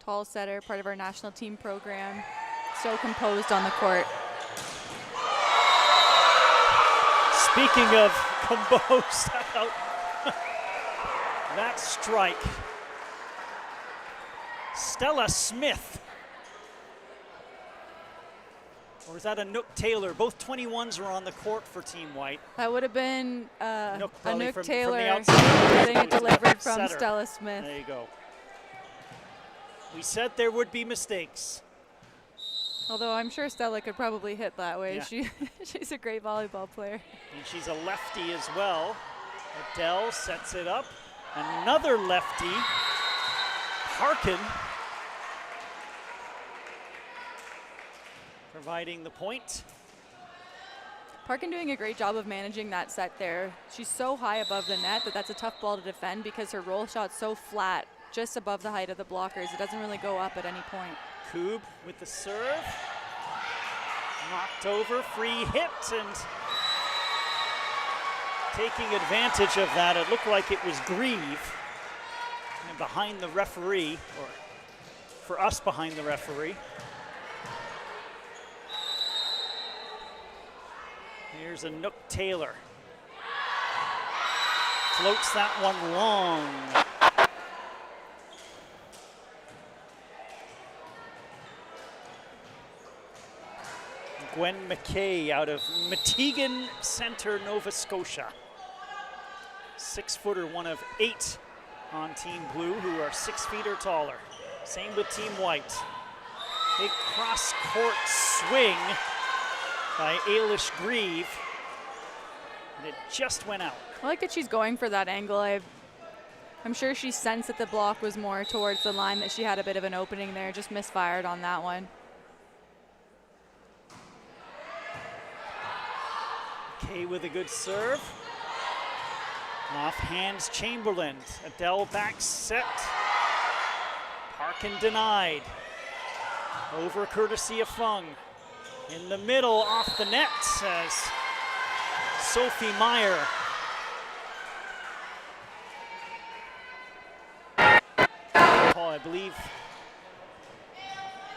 tall setter, part of our national team program. So composed on the court. Speaking of composed, that strike. Stella Smith. Or is that a Nook Taylor? Both 21s are on the court for Team White. That would have been a Nook Taylor from the outside. getting it delivered from Setter. Stella Smith. There you go. We said there would be mistakes. Although I'm sure Stella could probably hit that way. Yeah. She's a great volleyball player. And she's a lefty as well. Adele sets it up. Another lefty. Harkin providing the point. Parkin doing a great job of managing that set there. She's so high above the net that's a tough ball to defend because her roll shot's so flat, just above the height of the blockers. It doesn't really go up at any point. Koob with the serve. Knocked over, free hit, and taking advantage of that. It looked like it was Grieve and behind the referee, or for us behind the referee. Here's a Nook Taylor. Floats that one long. Gwen McKay out of Metegan Center, Nova Scotia. 6-footer, one of 8 on Team Blue, who are 6 feet or taller. Same with Team White. Big cross-court swing by Ailish Grieve, and it just went out. I like that she's going for that angle. I'm sure she sensed that the block was more towards the line, that she had a bit of an opening there, just misfired on that one. Kay with a good serve. Off hands Chamberlain. Adele back set. Parkin denied. Over courtesy of Fung. In the middle, off the net, as Sophie Meyer. Paul, I believe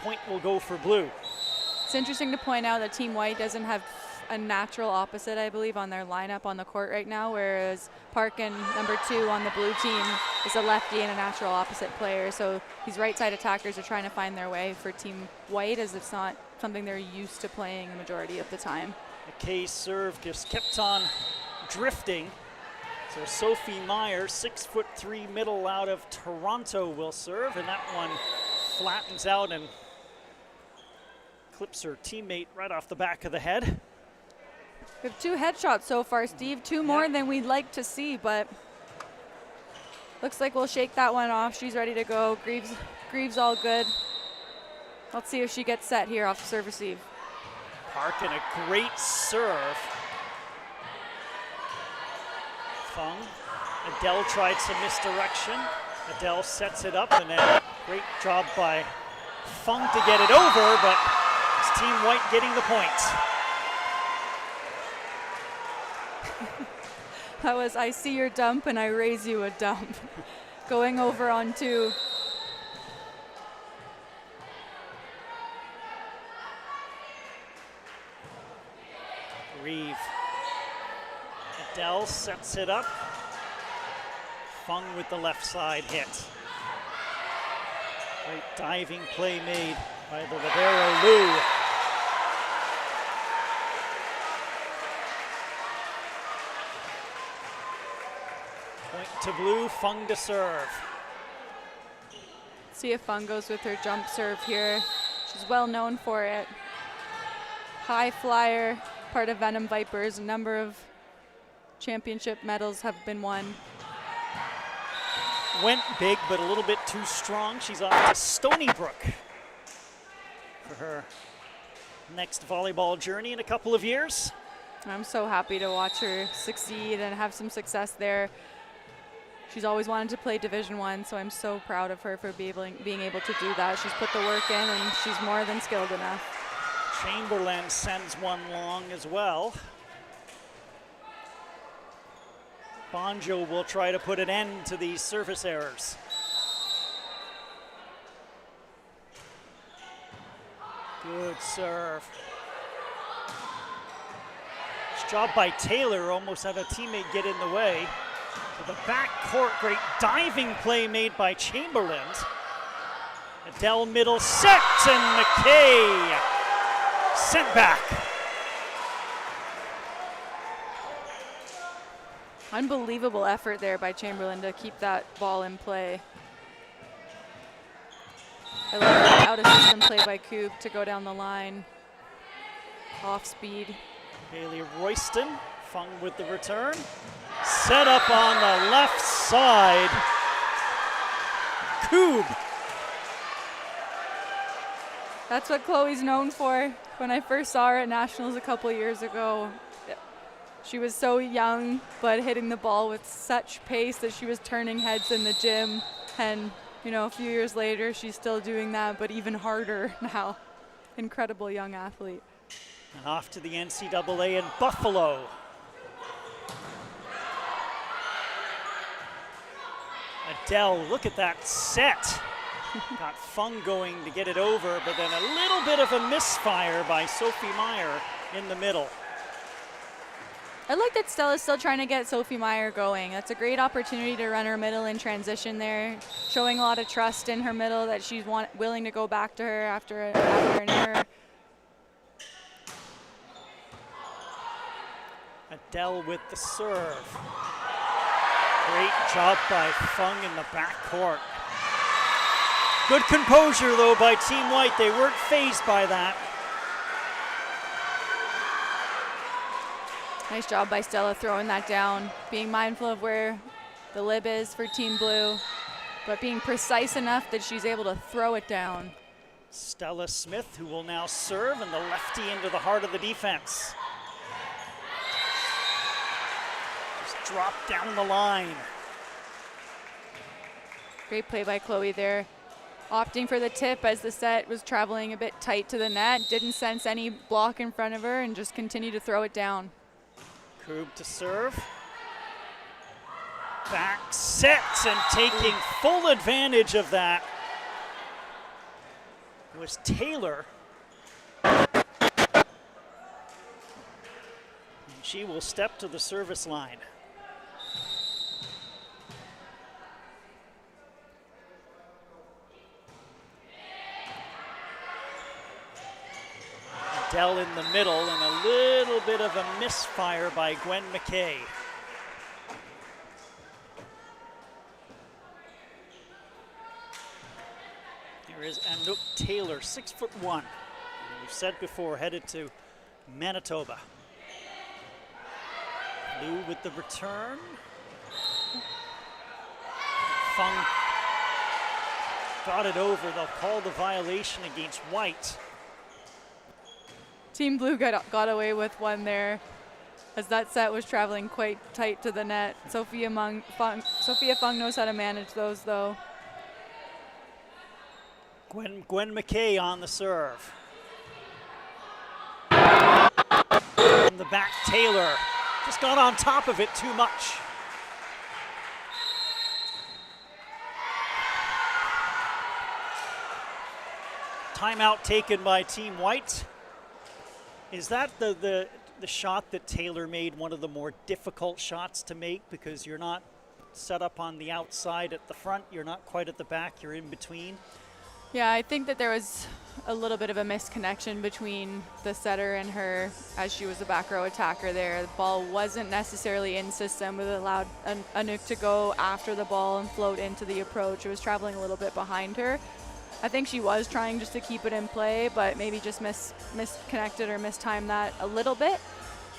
point will go for Blue. It's interesting to point out that Team White doesn't have a natural opposite, I believe, on their lineup on the court right now, whereas Parkin, number 2 on the blue team, is a lefty and a natural opposite player. So these right side attackers are trying to find their way for Team White, as it's not something they're used to playing the majority of the time. McKay's serve just kept on drifting. So Sophie Meyer, 6'3" middle out of Toronto, will serve, and that one flattens out and clips her teammate right off the back of the head. We have 2 headshots so far, Steve. 2 more than we'd like to see, but looks like we'll shake that one off. She's ready to go. Greaves all good. Let's see if she gets set here off the serve receive. Parkin, a great serve. Fung. Adele tried some misdirection. Adele sets it up, and then great job by Fung to get it over, but it's Team White getting the point. That was, I see your dump and I raise you a dump. Going over on 2. Reeve. Adele sets it up. Fung with the left side hit. Great diving play made by the libero Liu. Point to Blue, Fung to serve. See if Fung goes with her jump serve here. She's well known for it. High flyer, part of Venom Vipers. A number of championship medals have been won. Went big, but a little bit too strong. She's off to Stony Brook for her next volleyball journey in a couple of years. I'm so happy to watch her succeed and have some success there. She's always wanted to play Division I, so I'm so proud of her for being able to do that. She's put the work in, and she's more than skilled enough. Chamberlain sends one long as well. Bonjo will try to put an end to these service errors. Good serve. Nice job by Taylor, almost had a teammate get in the way. To the back court, great diving play made by Chamberlain. Adele middle set, and McKay sent back. Unbelievable effort there by Chamberlain to keep that ball in play. I love the out-of-system play by Coob to go down the line. Off speed. Haley Royston, Fung with the return. Set up on the left side. Coob. That's what Chloe's known for. When I first saw her at Nationals a couple years ago, she was so young, but hitting the ball with such pace that she was turning heads in the gym. And, you know, a few years later, she's still doing that, but even harder now. Incredible young athlete. And off to the NCAA in Buffalo. Adele, look at that set. Got Fung going to get it over, but then a little bit of a misfire by Sophie Meyer in the middle. I like that Stella's still trying to get Sophie Meyer going. That's a great opportunity to run her middle in transition there, showing a lot of trust in her middle that she's willing to go back to her after an error. Adele with the serve. Great job by Fung in the backcourt. Good composure, though, by Team White. They weren't fazed by that. Nice job by Stella throwing that down, being mindful of where the lib is for Team Blue, but being precise enough that she's able to throw it down. Stella Smith, who will now serve, and the lefty into the heart of the defense. Just dropped down the line. Great play by Chloe there. Opting for the tip as the set was traveling a bit tight to the net. Didn't sense any block in front of her and just continued to throw it down. Coob to serve. Back set, and taking full advantage of that was Taylor. And she will step to the service line. Adele in the middle, and a little bit of a misfire by Gwen McKay. Here is Anouk Taylor, 6'1". We've said before, headed to Manitoba. Lou with the return. Fung got it over. They'll call the violation against White. Team Blue got away with one there as that set was traveling quite tight to the net. Sophia Fung knows how to manage those, though. Gwen McKay on the serve. From the back, Taylor just got on top of it too much. Timeout taken by Team White. Is that the shot that Taylor made one of the more difficult shots to make, because you're not set up on the outside at the front, you're not quite at the back, you're in between? Yeah, I think that there was a little bit of a misconnection between the setter and her as she was the back row attacker there. The ball wasn't necessarily in system. It allowed Anouk to go after the ball and float into the approach. It was traveling a little bit behind her. I think she was trying just to keep it in play, but maybe just misconnected or mistimed that a little bit.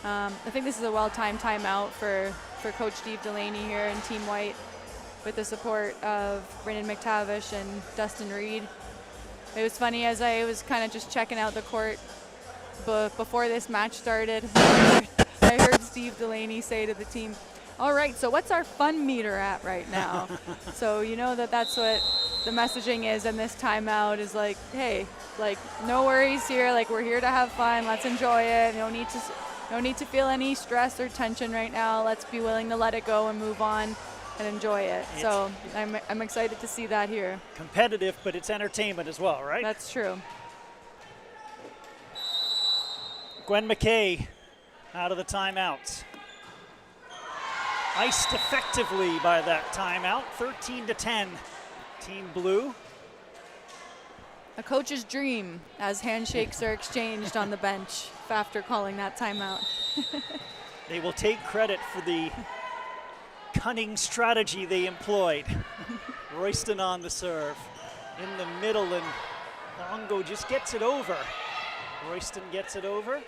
I think this is a well-timed timeout for Coach Steve Delaney here in Team White with the support of Brendan McTavish and Dustin Reed. It was funny, as I was kind of just checking out the court before this match started, I heard Steve Delaney say to the team, all right, so what's our fun meter at right now? So you know that's what the messaging is in this timeout is like, hey, like no worries here, like we're here to have fun, let's enjoy it. No need to feel any stress or tension right now. Let's be willing to let it go and move on and enjoy it. So I'm excited to see that here. Competitive, but it's entertainment as well, right? That's true. Gwen McKay out of the timeout. Iced effectively by that timeout, 13-10, Team Blue. A coach's dream as handshakes are exchanged on the bench after calling that timeout. They will take credit for the cunning strategy they employed. Royston on the serve. In the middle, and Longo just gets it over. Royston gets it over.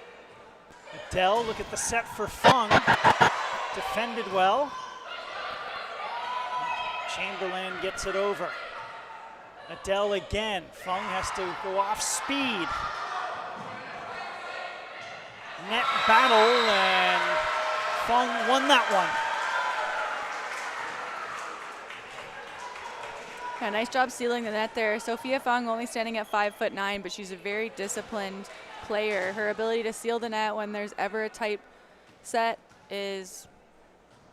Adele, look at the set for Fung. Defended well. Chamberlain gets it over. Adele again. Fung has to go off speed. Net battle, and Fung won that one. Yeah, nice job sealing the net there. Sophia Fung only standing at 5'9", but she's a very disciplined player. Her ability to seal the net when there's ever a tight set is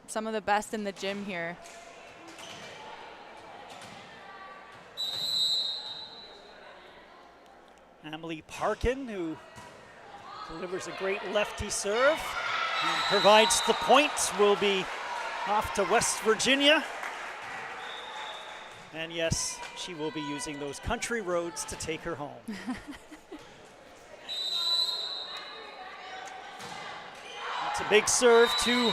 some of the best in the gym here. Emily Parkin, who delivers a great lefty serve and provides the point, will be off to West Virginia. And yes, she will be using those country roads to take her home. It's a big serve, too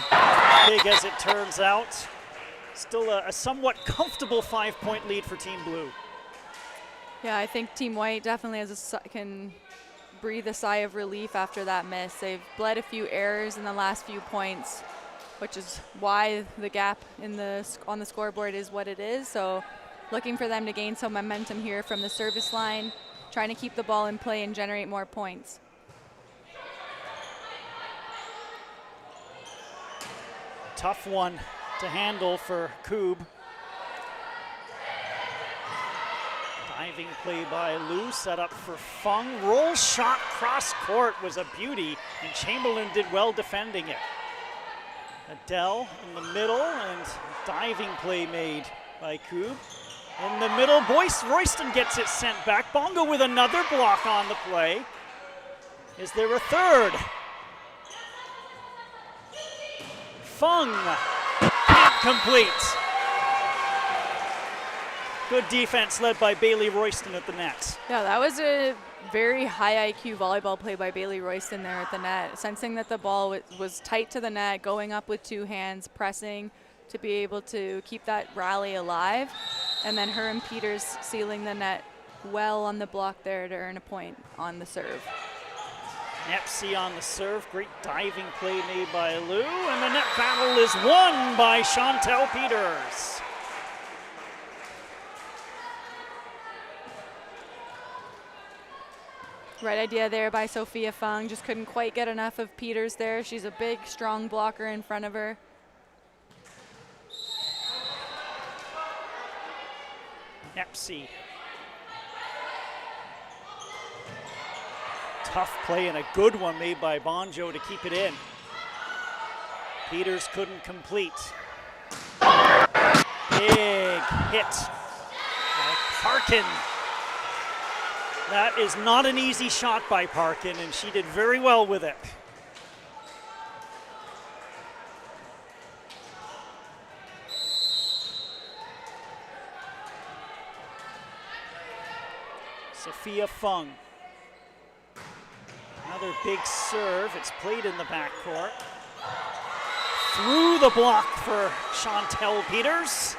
big as it turns out. Still a somewhat comfortable 5-point lead for Team Blue. Yeah, I think Team White definitely can breathe a sigh of relief after that miss. They've bled a few errors in the last few points, which is why the gap on the scoreboard is what it is. So looking for them to gain some momentum here from the service line, trying to keep the ball in play and generate more points. Tough one to handle for Koob. Diving play by Lou, set up for Fung. Roll shot cross court was a beauty, and Chamberlain did well defending it. Adele in the middle, and diving play made by Koob. In the middle, Royston gets it sent back. Bongo with another block on the play. Is there a third? Fung can't complete. Good defense led by Bailey Royston at the net. Yeah, that was a very high IQ volleyball play by Bailey Royston there at the net, sensing that the ball was tight to the net, going up with two hands, pressing to be able to keep that rally alive, and then her and Peters sealing the net well on the block there to earn a point on the serve. Nepsy on the serve, great diving play made by Lou, and the net battle is won by Chantel Peters. Right idea there by Sophia Fung, just couldn't quite get enough of Peters there. She's a big, strong blocker in front of her. Nepsy. Tough play and a good one made by Bonjo to keep it in. Peters couldn't complete. Big hit by Parkin. That is not an easy shot by Parkin, and she did very well with it. Sophia Fung. Another big serve. It's played in the backcourt. Through the block for Chantel Peters.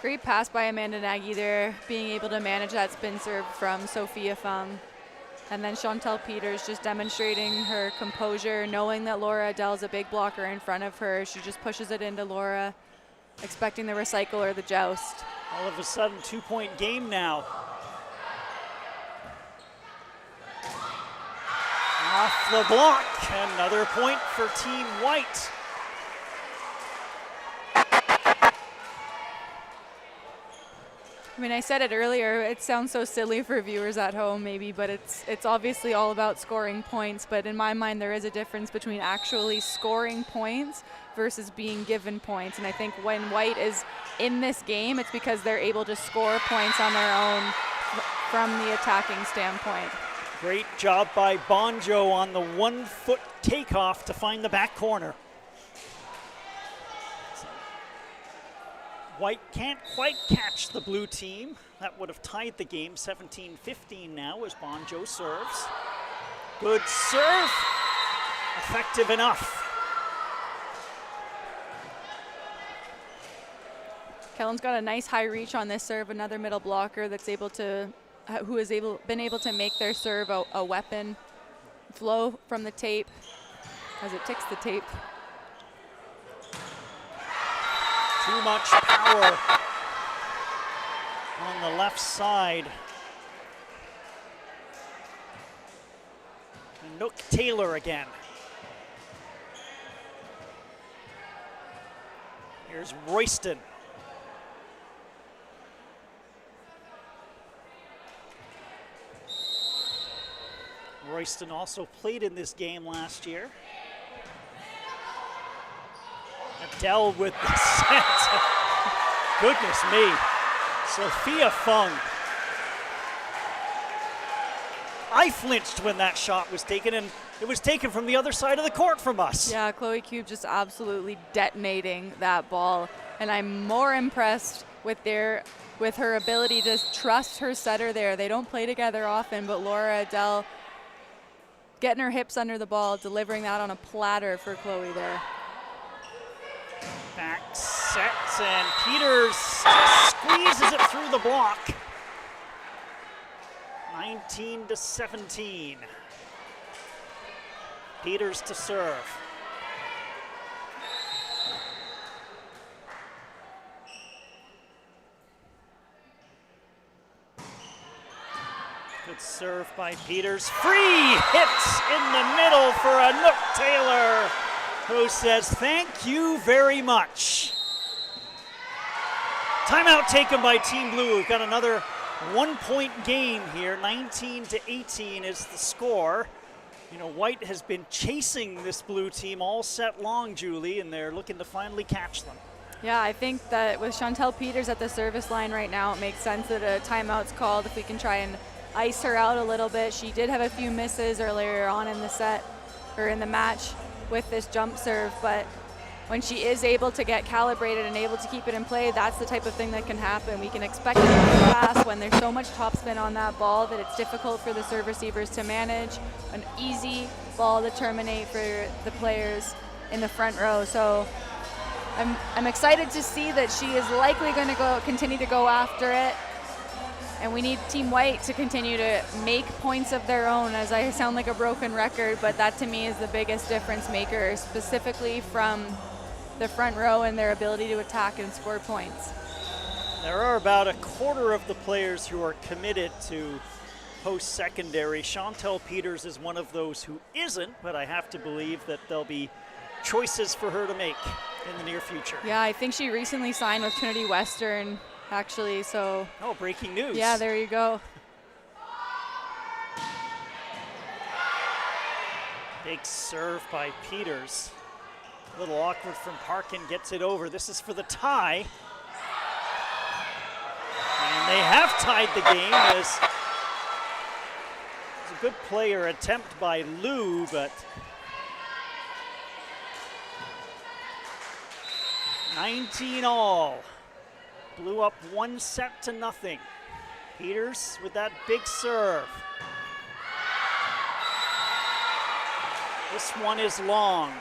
Great pass by Amanda Nagy there, being able to manage that spin serve from Sophia Fung. And then Chantel Peters just demonstrating her composure, knowing that Laura Adele's a big blocker in front of her. She just pushes it into Laura, expecting the recycle or the joust. All of a sudden, 2-point game now. Off the block, another point for Team White. I mean, I said it earlier, it sounds so silly for viewers at home maybe, but it's obviously all about scoring points, but in my mind there is a difference between actually scoring points versus being given points, and I think when White is in this game, it's because they're able to score points on their own from the attacking standpoint. Great job by Bonjo on the 1 foot takeoff to find the back corner. White can't quite catch the blue team. That would have tied the game 17-15 now as Bonjo serves. Good serve, effective enough. Kellen's got a nice high reach on this serve, another middle blocker that's able to, who has been able to make their serve a weapon. Flow from the tape as it ticks the tape. Too much power on the left side. And Nook Taylor again. Here's Royston. Royston also played in this game last year. Adele with the set. Goodness me. Sophia Fung. I flinched when that shot was taken, and it was taken from the other side of the court from us. Yeah, Chloe Cube just absolutely detonating that ball. And I'm more impressed with her ability to trust her setter there. They don't play together often, but Laura Adele getting her hips under the ball, delivering that on a platter for Chloe there. Back set, and Peters squeezes it through the block. 19-17. Peters to serve. Good serve by Peters. Free hits in the middle for a Nook Taylor, who says thank you very much. Timeout taken by Team Blue. We've got another 1 point game here. 19-18 is the score. You know, White has been chasing this blue team all set long, Julie, and they're looking to finally catch them. Yeah, I think that with Chantel Peters at the service line right now, it makes sense that a timeout's called if we can try and ice her out a little bit. She did have a few misses earlier on in the set, or in the match with this jump serve, but when she is able to get calibrated and able to keep it in play, that's the type of thing that can happen. We can expect it to be fast when there's so much topspin on that ball that it's difficult for the serve receivers to manage. An easy ball to terminate for the players in the front row. So I'm excited to see that she is likely going to continue to go after it. And we need Team White to continue to make points of their own, as I sound like a broken record, but that to me is the biggest difference maker, specifically from the front row and their ability to attack and score points. There are about a quarter of the players who are committed to post-secondary. Chantel Peters is one of those who isn't, but I have to believe that there'll be choices for her to make in the near future. Yeah, I think she recently signed with Trinity Western, actually, so. Oh, breaking news. Yeah, there you go. Big serve by Peters. A little awkward from Parkin, gets it over. This is for the tie. And they have tied the game as it's a good player attempt by Lou, but 19 all. Blew up 1 set to nothing. Peters with that big serve. This one is long.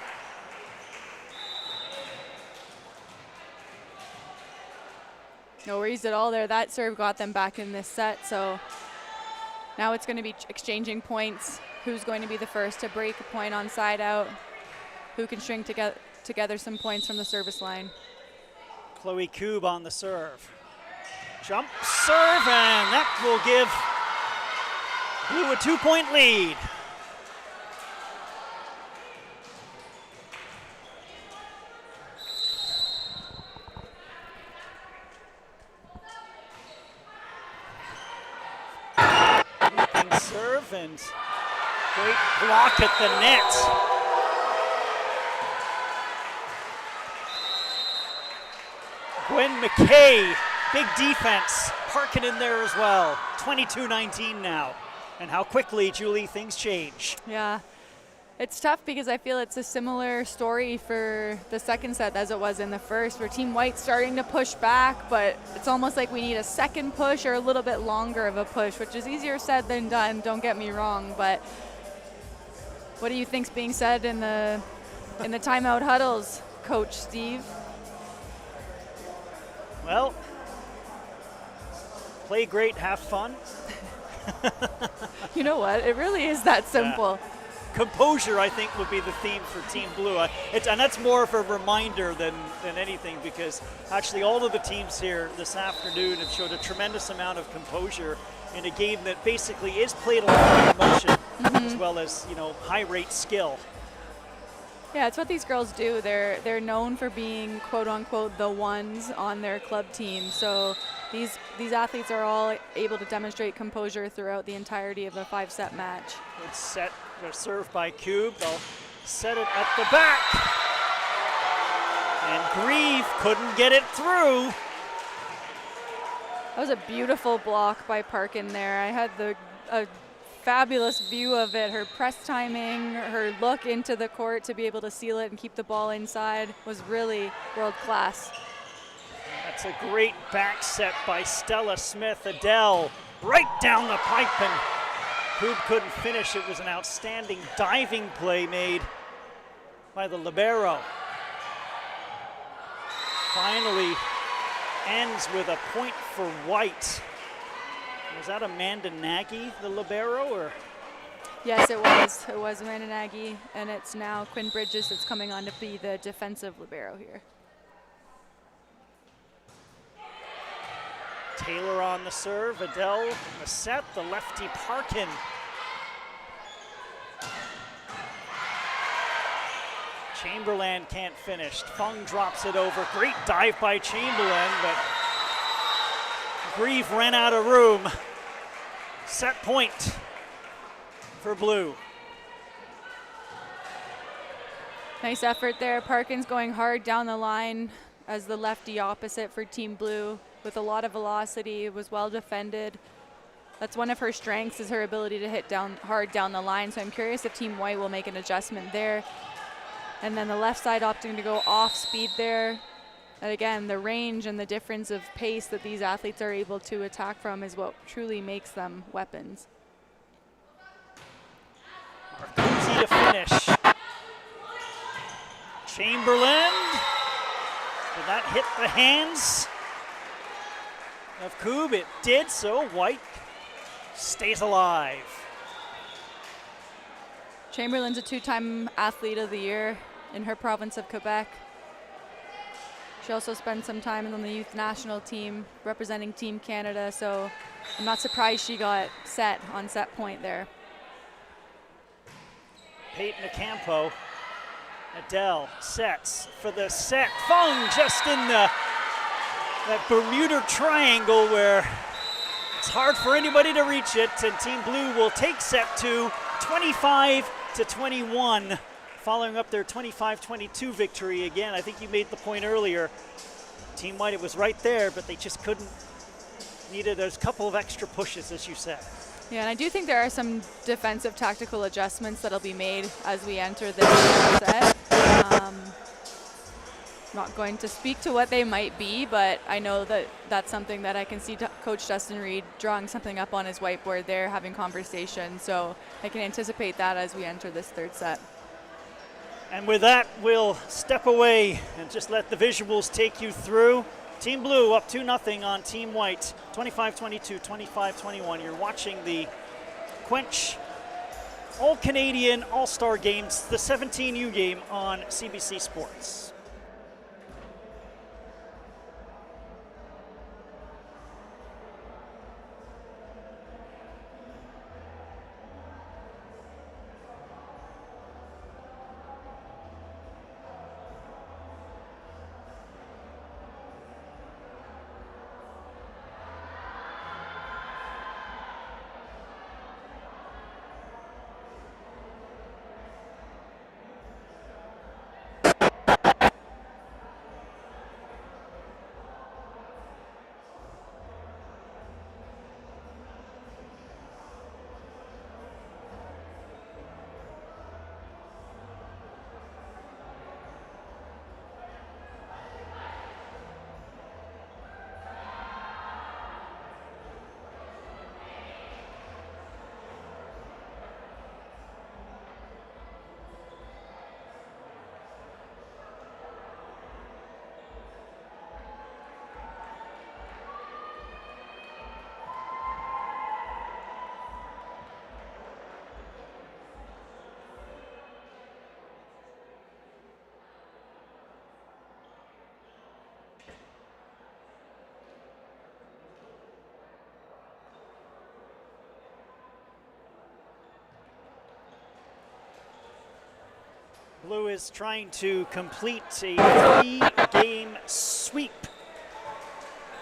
No worries at all there. That serve got them back in this set, so now it's going to be exchanging points. Who's going to be the first to break a point on side out? Who can string together some points from the service line? Chloe Koob on the serve. Jump serve, and that will give Blue a 2 point lead. and great block at the net. Gwen McKay, big defense. Parkin in there as well. 22-19 now. And how quickly, Julie, things change. Yeah. It's tough because I feel it's a similar story for the second set as it was in the first, where Team White's starting to push back, but it's almost like we need a second push or a little bit longer of a push, which is easier said than done, don't get me wrong. But what do you think's being said in the timeout huddles, Coach Steve? Well, play great, have fun. You know what? It really is that simple. Yeah. Composure, I think, would be the theme for Team Blue. And that's more of a reminder than anything, because actually all of the teams here this afternoon have showed a tremendous amount of composure in a game that basically is played a lot of emotion as well as, high rate skill. Yeah, it's what these girls do. They're known for being, quote unquote, the ones on their club team. So these athletes are all able to demonstrate composure throughout the entirety of a 5-set match. Good set, served by Cube. They'll set it at the back. And Grieve couldn't get it through. That was a beautiful block by Parkin there. I had a fabulous view of it. Her press timing, her look into the court to be able to seal it and keep the ball inside was really world class. That's a great back set by Stella Smith. Adele right down the pipe, and Coob couldn't finish. It was an outstanding diving play made by the libero. Finally ends with a point for White. Was that Amanda Nagy, the libero, or? Yes, it was. It was Amanda Nagy, and it's now Quinn Bridges that's coming on to be the defensive libero here. Taylor on the serve, Adele the set, the lefty Parkin. Chamberlain can't finish. Fung drops it over. Great dive by Chamberlain, but Grieve ran out of room. Set point for Blue. Nice effort there. Parkin's going hard down the line as the lefty opposite for Team Blue with a lot of velocity. It was well defended. That's one of her strengths, is her ability to hit down hard down the line. So I'm curious if Team White will make an adjustment there. And then the left side opting to go off speed there. And again, the range and the difference of pace that these athletes are able to attack from is what truly makes them weapons. Marcuzzi to finish. Chamberlain. Did that hit the hands of Coob? It did, so White stays alive. Chamberlain's a 2-time Athlete of the Year in her province of Quebec. She also spent some time on the youth national team representing Team Canada, so I'm not surprised she got set on set point there. Peyton Ocampo. Adele sets for the set. Fung just in that Bermuda Triangle where it's hard for anybody to reach it, and Team Blue will take set 2, 25-21. Following up their 25-22 victory. Again, I think you made the point earlier. Team White, it was right there, but they just couldn't. Needed a couple of extra pushes, as you said. Yeah, and I do think there are some defensive tactical adjustments that'll be made as we enter this set. Not going to speak to what they might be, but I know that that's something that I can see Coach Dustin Reed drawing something up on his whiteboard there, having conversation. So I can anticipate that as we enter this third set. And with that, we'll step away and just let the visuals take you through. Team Blue up 2-0 on Team White, 25-22, 25-21. You're watching the CWENCH All-Canadian All-Star Games, the 17U game on CBC Sports. Blue is trying to complete a 3-game sweep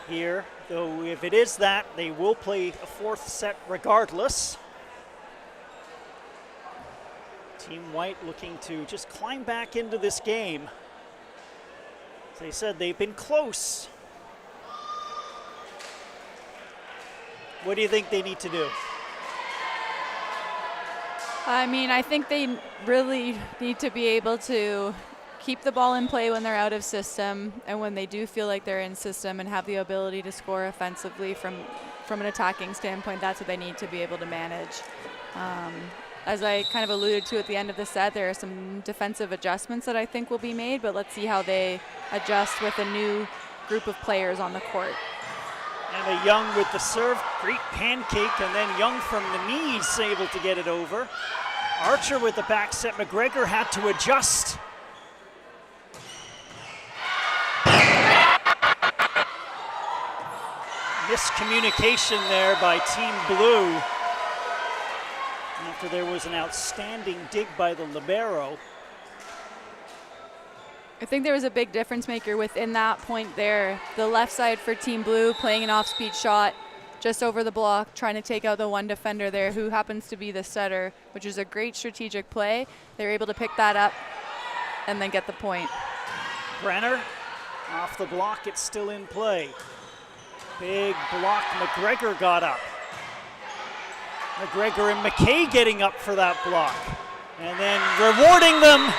here, though if it is that, they will play a 4th set regardless. Team White looking to just climb back into this game. As I said, they've been close. What do you think they need to do? I mean, I think they really need to be able to keep the ball in play when they're out of system, and when they do feel like they're in system and have the ability to score offensively from an attacking standpoint, that's what they need to be able to manage. As I kind of alluded to at the end of the set, there are some defensive adjustments that I think will be made, but let's see how they adjust with a new group of players on the court. And a Young with the serve, great pancake, and then Young from the knees able to get it over. Archer with the back set, McGregor had to adjust. Miscommunication there by Team Blue after there was an outstanding dig by the libero. I think there was a big difference maker within that point there. The left side for Team Blue playing an off-speed shot just over the block, trying to take out the one defender there who happens to be the setter, which is a great strategic play. They were able to pick that up and then get the point. Brenner off the block, it's still in play. Big block, McGregor got up. McGregor and McKay getting up for that block. And then rewarding them,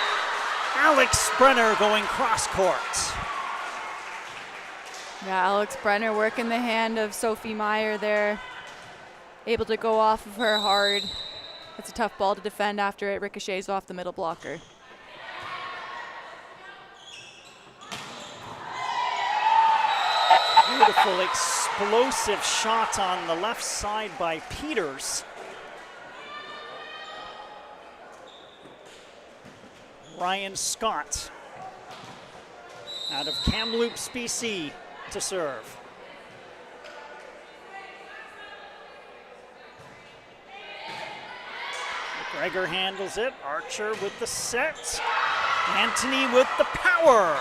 Alex Brenner going cross court. Yeah, Alex Brenner working the hand of Sophie Meyer there. Able to go off of her hard. It's a tough ball to defend after it ricochets off the middle blocker. Beautiful explosive shot on the left side by Peters. Ryan Scott out of Kamloops, BC to serve. McGregor handles it. Archer with the set. Anthony with the power.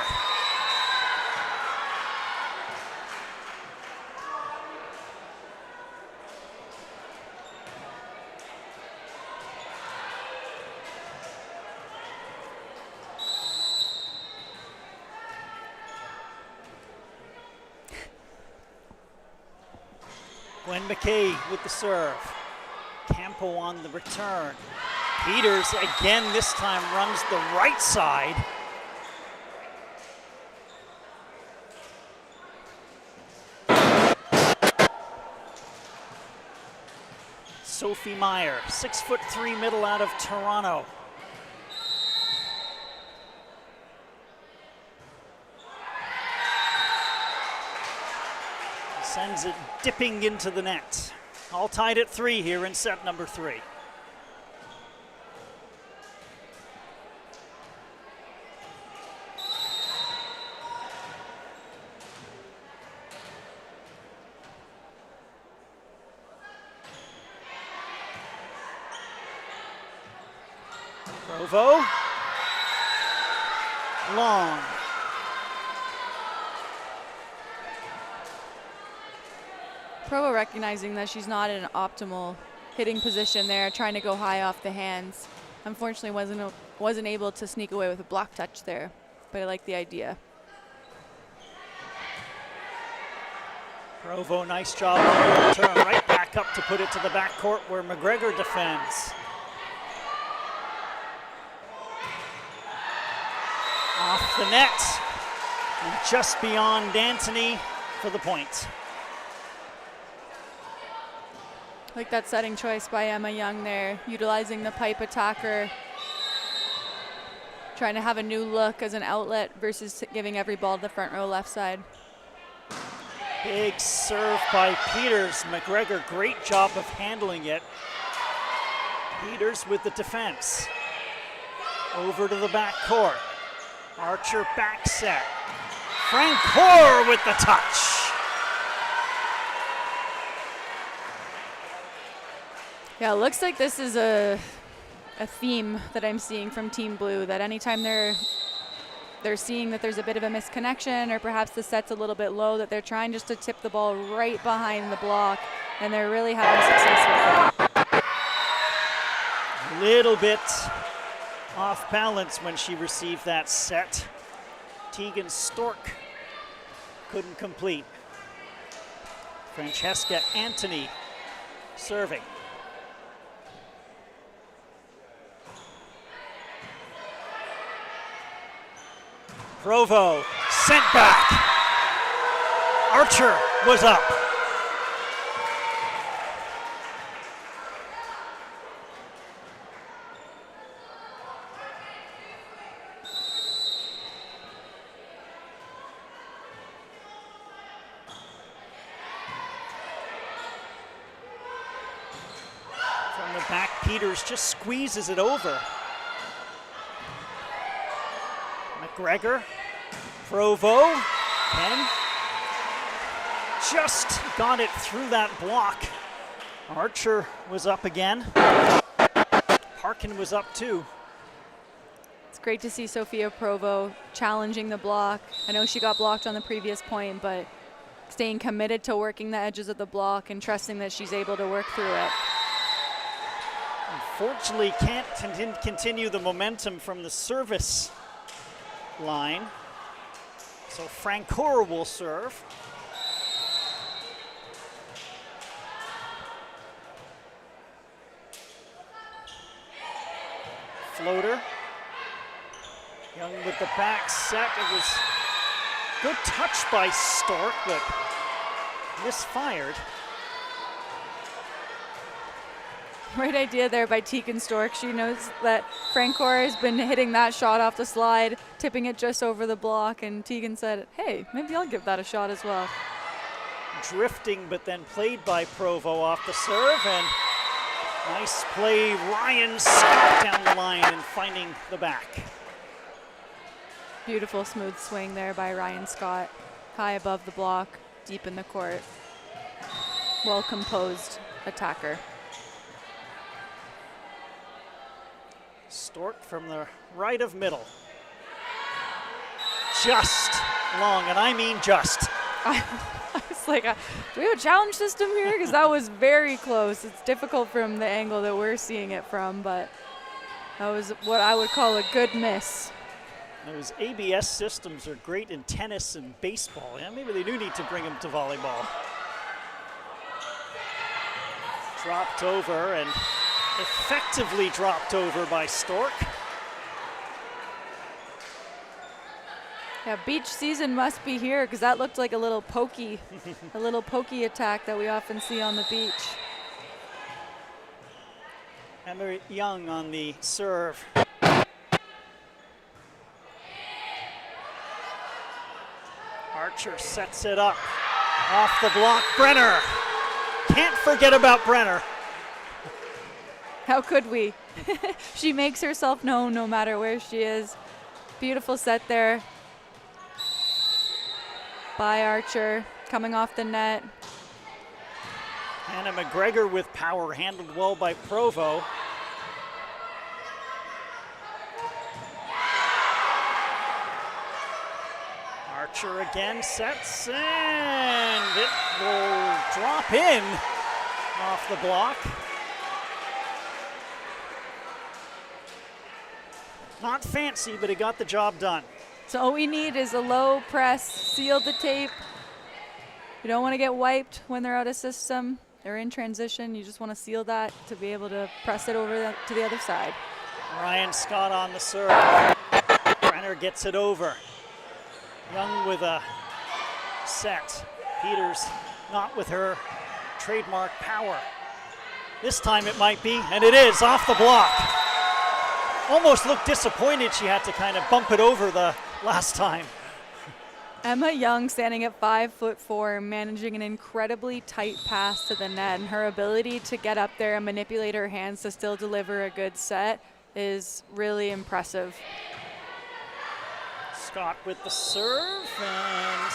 Gwen McKay with the serve. Campo on the return. Peters again, this time runs the right side. Sophie Meyer, 6'3" middle out of Toronto. Sends it dipping into the net. All tied at 3 here in set number 3. Provo. Long. Provo recognizing that she's not in an optimal hitting position there, trying to go high off the hands. Unfortunately wasn't able to sneak away with a block touch there, but I like the idea. Provo, nice job on the return, right back up to put it to the backcourt where McGregor defends. Off the net, and just beyond Anthony for the point. I like that setting choice by Emma Young there, utilizing the pipe attacker, trying to have a new look as an outlet versus giving every ball to the front row left side. Big serve by Peters. McGregor, great job of handling it. Peters with the defense. Over to the backcourt. Archer back set. Frank Hoare with the touch. Yeah, it looks like this is a a theme that I'm seeing from Team Blue, that anytime they're seeing that there's a bit of a misconnection or perhaps the set's a little bit low, that they're trying just to tip the ball right behind the block, and they're really having success with it. A little bit off balance when she received that set. Tegan Stork couldn't complete. Francesca Antony serving. Provo sent back. Archer was up. From the back, Peters just squeezes it over. McGregor, Provo, and just got it through that block. Archer was up again. Parkin was up too. It's great to see Sophia Provo challenging the block. I know she got blocked on the previous point, but staying committed to working the edges of the block and trusting that she's able to work through it. Unfortunately, can't continue the momentum from the service line. So Francoeur will serve. Floater. Young with the back set. It was good touch by Stork, but misfired. Great idea there by Tegan Stork. She knows that Francoeur has been hitting that shot off the slide, tipping it just over the block, and Tegan said, hey, maybe I'll give that a shot as well. Drifting, but then played by Provo off the serve, and nice play, Ryan Scott down the line and finding the back. Beautiful smooth swing there by Ryan Scott, high above the block, deep in the court. Well composed attacker. Stork from the right of middle. Just long, and I mean just. I was like, do we have a challenge system here? Because that was very close. It's difficult from the angle that we're seeing it from, but that was what I would call a good miss. Those ABS systems are great in tennis and baseball. Yeah, maybe they do need to bring them to volleyball. Dropped over and effectively dropped over by Stork. Yeah, beach season must be here, because that looked like a little pokey, a little pokey attack that we often see on the beach. Emma Young on the serve. Archer sets it up. Off the block, Brenner. Can't forget about Brenner. How could we? She makes herself known no matter where she is. Beautiful set there by Archer, coming off the net. Hannah McGregor with power, handled well by Provo. Archer again sets, and it will drop in off the block. Not fancy, but it got the job done. So all we need is a low press, seal the tape. You don't want to get wiped when they're out of system. They're in transition. You just want to seal that to be able to press it over to the other side. Ryan Scott on the serve. Brenner gets it over. Young with a set. Peters not with her trademark power. This time it might be, and it is, off the block. Almost looked disappointed she had to kind of bump it over the last time. Emma Young standing at 5'4", managing an incredibly tight pass to the net, and her ability to get up there and manipulate her hands to still deliver a good set is really impressive. Scott with the serve, and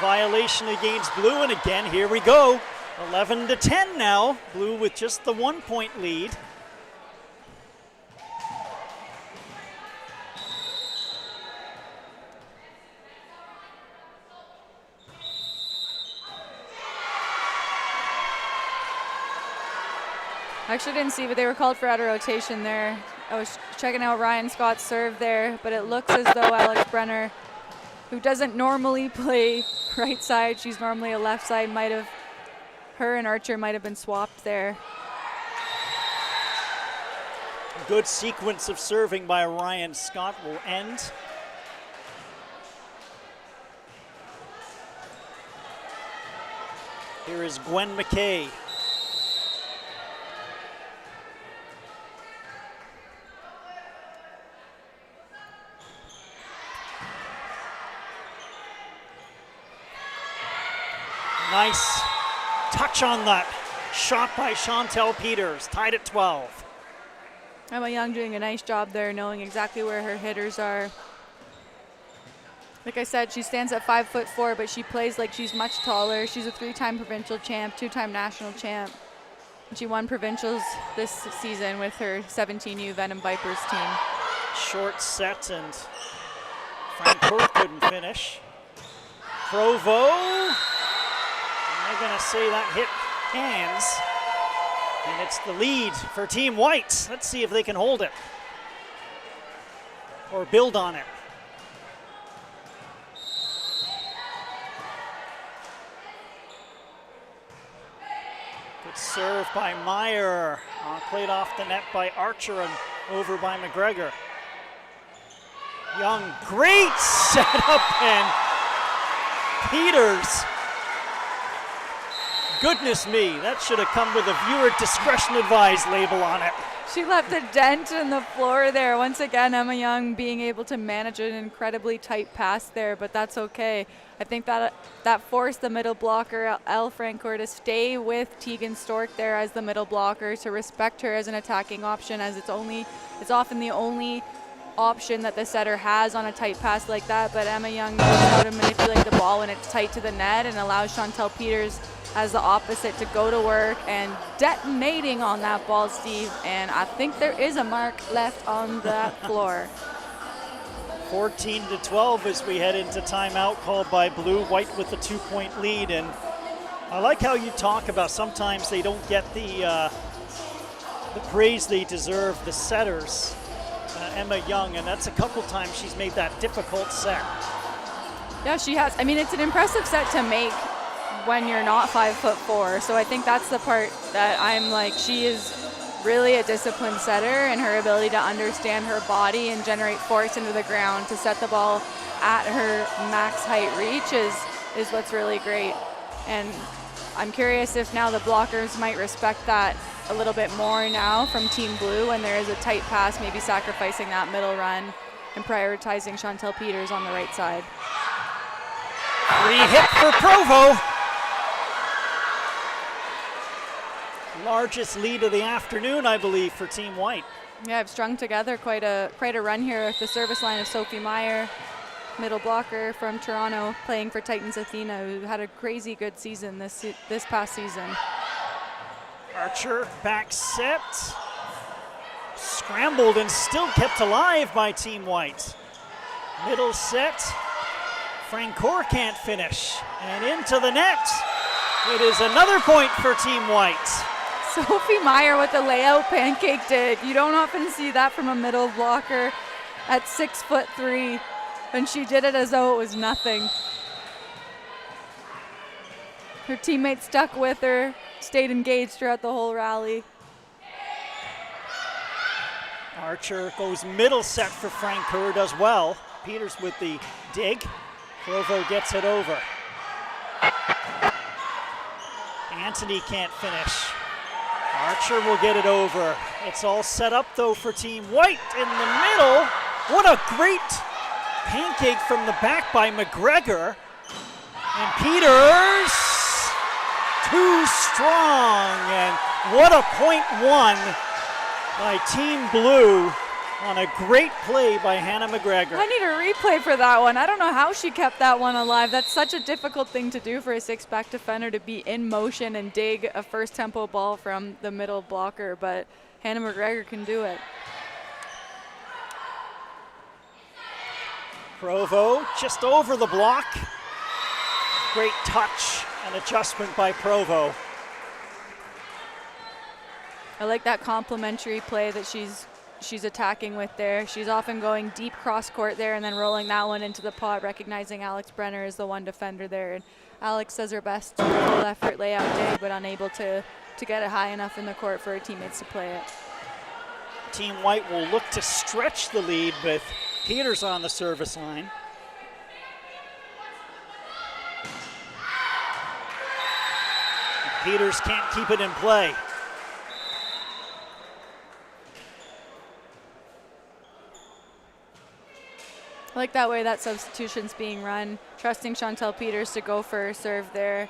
violation against Blue, and again, here we go. 11-10 now. Blue with just the 1-point lead. Actually didn't see, but they were called for out of rotation there. I was checking out Ryan Scott's serve there, but it looks as though Alex Brenner, who doesn't normally play right side, she's normally a left side, her and Archer might have been swapped there. Good sequence of serving by Ryan Scott will end. Here is Gwen McKay. Nice touch on that shot by Chantel Peters, tied at 12. Emma Young doing a nice job there, knowing exactly where her hitters are. Like I said, she stands at 5'4", but she plays like she's much taller. She's a 3-time provincial champ, 2-time national champ. And she won provincials this season with her 17U Venom Vipers team. Short set and Frank Court couldn't finish. Provo. They're going to say that hit hands. And it's the lead for Team White. Let's see if they can hold it or build on it. Good serve by Meyer. Played off the net by Archer and over by McGregor. Young, great setup, and Peters. Goodness me, that should have come with a viewer discretion advised label on it. She left a dent in the floor there. Once again, Emma Young being able to manage an incredibly tight pass there, but that's okay. I think that forced the middle blocker, Elle Francoeur, to stay with Tegan Stork there as the middle blocker, to respect her as an attacking option, as it's often the only option that the setter has on a tight pass like that. But Emma Young knows how to manipulate the ball when it's tight to the net and allows Chantel Peters as the opposite to go to work and detonating on that ball, Steve. And I think there is a mark left on that floor. 14-12 as we head into timeout called by Blue. White with the 2-point lead. And I like how you talk about sometimes they don't get the praise they deserve, the setters, Emma Young, and that's a couple times she's made that difficult set. Yeah, she has. I mean, it's an impressive set to make when you're not 5'4". So I think that's the part that I'm like, she is really a disciplined setter, and her ability to understand her body and generate force into the ground to set the ball at her max height reach is what's really great. And I'm curious if now the blockers might respect that a little bit more now from Team Blue when there is a tight pass, maybe sacrificing that middle run and prioritizing Chantel Peters on the right side. Free hit for Provo. Largest lead of the afternoon, I believe, for Team White. Yeah, I've strung together quite a run here with the service line of Sophie Meyer, middle blocker from Toronto, playing for Titans Athena, who had a crazy good season this past season. Archer back set. Scrambled and still kept alive by Team White. Middle set. Francoeur can't finish. And into the net. It is another point for Team White. Sophie Meyer with the layout pancake dig. You don't often see that from a middle blocker at 6'3", and she did it as though it was nothing. Her teammates stuck with her, stayed engaged throughout the whole rally. Archer goes middle set for Francoeur, does well. Peters with the dig. Provo gets it over. Anthony can't finish. Archer will get it over. It's all set up though for Team White in the middle. What a great pancake from the back by McGregor. And Peters, too strong. And what a .1 by Team Blue on a great play by Hannah McGregor. I need a replay for that one. I don't know how she kept that one alive. That's such a difficult thing to do for a six-back defender, to be in motion and dig a first tempo ball from the middle blocker, but Hannah McGregor can do it. Provo just over the block. Great touch and adjustment by Provo. I like that complementary play that she's attacking with there. She's often going deep cross court there and then rolling that one into the pot, recognizing Alex Brenner is the one defender there. And Alex does her best full effort layout day, but unable to get it high enough in the court for her teammates to play it. Team White will look to stretch the lead with Peters on the service line. Peters can't keep it in play. I like that way that substitution's being run, trusting Chantel Peters to go for her serve there,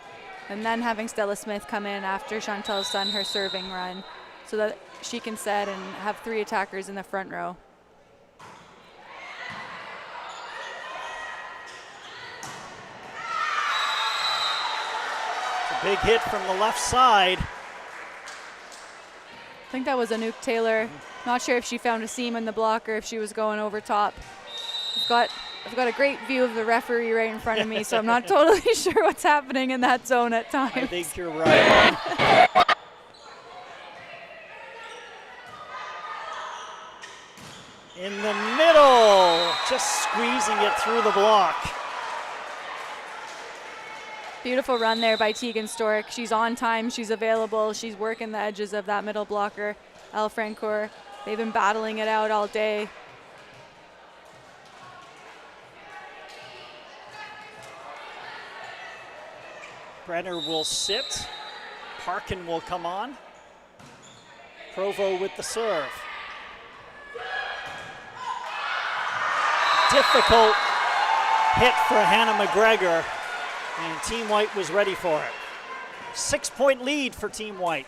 and then having Stella Smith come in after Chantel's done her serving run so that she can set and have 3 attackers in the front row. It's a big hit from the left side. I think that was Anouk Taylor. Not sure if she found a seam in the block or if she was going over top. I've got a great view of the referee right in front of me, so I'm not totally sure what's happening in that zone at times. I think you're right. In the middle, just squeezing it through the block. Beautiful run there by Tegan Stork. She's on time, she's available, she's working the edges of that middle blocker. Elle Francoeur, they've been battling it out all day. Brenner will sit. Parkin will come on. Provo with the serve. Difficult hit for Hannah McGregor, and Team White was ready for it. 6-point lead for Team White.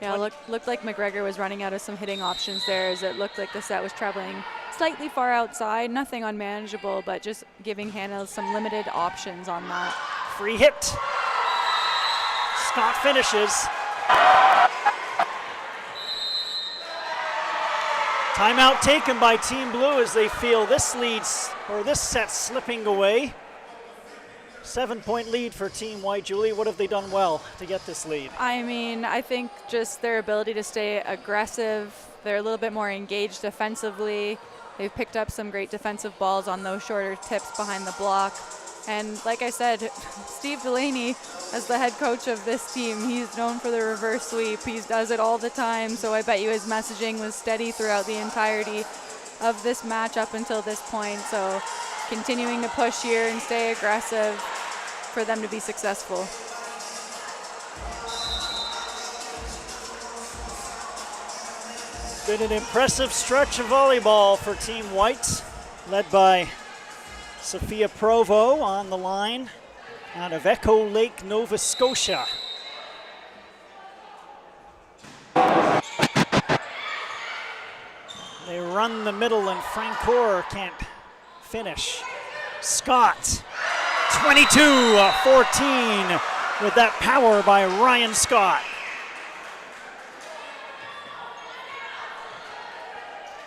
Yeah, looked like McGregor was running out of some hitting options there, as it looked like the set was traveling slightly far outside. Nothing unmanageable, but just giving Hannah some limited options on that. Free hit. Scott finishes. Timeout taken by Team Blue as they feel this set slipping away. 7-point lead for Team White. Julie, what have they done well to get this lead? I mean, I think just their ability to stay aggressive. They're a little bit more engaged defensively. They've picked up some great defensive balls on those shorter tips behind the block. And like I said, Steve Delaney, as the head coach of this team, he's known for the reverse sweep. He does it all the time, so I bet you his messaging was steady throughout the entirety of this match up until this point. So continuing to push here and stay aggressive for them to be successful. Been an impressive stretch of volleyball for Team White, led by Sophia Provo on the line out of Echo Lake, Nova Scotia. They run the middle and Francoeur can't finish. Scott, 22-14 with that power by Ryan Scott.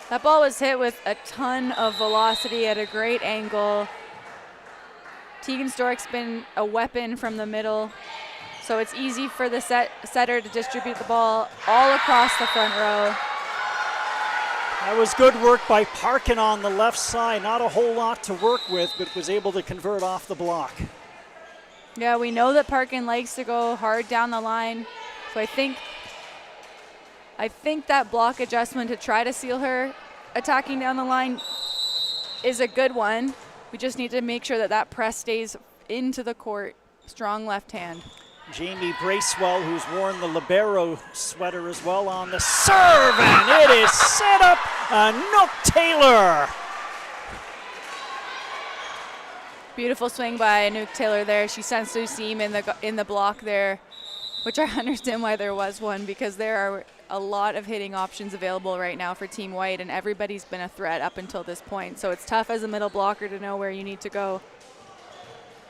That ball was hit with a ton of velocity at a great angle. Tegan Stork's been a weapon from the middle, so it's easy for the setter to distribute the ball all across the front row. That was good work by Parkin on the left side. Not a whole lot to work with, but was able to convert off the block. Yeah, we know that Parkin likes to go hard down the line, so I think that block adjustment to try to seal her attacking down the line is a good one. We just need to make sure that that press stays into the court. Strong left hand. Jamie Bracewell, who's worn the libero sweater as well, on the serve, and it is set up Anouk Taylor. Beautiful swing by Anouk Taylor there. She sensed a seam in the block there, which I understand why there was one, because there are a lot of hitting options available right now for Team White, and everybody's been a threat up until this point. So it's tough as a middle blocker to know where you need to go.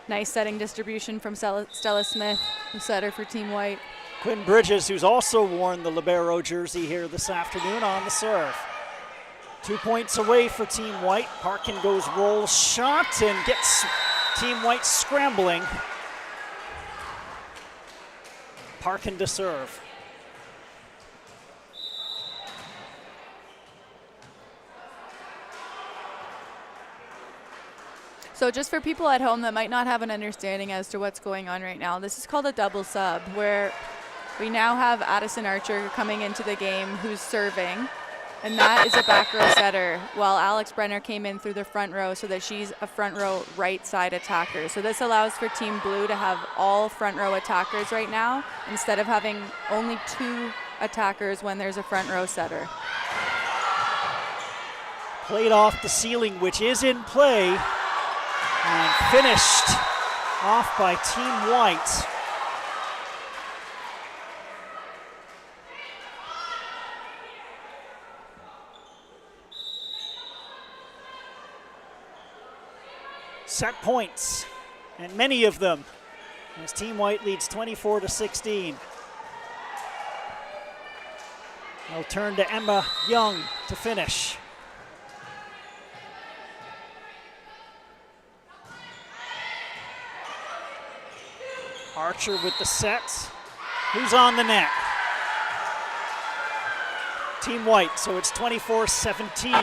Nice setting distribution from Stella Smith, the setter for Team White. Quinn Bridges, who's also worn the libero jersey here this afternoon, on the serve. 2 points away for Team White. Parkin goes roll shot and gets Team White scrambling. Parkin to serve. So just for people at home that might not have an understanding as to what's going on right now, this is called a double sub, where we now have Addison Archer coming into the game who's serving, and that is a back row setter, while Alex Brenner came in through the front row so that she's a front row right side attacker. So this allows for Team Blue to have all front row attackers right now instead of having only 2 attackers when there's a front row setter. Played off the ceiling, which is in play, and finished off by Team White. Set points, and many of them, as Team White leads 24-16. They'll turn to Emma Young to finish. Archer with the set. Who's on the net? Team White, so it's 24-17.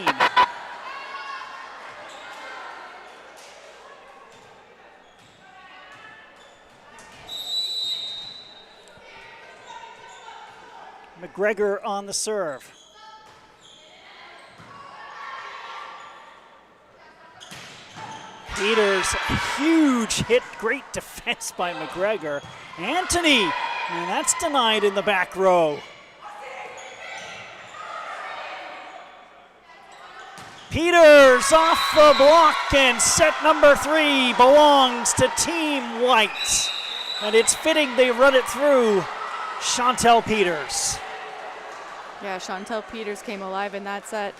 McGregor on the serve. Peters, a huge hit, great defense by McGregor. Anthony, and that's denied in the back row. Peters off the block, and set number 3 belongs to Team White. And it's fitting they run it through Chantel Peters. Yeah, Chantel Peters came alive in that set,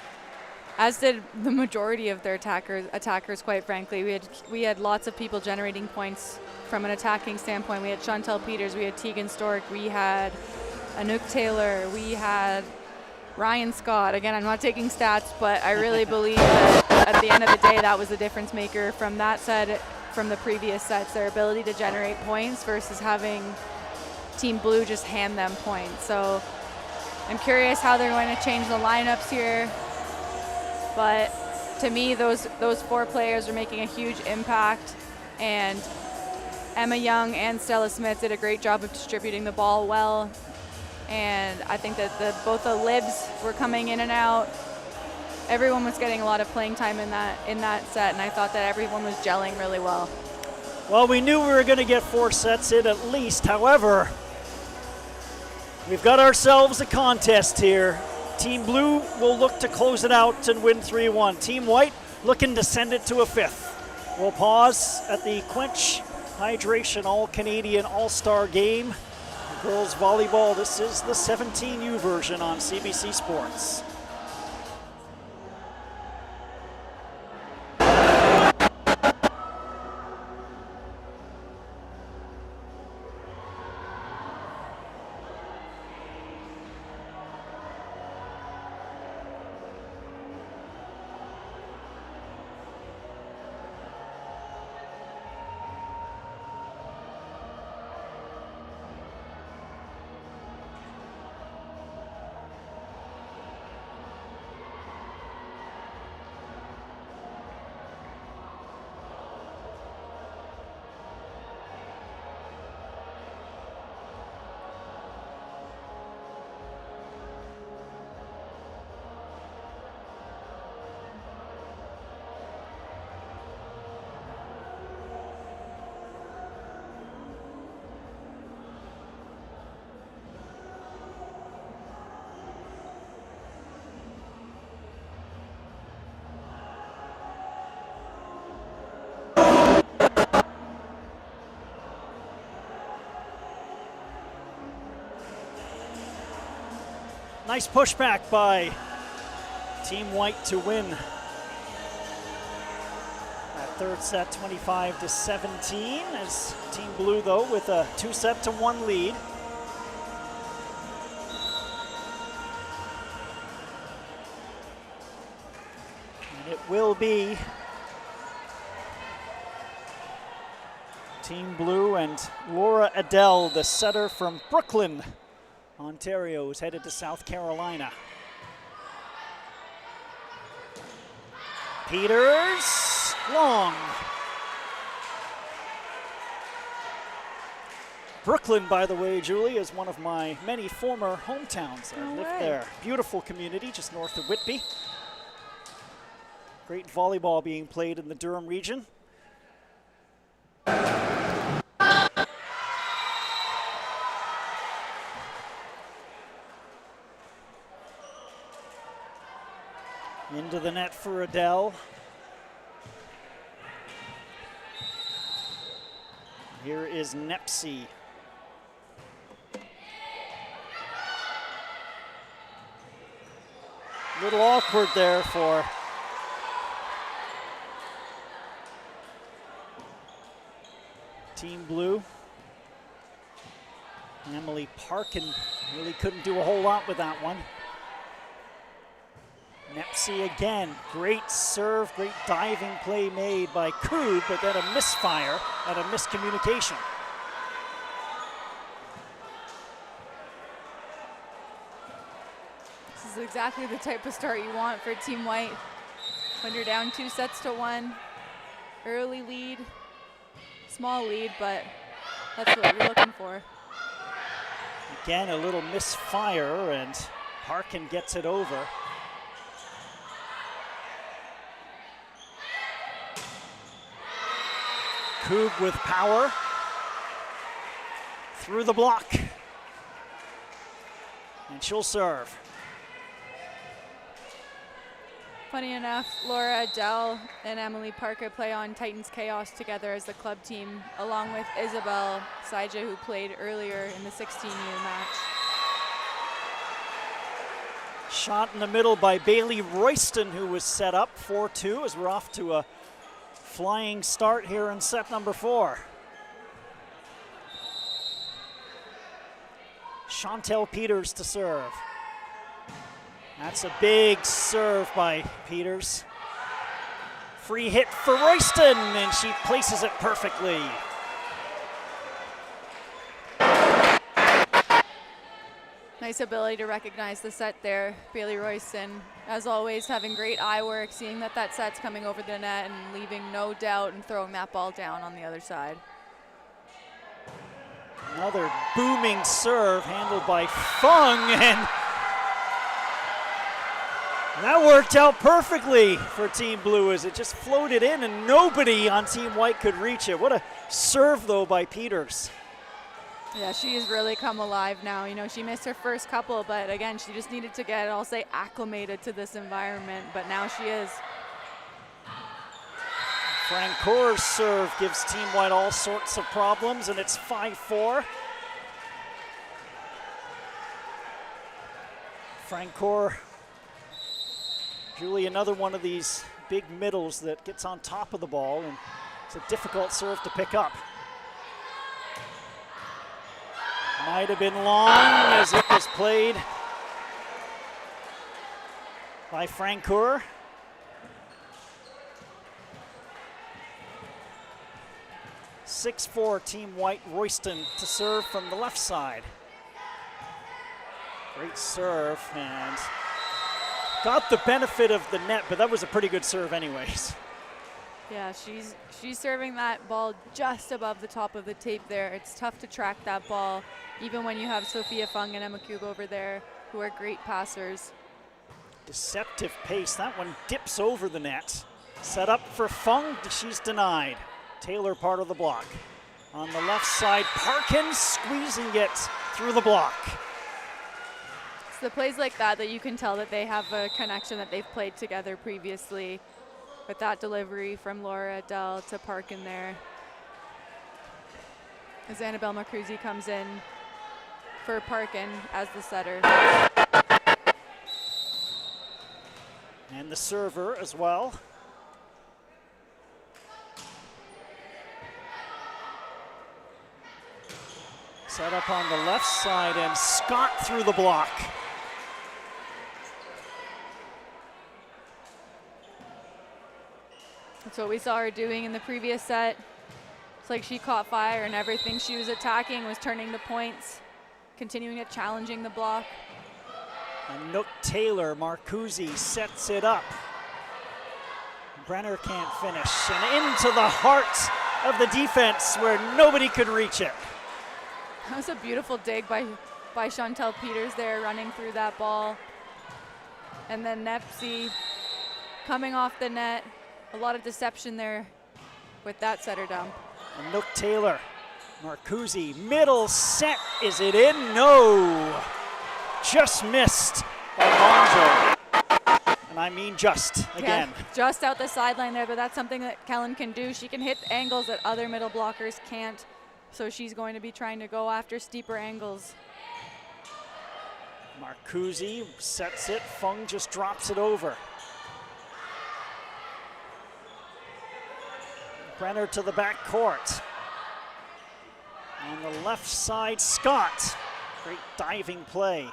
as did the majority of their attackers, quite frankly. We had lots of people generating points from an attacking standpoint. We had Chantel Peters, we had Tegan Stork, we had Anouk Taylor, we had Ryan Scott. Again, I'm not taking stats, but I really believe that at the end of the day, that was the difference maker from that set, from the previous sets, their ability to generate points versus having Team Blue just hand them points. So I'm curious how they're going to change the lineups here. But to me, those 4 players are making a huge impact, and Emma Young and Stella Smith did a great job of distributing the ball well. And I think that both the libs were coming in and out. Everyone was getting a lot of playing time in that set, and I thought that everyone was gelling really well. Well, we knew we were going to get 4 sets in at least. However, we've got ourselves a contest here. Team Blue will look to close it out and win 3-1. Team White looking to send it to a 5th. We'll pause at the CWENCH Hydration All-Canadian All-Star Game. Girls volleyball, this is the 17U version on CBC Sports. Nice pushback by Team White to win that 3rd set, 25-17, as Team Blue, though, with a 2-set-to-1 lead. And it will be Team Blue and Laura Adele, the setter from Brooklyn, Ontario, is headed to South Carolina. Peters, long, Brooklyn, by the way, Julie, is one of my many former hometowns. I No lived way. there. Beautiful community just north of Whitby. Great volleyball being played in the Durham region. Into the net for Adele. Here is Nepsy. A little awkward there for Team Blue. Emily Parkin really couldn't do a whole lot with that one. Nepsy again, great serve, great diving play made by Koob, but then a misfire and a miscommunication. This is exactly the type of start you want for Team White. When you're down 2-1, early lead, small lead, but that's what you're looking for. Again, a little misfire, and Parkin gets it over. Koob with power. Through the block. And she'll serve. Funny enough, Laura Adele and Emily Parker play on Titans Chaos together as the club team, along with Isabel Saija, who played earlier in the 16U match. Shot in the middle by Bailey Royston, who was set up 4-2 as we're off to a flying start here in set number 4. Chantel Peters to serve. That's a big serve by Peters. Free hit for Royston, and she places it perfectly. Nice ability to recognize the set there, Bailey Royston. As always, having great eye work, seeing that that set's coming over the net and leaving no doubt and throwing that ball down on the other side. Another booming serve handled by Fung, and that worked out perfectly for Team Blue as it just floated in and nobody on Team White could reach it. What a serve, though, by Peters. Yeah, she's really come alive now. You know, she missed her first couple, but again, she just needed to get, I'll say, acclimated to this environment, but now she is. Francoeur's serve gives Team White all sorts of problems, and it's 5-4. Francoeur, Julie, another one of these big middles that gets on top of the ball, and it's a difficult serve to pick up. Might have been long as it was played by Francoeur. (6-4) Team White. Royston to serve from the left side. Great serve, and got the benefit of the net, but that was a pretty good serve anyways. Yeah, she's serving that ball just above the top of the tape there. It's tough to track that ball, even when you have Sophia Fung and Emma Koob over there, who are great passers. Deceptive pace. That one dips over the net. Set up for Fung. She's denied. Taylor part of the block. On the left side, Parkin squeezing it through the block. It's the plays like that that you can tell that they have a connection, that they've played together previously. With that delivery from Laura Adele to Parkin there. As Annabelle Marcuzzi comes in for Parkin as the setter. And the server as well. Set up on the left side, and Scott through the block. That's what we saw her doing in the previous set. It's like she caught fire and everything she was attacking was turning to points, continuing to challenging the block. And Nook Taylor, Marcuzzi sets it up. Brenner can't finish, and into the heart of the defense where nobody could reach it. That was a beautiful dig by Chantel Peters there, running through that ball. And then Nepsi coming off the net. A lot of deception there with that setter dump. And Nook Taylor, Marcuzzi, middle set. Is it in? No. Just missed by Bonjo. And I mean just, again. Yeah, just out the sideline there, but that's something that Kellen can do. She can hit angles that other middle blockers can't. So she's going to be trying to go after steeper angles. Marcuzzi sets it. Fung just drops it over. Brenner to the back court. On the left side, Scott. Great diving play.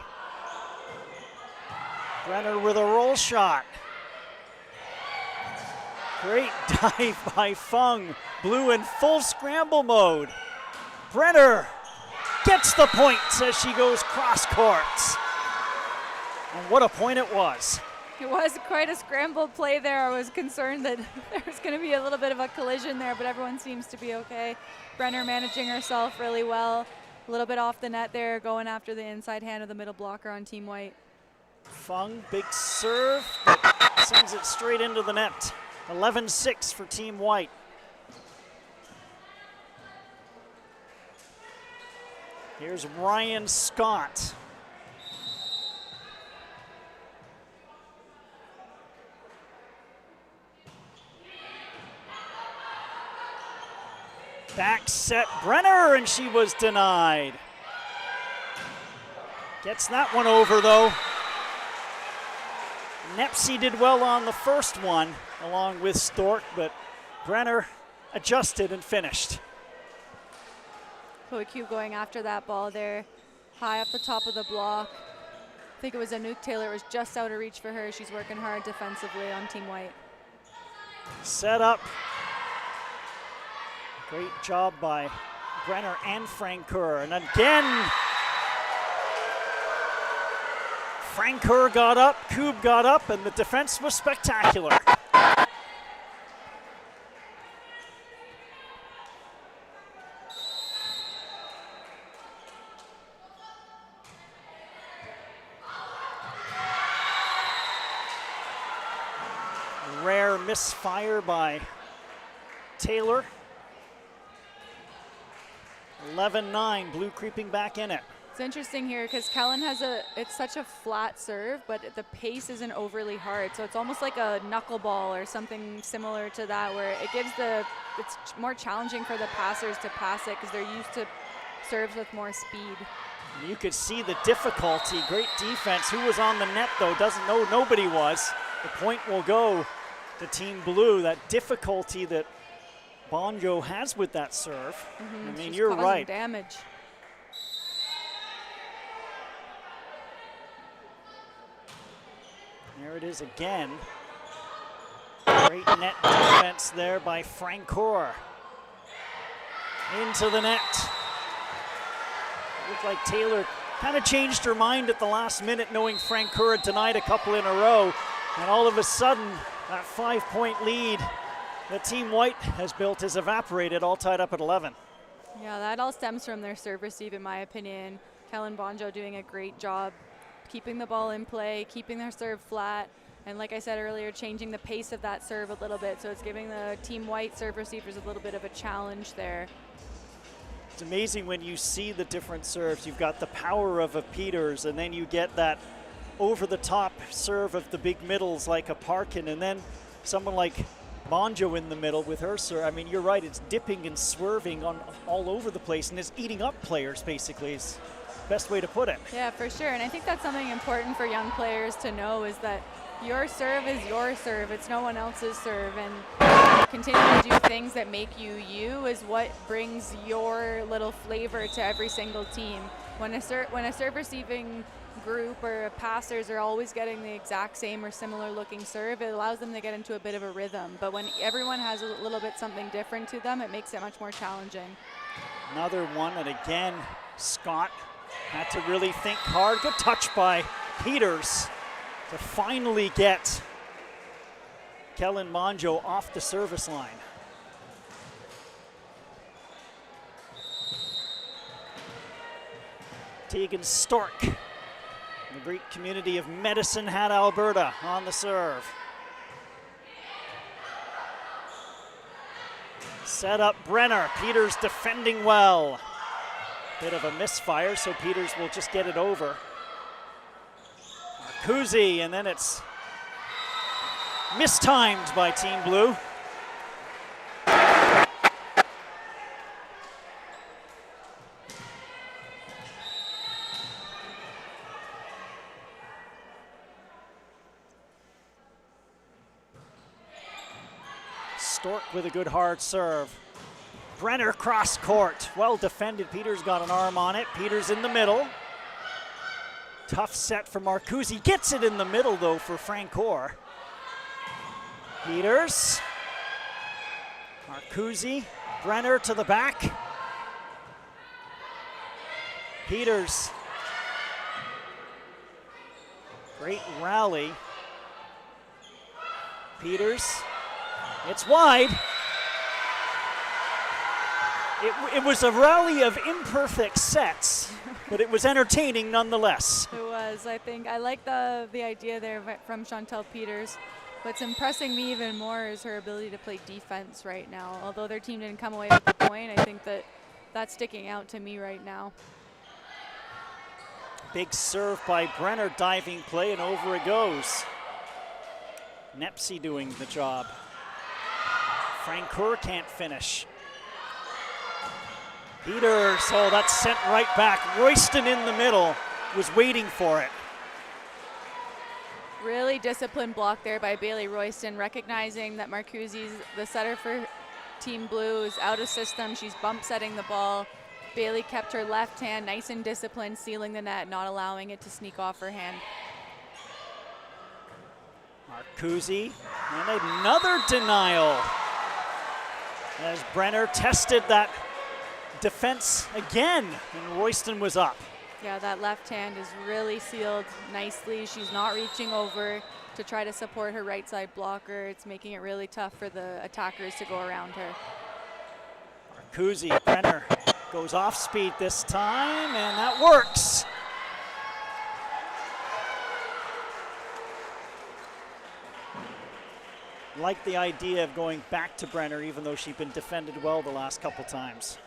Brenner with a roll shot. Great dive by Fung. Blue in full scramble mode. Brenner gets the point as she goes cross court. And what a point it was. It was quite a scrambled play there. I was concerned that there was going to be a little bit of a collision there, but everyone seems to be okay. Brenner managing herself really well. A little bit off the net there, going after the inside hand of the middle blocker on Team White. Fung, big serve, but sends it straight into the net. 11-6 for Team White. Here's Ryan Scott. Back set Brenner, and she was denied. Gets that one over though. Nepsi did well on the first one along with Stork, but Brenner adjusted and finished. Chloe Cube going after that ball there, high off the top of the block. I think it was Anouk Taylor. It was just out of reach for her. She's working hard defensively on Team White. Set up. Great job by Brenner and Francoeur. And again, Francoeur got up, Cube got up, and the defense was spectacular. Rare misfire by Taylor. 11-9, Blue creeping back in it. It's interesting here because Kellen has it's such a flat serve, but the pace isn't overly hard. So it's almost like a knuckleball or something similar to that, where it gives it's more challenging for the passers to pass it because they're used to serves with more speed. You could see the difficulty. Great defense. Who was on the net though? Doesn't know. Nobody was. The point will go to Team Blue. That difficulty that Bonjo has with that serve. I mean, She's you're causing right. damage. There it is again. Great net defense there by Francoeur. Into the net. Looked like Taylor kind of changed her mind at the last minute, knowing Francoeur had denied a couple in a row. And all of a sudden, that 5-point lead that Team White has built has evaporated, all tied up at 11. Yeah, that all stems from their serve receive, in my opinion. Kellen Bonjo doing a great job keeping the ball in play, keeping their serve flat, and like I said earlier, changing the pace of that serve a little bit. So it's giving the Team White serve receivers a little bit of a challenge there. It's amazing when you see the different serves. You've got the power of a Peters, and then you get that over-the-top serve of the big middles like a Parkin, and then someone like Bonjo in the middle with her serve. I mean, you're right, it's dipping and swerving on all over the place, and it's eating up players, basically, is the best way to put it. Yeah, for sure, and I think that's something important for young players to know, is that your serve is your serve, it's no one else's serve, and continue to do things that make you you is what brings your little flavor to every single team. When a serve receiving group or passers are always getting the exact same or similar looking serve, it allows them to get into a bit of a rhythm. But when everyone has a little bit something different to them, it makes it much more challenging. Another one, and again, Scott had to really think hard. Good touch by Peters to finally get Kellen Bonjo off the service line. Tegan Stork, the great community of Medicine Hat, Alberta, on the serve. Set up Brenner. Peters defending well. Bit of a misfire, so Peters will just get it over. Marcuzzi, and then it's mistimed by Team Blue. Stork with a good hard serve. Brenner cross court, well defended. Peters got an arm on it. Peters in the middle. Tough set for Marcuzzi. Gets it in the middle though for Francoeur. Peters. Marcuzzi. Brenner to the back. Peters. Great rally. Peters. It's wide. It was a rally of imperfect sets, but it was entertaining nonetheless. It was. I think I like the idea there from Chantel Peters. What's impressing me even more is her ability to play defense right now. Although their team didn't come away with the point, I think that's sticking out to me right now. Big serve by Brenner, diving play, and over it goes. Nepsy doing the job. Francoeur can't finish. Peters, oh, that's sent right back. Royston in the middle was waiting for it. Really disciplined block there by Bailey Royston, recognizing that Marcuzzi's the setter for Team Blue is out of system. She's bump setting the ball. Bailey kept her left hand nice and disciplined, sealing the net, not allowing it to sneak off her hand. Marcuzzi, and another denial. As Brenner tested that defense again, and Royston was up. Yeah, that left hand is really sealed nicely. She's not reaching over to try to support her right side blocker. It's making it really tough for the attackers to go around her. Marcuzzi, Brenner goes off speed this time, and that works. Like the idea of going back to Brenner, even though she's been defended well the last couple times.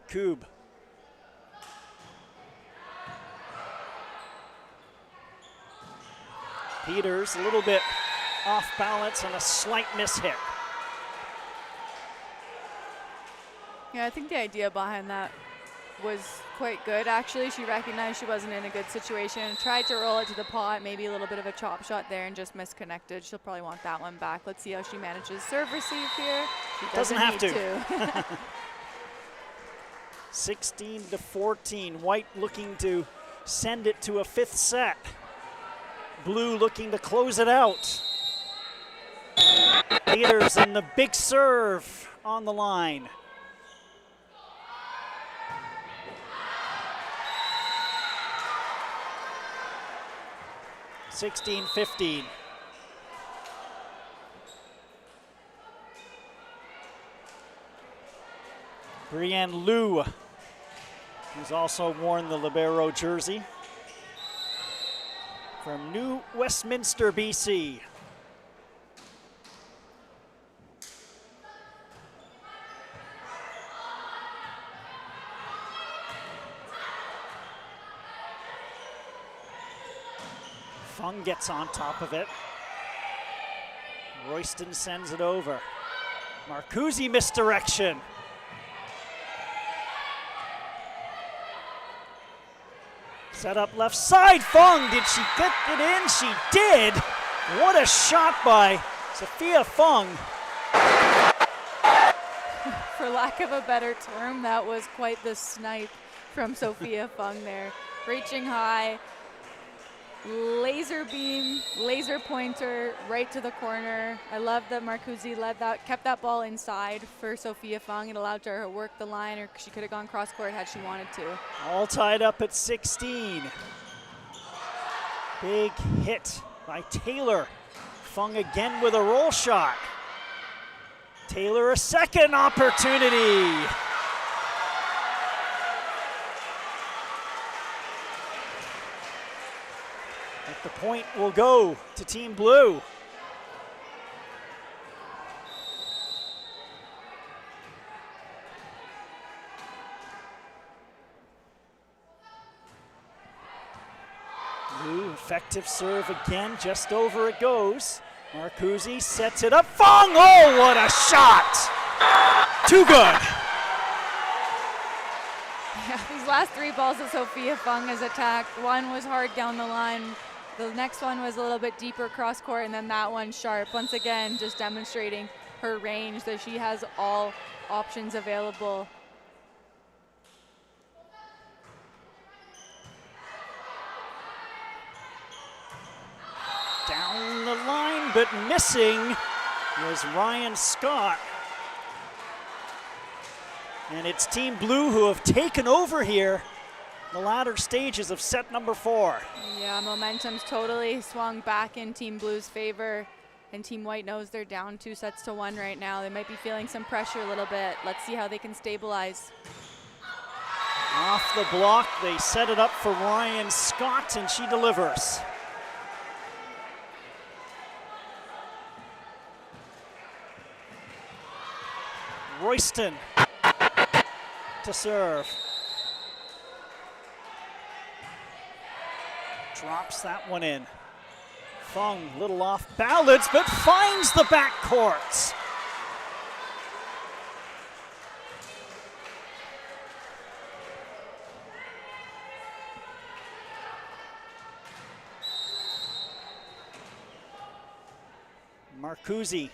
Koob. Peters a little bit off balance and a slight mishit. Yeah, I think the idea behind that was quite good, actually. She recognized she wasn't in a good situation, tried to roll it to the pot, maybe a little bit of a chop shot there and just misconnected. She'll probably want that one back. Let's see how she manages serve receive here. She doesn't have need to. 16-14, White looking to send it to a fifth set. Blue looking to close it out. Peters and the big serve on the line. (16-15). Brienne Liu, who's also worn the libero jersey, from New Westminster, BC. Fung gets on top of it. Royston sends it over. Marcuzzi misdirection. Set up left side, Fung, did she get it in? She did. What a shot by Sophia Fung. For lack of a better term, that was quite the snipe from Sophia Fung there. Reaching high, laser beam, laser pointer right to the corner. I love that Marcuzzi kept that ball inside for Sophia Fung. It allowed her to work the line, or she could have gone cross court had she wanted to. All tied up at 16. Big hit by Taylor. Fung again with a roll shot. Taylor, a second opportunity. But the point will go to Team Blue. Blue, effective serve again, just over it goes. Marcuzzi sets it up, Fong, oh, what a shot! Too good. Yeah, these last three balls that Sophia Fung has attacked, one was hard down the line, the next one was a little bit deeper cross court, and then that one sharp. Once again, just demonstrating her range, that she has all options available. Down the line, but missing was Ryan Scott. And it's Team Blue who have taken over here the latter stages of set number 4. Yeah, momentum's totally swung back in Team Blue's favor, and Team White knows they're down 2-1 right now. They might be feeling some pressure a little bit. Let's see how they can stabilize. Off the block, they set it up for Ryan Scott, and she delivers. Royston to serve. Drops that one in. Fung, little off balance, but finds the backcourt. Marcuzzi.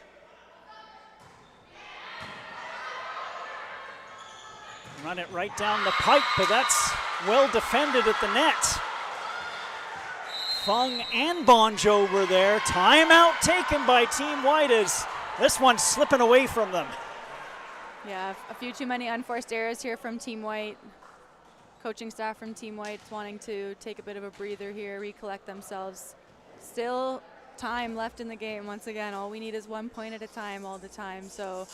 Run it right down the pipe, but that's well defended at the net. Fung and Bonjo were there. Timeout taken by Team White as this one's slipping away from them. Yeah, a few too many unforced errors here from Team White. Coaching staff from Team White's wanting to take a bit of a breather here, recollect themselves. Still time left in the game. Once again, all we need is 1 point at a time all the time. So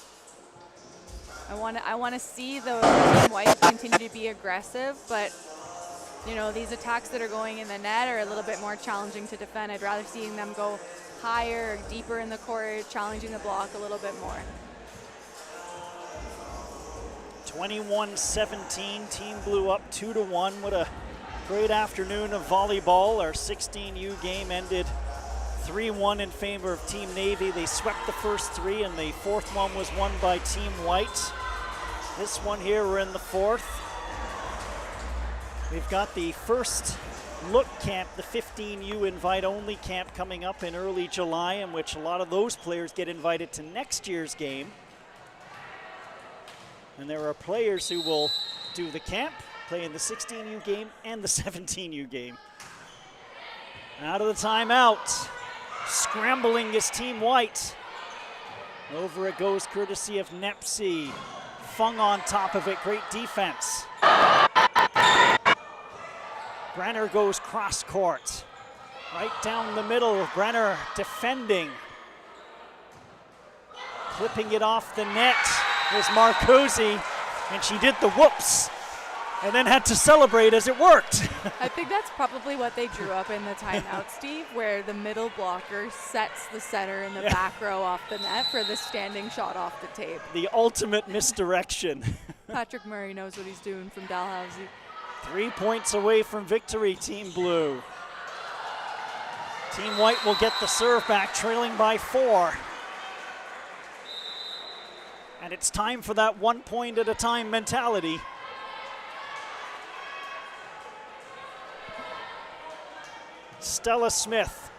I want to see the Team White continue to be aggressive, but you know, these attacks that are going in the net are a little bit more challenging to defend. I'd rather see them go higher, or deeper in the court, challenging the block a little bit more. 21-17, Team Blue up 2-1. What a great afternoon of volleyball. Our 16U game ended 3-1 in favor of Team Navy. They swept the first 3, and the fourth one was won by Team White. This one here, we're in the 4th. We've got the first look camp, the 15U invite-only camp coming up in early July, in which a lot of those players get invited to next year's game. And there are players who will do the camp, play in the 16U game and the 17U game. Out of the timeout, scrambling is Team White. Over it goes courtesy of Nepsi. Fung on top of it, great defense. Brenner goes cross court. Right down the middle, Brenner defending. Clipping it off the net was Marcuzzi, and she did the whoops and then had to celebrate as it worked. I think that's probably what they drew up in the timeout, Steve, where the middle blocker sets the center in the back row off the net for the standing shot off the tape. The ultimate misdirection. Patrick Murray knows what he's doing from Dalhousie. 3 points away from victory, Team Blue. Team White will get the serve back, trailing by 4. And it's time for that 1 point at a time mentality. Stella Smith.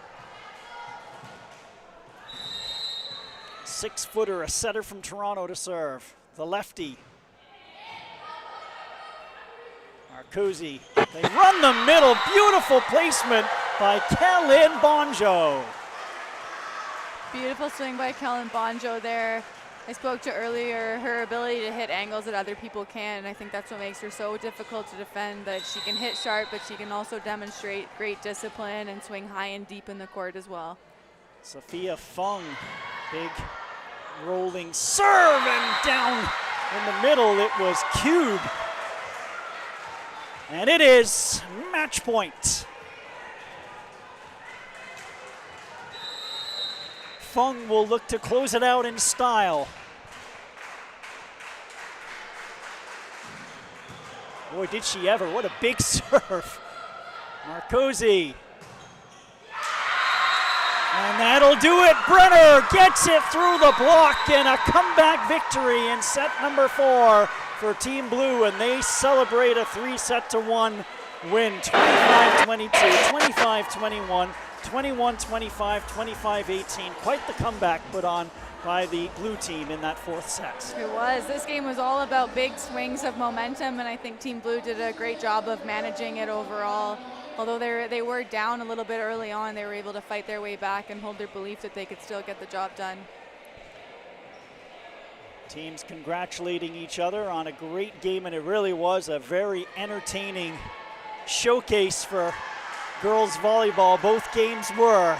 6-footer, a setter from Toronto to serve. The lefty. Marcuzzi. They run the middle. Beautiful placement by Kellen Bonjo. Beautiful swing by Kellen Bonjo there. I spoke to earlier her ability to hit angles that other people can. I think that's what makes her so difficult to defend, that she can hit sharp, but she can also demonstrate great discipline and swing high and deep in the court as well. Sophia Fung, big rolling serve, and down in the middle it was Cube. And it is match point. Fung will look to close it out in style. Boy, did she ever. What a big serve. Marcosi. And that'll do it. Brenner gets it through the block, and a comeback victory in set number 4 for Team Blue, and they celebrate a 3-1 win. 25-22, 25-21, 21-25, 25-18. Quite the comeback put on by the blue team in that 4th set. It was. This game was all about big swings of momentum, and I think Team Blue did a great job of managing it overall. Although they were down a little bit early on, they were able to fight their way back and hold their belief that they could still get the job done. Teams congratulating each other on a great game, and it really was a very entertaining showcase for girls volleyball. Both games were.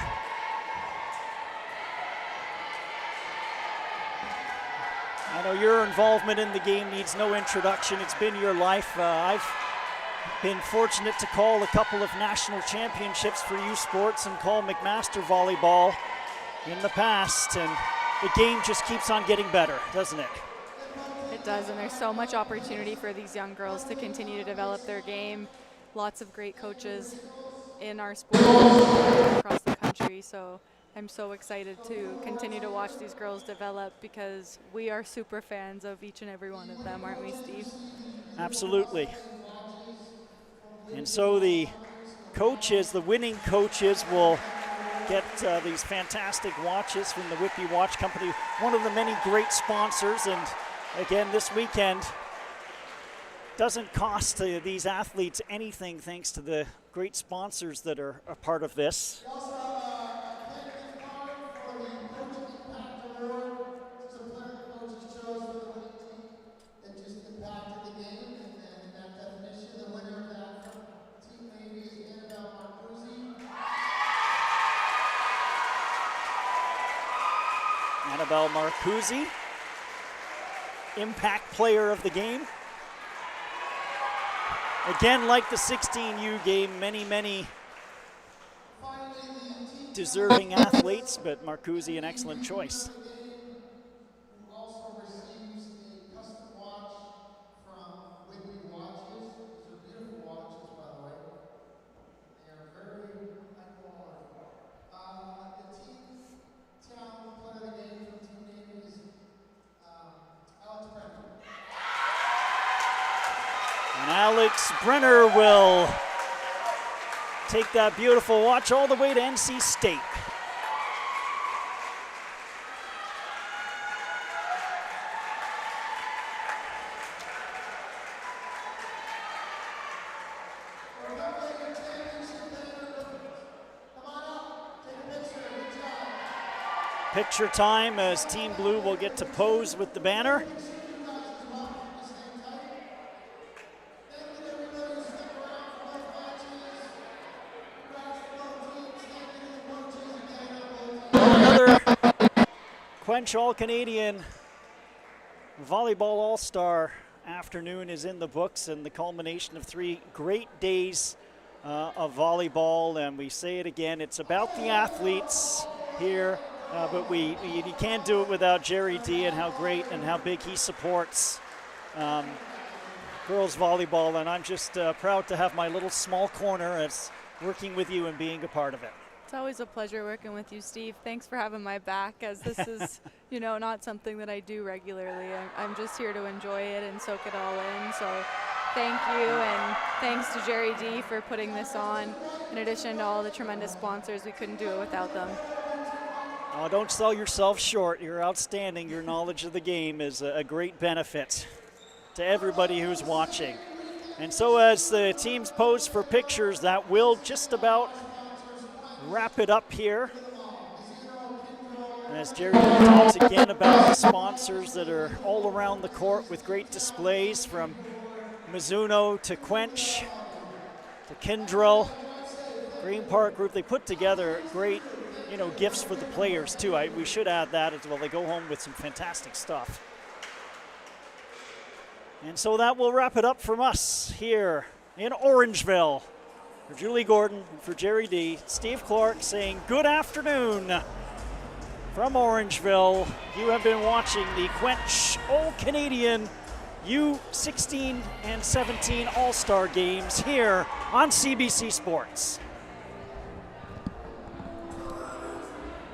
I know your involvement in the game needs no introduction. It's been your life. I've been fortunate to call a couple of national championships for U Sports and call McMaster volleyball in the past, and the game just keeps on getting better, doesn't it? It does, and there's so much opportunity for these young girls to continue to develop their game. Lots of great coaches in our sport across the country, so I'm so excited to continue to watch these girls develop, because we are super fans of each and every one of them, aren't we, Steve? Absolutely. And so the coaches, the winning coaches, will get these fantastic watches from the Whitby Watch Company, one of the many great sponsors. And again, this weekend doesn't cost these athletes anything thanks to the great sponsors that are a part of this. Annabelle Marcuzzi, impact player of the game. Again, like the 16U game, many deserving athletes, but Marcuzzi an excellent choice. Alex Brenner will take that beautiful watch all the way to NC State. Picture time as Team Blue will get to pose with the banner. CWENCH All-Canadian Volleyball All-Star afternoon is in the books, and the culmination of 3 great days of volleyball. And we say it again, it's about the athletes here, but you can't do it without Jerry D and how great and how big he supports girls volleyball. And I'm just proud to have my little small corner as working with you and being a part of it. It's always a pleasure working with you, Steve. Thanks for having my back, as this is, not something that I do regularly. I'm just here to enjoy it and soak it all in. So thank you, and thanks to Jerry D for putting this on. In addition to all the tremendous sponsors, we couldn't do it without them. Oh, don't sell yourself short. You're outstanding. Your knowledge of the game is a great benefit to everybody who's watching. And so as the teams pose for pictures, that will just about wrap it up here. And as Jerry talks again about the sponsors that are all around the court with great displays, from Mizuno to CWENCH to Kindrel, Green Park Group, they put together great gifts for the players too. We should add that as well. They go home with some fantastic stuff. And so that will wrap it up from us here in Orangeville. For Julie Gordon, for Jerry D, Steve Clark saying good afternoon from Orangeville. You have been watching the CWENCH All-Canadian U16 and 17 All-Star Games here on CBC Sports.